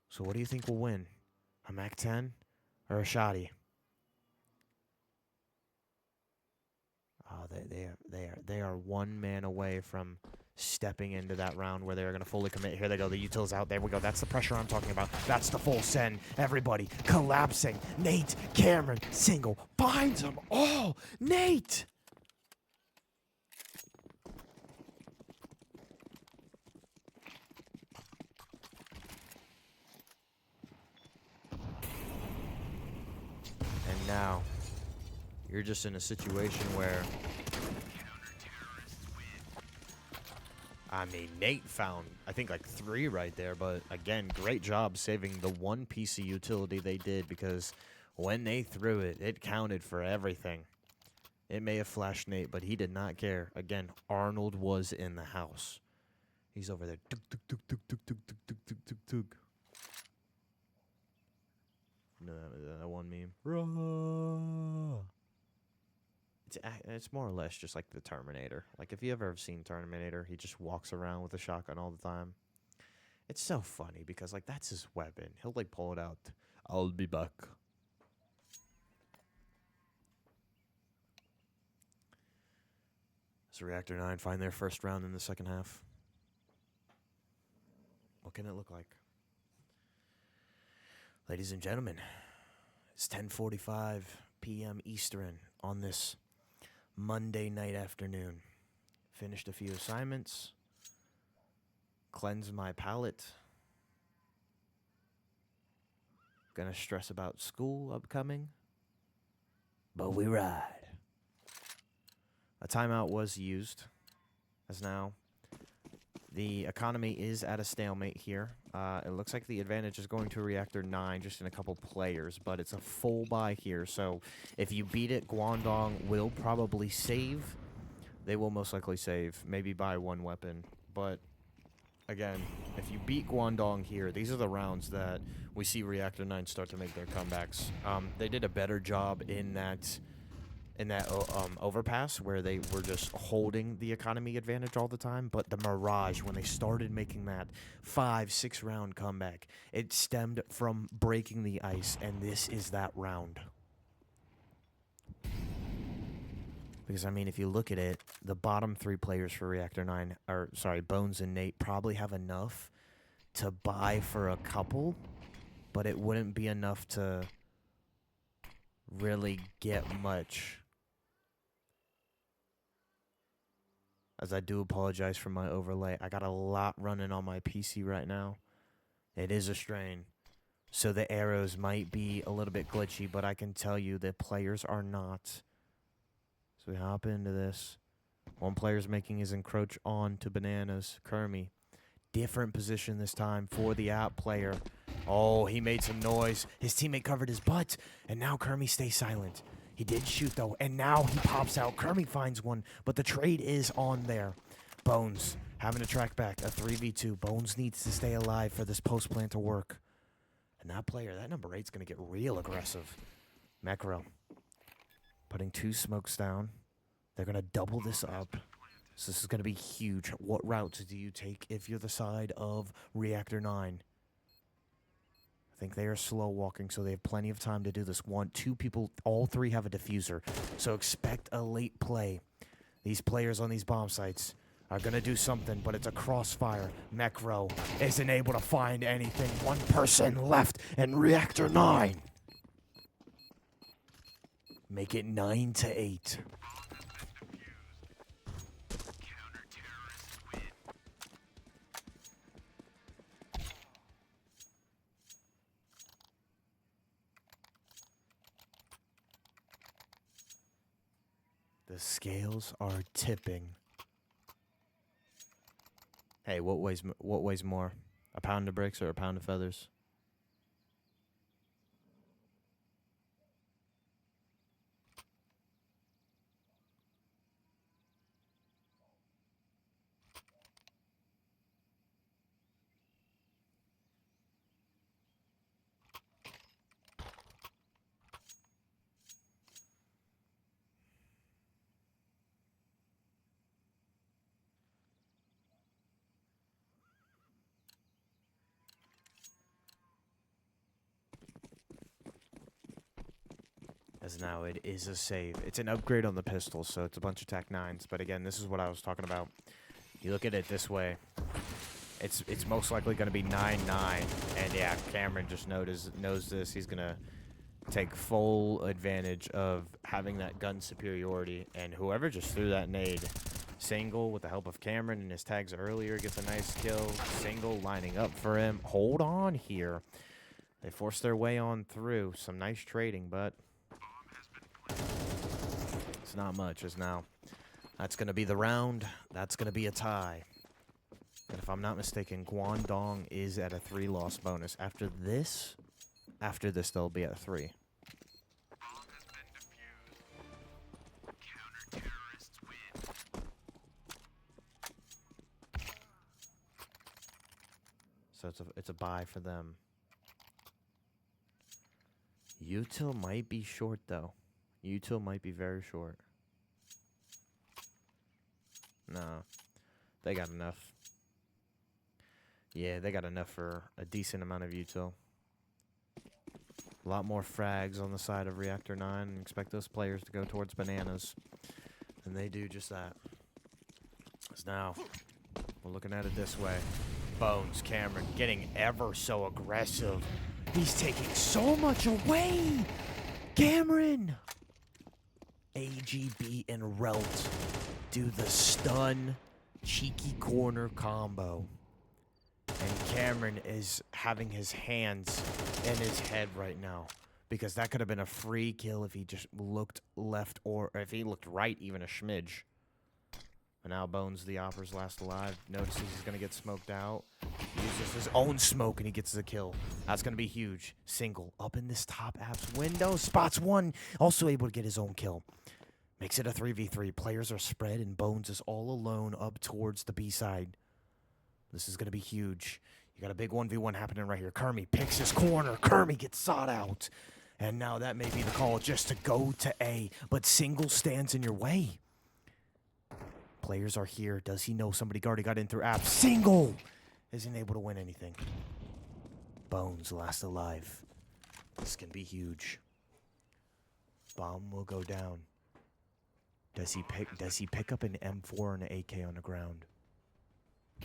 Speaker 1: So what do you think will win? A MAC 10 or a shoddy? Oh, they are one man away from stepping into that round where they're going to fully commit. Here they go. The util's out. There we go. That's the pressure I'm talking about. That's the full send. Everybody collapsing. Nate, Cameron, Single finds them all. Nate! And now, you're just in a situation where, I mean, Nate found, I think, like 3 right there. But again, great job saving the 1 PC utility they did, because when they threw it, it counted for everything. It may have flashed Nate, but he did not care. Again, Arnold was in the house. He's over there. Tuk, tuk, tuk, tuk, tuk, tuk, tuk, tuk, tuk, tuk, tuk. No, that one meme. Rah! It's more or less just like the Terminator. Like, if you ever seen Terminator, he just walks around with a shotgun all the time. It's so funny because, like, that's his weapon. He'll, like, pull it out. I'll be back. Does Reactor 9 find their first round in the second half? What can it look like? Ladies and gentlemen, it's 10:45 p.m. Eastern on this Monday night afternoon. Finished a few assignments. Cleansed my palate. Gonna stress about school upcoming. But we ride. A timeout was used, as now the economy is at a stalemate here. It looks like the advantage is going to Reactor 9 just in a couple players, but it's a full buy here. So if you beat it, Guangdong will probably save. They will most likely save, maybe buy 1 weapon. But again, if you beat Guangdong here, these are the rounds that we see Reactor 9 start to make their comebacks. They did a better job in that overpass where they were just holding the economy advantage all the time. But the Mirage, when they started making that 5-6 round comeback, it stemmed from breaking the ice, and this is that round. Because, I mean, if you look at it, the bottom 3 players for Reactor 9, or sorry, Bones and Nate, probably have enough to buy for a couple, but it wouldn't be enough to really get much. As I do apologize for my overlay. I got a lot running on my PC right now. It is a strain. So the arrows might be a little bit glitchy, but I can tell you that players are not. So we hop into this. One player's making his encroach on to Bananas. Kermie. Different position this time for the out player. Oh, he made some noise. His teammate covered his butt, and now Kermie stays silent. He did shoot, though, and now he pops out. Kermie finds one, but the trade is on there. Bones Having to track back a 3v2. Bones needs to stay alive for this post plan to work. And that player, that number 8's going to get real aggressive. Mecro putting 2 smokes down. They're going to double this up. So this is going to be huge. What routes do you take if you're the side of Reactor 9? I think they are slow walking, so they have plenty of time to do this. 1, 2 people, all 3 have a diffuser. So expect a late play. These players on these bomb sites are going to do something, but it's a crossfire. Mecro isn't able to find anything. 1 person left, and Reactor 9 make it 9-8. The scales are tipping. Hey, what weighs more? A pound of bricks or a pound of feathers? As now it is a save. It's an upgrade on the pistol, so it's a bunch of TAC 9s. But again, this is what I was talking about. You look at it this way. It's most likely going to be 9-9. And yeah, Cameron just knows this. He's going to take full advantage of having that gun superiority. And whoever just threw that nade, Single with the help of Cameron and his tags earlier gets a nice kill. Single lining up for him. Hold on here. They forced their way on through. Some nice trading, but it's not much as now. That's going to be the round. That's going to be a tie. And if I'm not mistaken, Guangdong is at a 3-loss bonus. After this, they'll be at a 3. So it's a bye for them. Util might be short, though. Util might be very short. No. They got enough. Yeah, they got enough for a decent amount of util. A lot more frags on the side of Reactor 9. And expect those players to go towards bananas. And they do just that. So now, we're looking at it this way. Bones, Cameron, getting ever so aggressive. He's taking so much away. Cameron. AGB and Relt do the stun cheeky corner combo. And Cameron is having his hands in his head right now. Because that could have been a free kill if he just looked left or if he looked right even a smidge. And now Bones, the Opper's last alive, notices he's going to get smoked out. Uses his own smoke and he gets the kill. That's going to be huge. Single up in this top apps window. Spots 1. Also able to get his own kill. Makes it a 3v3. Players are spread and Bones is all alone up towards the B side. This is going to be huge. You got a big 1v1 happening right here. Kermie picks his corner. Kermie gets sought out. And now that may be the call just to go to A. But Single stands in your way. Players are here. Does he know somebody already got in through apps? Single isn't able to win anything. Bones last alive. This can be huge. Bomb will go down. Does he pick up an M4 or an AK on the ground?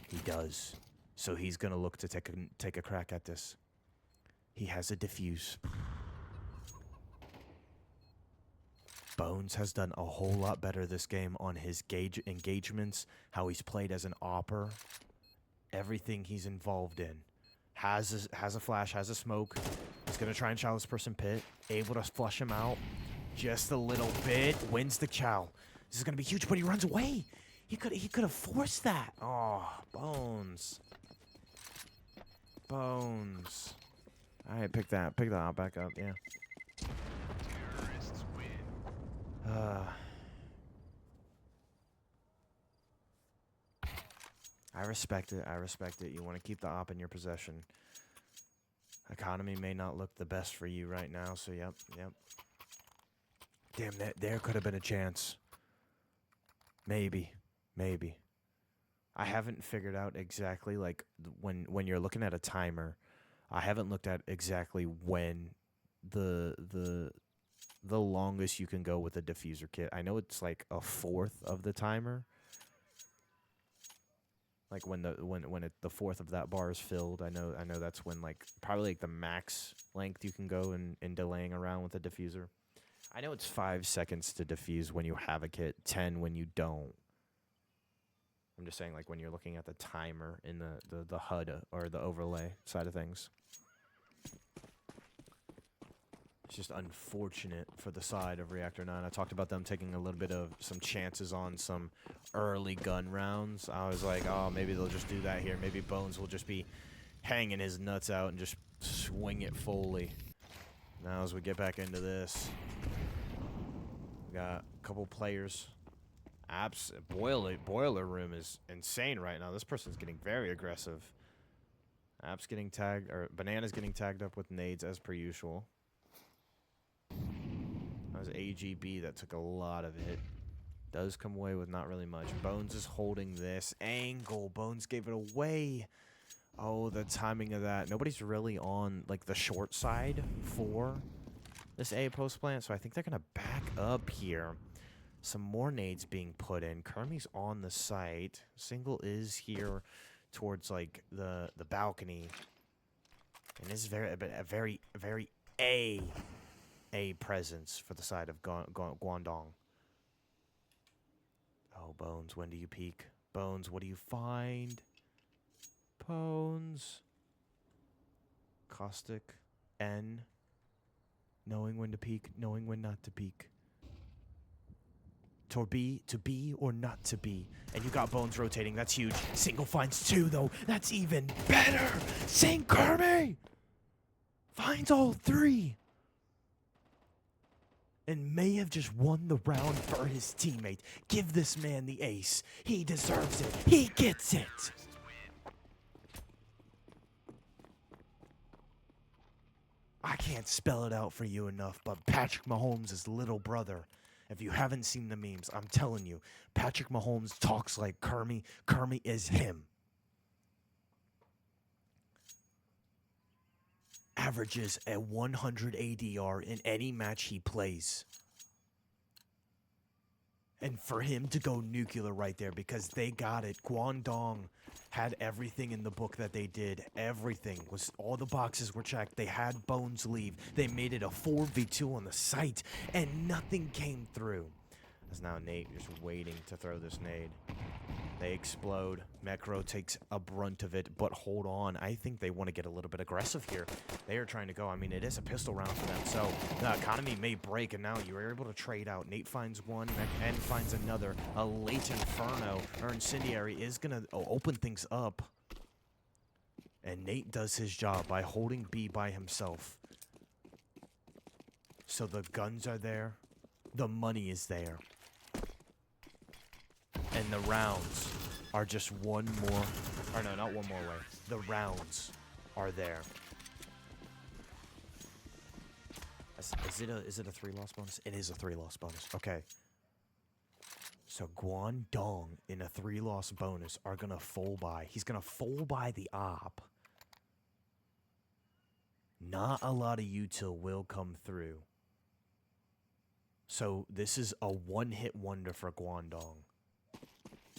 Speaker 1: He does. So he's gonna look to take a crack at this. He has a defuse. Bones has done a whole lot better this game on his engagements, how he's played as an opper, everything he's involved in. Has a flash, has a smoke. He's going to try and chow this person pit. Able to flush him out just a little bit. Wins the chow. This is going to be huge, but he runs away. He could have forced that. Oh, Bones. Bones. All right, pick that out back up, yeah. I respect it. I respect it. You want to keep the op in your possession. Economy may not look the best for you right now, so yep. Damn, there could have been a chance. Maybe. I haven't figured out exactly, like, when you're looking at a timer, I haven't looked at exactly when the longest you can go with a diffuser kit. I know it's like a fourth of the timer. Like when the fourth of that bar is filled, I know that's when, like, probably like the max length you can go in delaying around with a diffuser. I know it's 5 seconds to diffuse when you have a kit, 10 when you don't. I'm just saying, like, when you're looking at the timer in the HUD or the overlay side of things. It's just unfortunate for the side of Reactor 9. I talked about them taking a little bit of some chances on some early gun rounds. I was like, oh, maybe they'll just do that here. Maybe Bones will just be hanging his nuts out and just swing it fully. Now as we get back into this, we got a couple players. Boiler room is insane right now. This person's getting very aggressive. App's getting tagged, or Banana's getting tagged up with nades as per usual. That was AGB that took a lot of it. Does come away with not really much. Bones is holding this angle. Bones gave it away. Oh, the timing of that. Nobody's really on, like, the short side for this A post plant, so I think they're going to back up here. Some more nades being put in. Kermie's on the site. Single is here towards, like, the balcony. And this is a very A presence for the side of Guangdong. Oh, Bones, when do you peek? Bones, what do you find? Bones. Caustic. N. Knowing when to peek, knowing when not to peek. To be or not to be. And you got Bones rotating. That's huge. Single finds 2, though. That's even better. St. Kermie finds all 3. And may have just won the round for his teammate. Give this man the ace. He deserves it. He gets it. I can't spell it out for you enough, but Patrick Mahomes' little brother. If you haven't seen the memes, I'm telling you, Patrick Mahomes talks like Kermie. Kermie is him. Averages a 100 ADR in any match he plays. And for him to go nuclear right there, because they got it. Guangdong had everything in the book that they did. Everything. All the boxes were checked. They had Bones leave. They made it a 4v2 on the site, and nothing came through. As now Nate just waiting to throw this nade. They explode. Mecro takes a brunt of it, but hold on. I think they want to get a little bit aggressive here. They are trying to go. I mean, it is a pistol round for them, so the economy may break, and now you are able to trade out. Nate finds one, and finds another. A late Inferno, or Incendiary, is going to open things up. And Nate does his job by holding B by himself. So the guns are there. The money is there. And the rounds are just one more, or no, not one more away. The rounds are there. Is it a 3-loss bonus? It is a 3-loss bonus. Okay. So Guangdong in a 3-loss bonus are gonna full buy. He's gonna full buy the op. Not a lot of util will come through. So this is a one-hit wonder for Guangdong.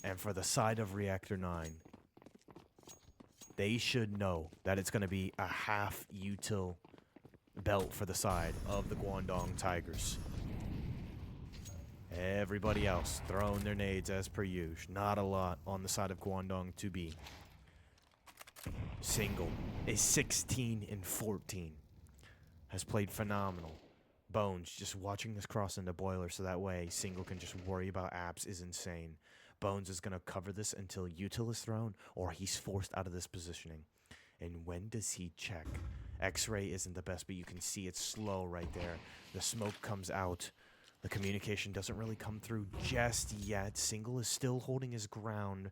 Speaker 1: And for the side of Reactor 9, they should know that it's going to be a half util belt for the side of the Guangdong Tigers. Everybody else throwing their nades as per usual. Not a lot on the side of Guangdong to be. Single is 16-14. Has played phenomenal. Bones, just watching this cross into Boiler so that way Single can just worry about apps is insane. Bones is going to cover this until util is thrown or he's forced out of this positioning. And when does he check? X-ray isn't the best, but you can see it's slow right there. The smoke comes out. The communication doesn't really come through just yet. Single is still holding his ground.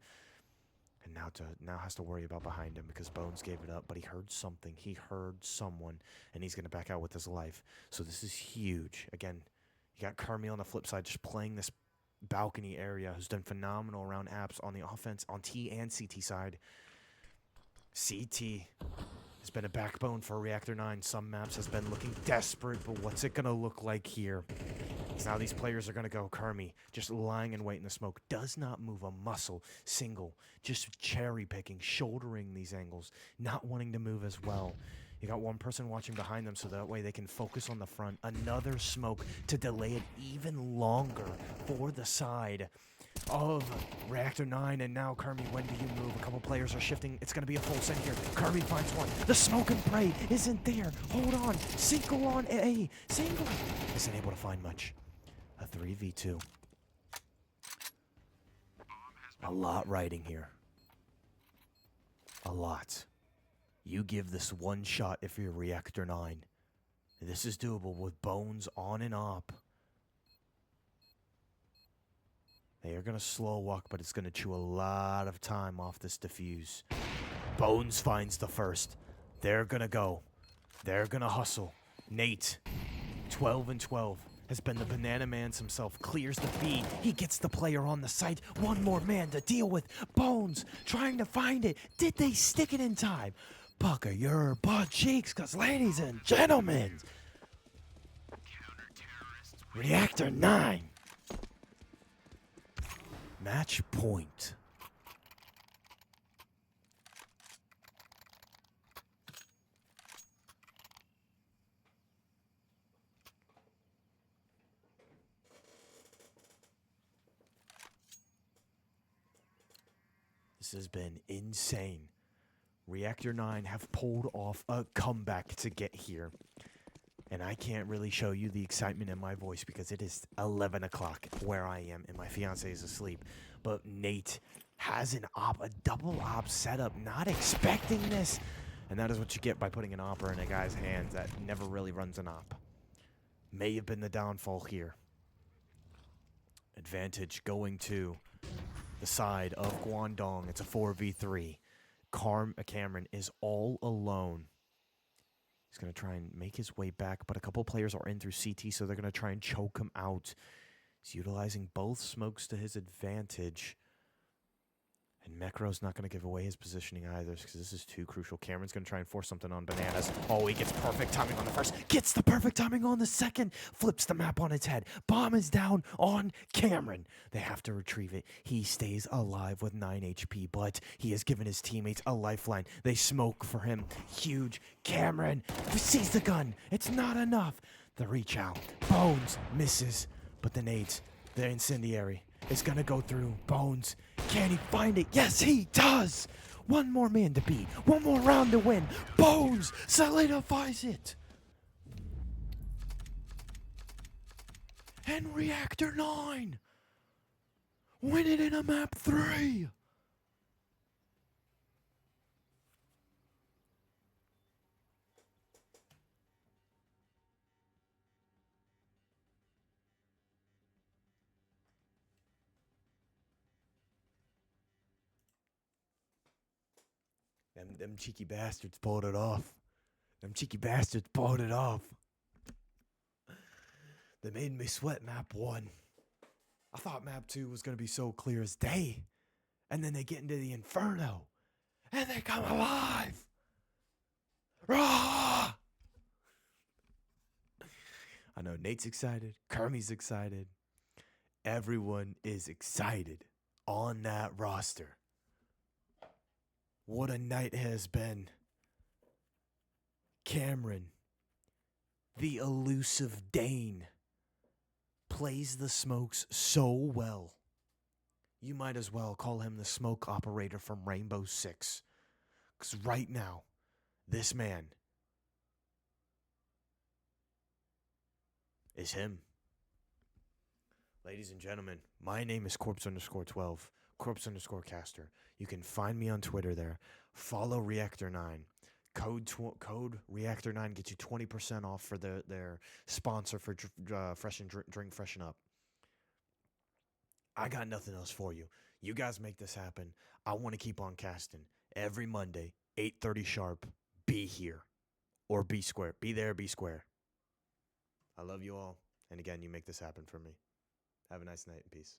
Speaker 1: And now has to worry about behind him because Bones gave it up, but he heard something. He heard someone, and he's going to back out with his life. So this is huge. Again, you got Kermie on the flip side just playing this balcony area, who's done phenomenal around apps on the offense, on T and CT side. CT has been a backbone for Reactor 9. Some maps has been looking desperate, but what's it going to look like here? Now these players are going to go. Kermie just lying in wait in the smoke. Does not move a muscle. Single. Just cherry picking. Shouldering these angles. Not wanting to move as well. You got one person watching behind them so that way they can focus on the front. Another smoke to delay it even longer for the side of Reactor 9. And now Kermie, when do you move? A couple players are shifting. It's going to be a full send here. Kermie finds one. The smoke and pray isn't there. Hold on. Single on A. Single. Isn't able to find much. A 3v2. A lot riding here. A lot. You give this one shot if you're Reactor 9. This is doable with Bones on and op. They are going to slow walk, but it's going to chew a lot of time off this defuse. Bones finds the first. They're going to go. They're going to hustle. Nate, 12 and 12. Has been the banana man himself, clears the B. He gets the player on the site. One more man to deal with. Bones trying to find it. Did they stick it in time? Pucker your butt cheeks, because ladies and gentlemen, Reactor 9. Match point. This has been insane. Reactor 9 have pulled off a comeback to get here. And I can't really show you the excitement in my voice because it is 11 o'clock where I am and my fiance is asleep. But Nate has a double op setup, not expecting this. And that is what you get by putting an opper in a guy's hands that never really runs an op. May have been the downfall here. Advantage going to the side of Guangdong. It's a 4v3. Cameron is all alone. He's going to try and make his way back, but a couple players are in through CT, so they're going to try and choke him out. He's utilizing both smokes to his advantage. And Mekro's not going to give away his positioning either, because this is too crucial. Cameron's going to try and force something on Bananas. Oh, he gets perfect timing on the first. Gets the perfect timing on the second. Flips the map on its head. Bomb is down on Cameron. They have to retrieve it. He stays alive with 9 HP, but he has given his teammates a lifeline. They smoke for him. Huge. Cameron sees the gun. It's not enough. The reach out. Bones misses, but the nades, the incendiary, is going to go through. Bones, can he find it? Yes, he does. One more man to beat. One more round to win. Bones solidifies it. And Reactor 9 win it in a map 3. Them cheeky bastards pulled it off. Them cheeky bastards pulled it off. They made me sweat map 1. I thought map 2 was going to be so clear as day. And then they get into the inferno. And they come alive. Rah! I know Nate's excited. Kermie's excited. Everyone is excited on that roster. What a night has been. Cameron, the elusive Dane, plays the smokes so well. You might as well call him the smoke operator from Rainbow Six. Because right now, this man is him. Ladies and gentlemen, my name is Corpse_12. Corpse_caster. You can find me on Twitter there. Follow Reactor 9. Code Reactor 9 gets you 20% off for their sponsor for Drink Freshen Up. I got nothing else for you. You guys make this happen. I want to keep on casting every Monday, 8:30 sharp. Be here or be square. Be there, be square. I love you all. And again, you make this happen for me. Have a nice night. Peace.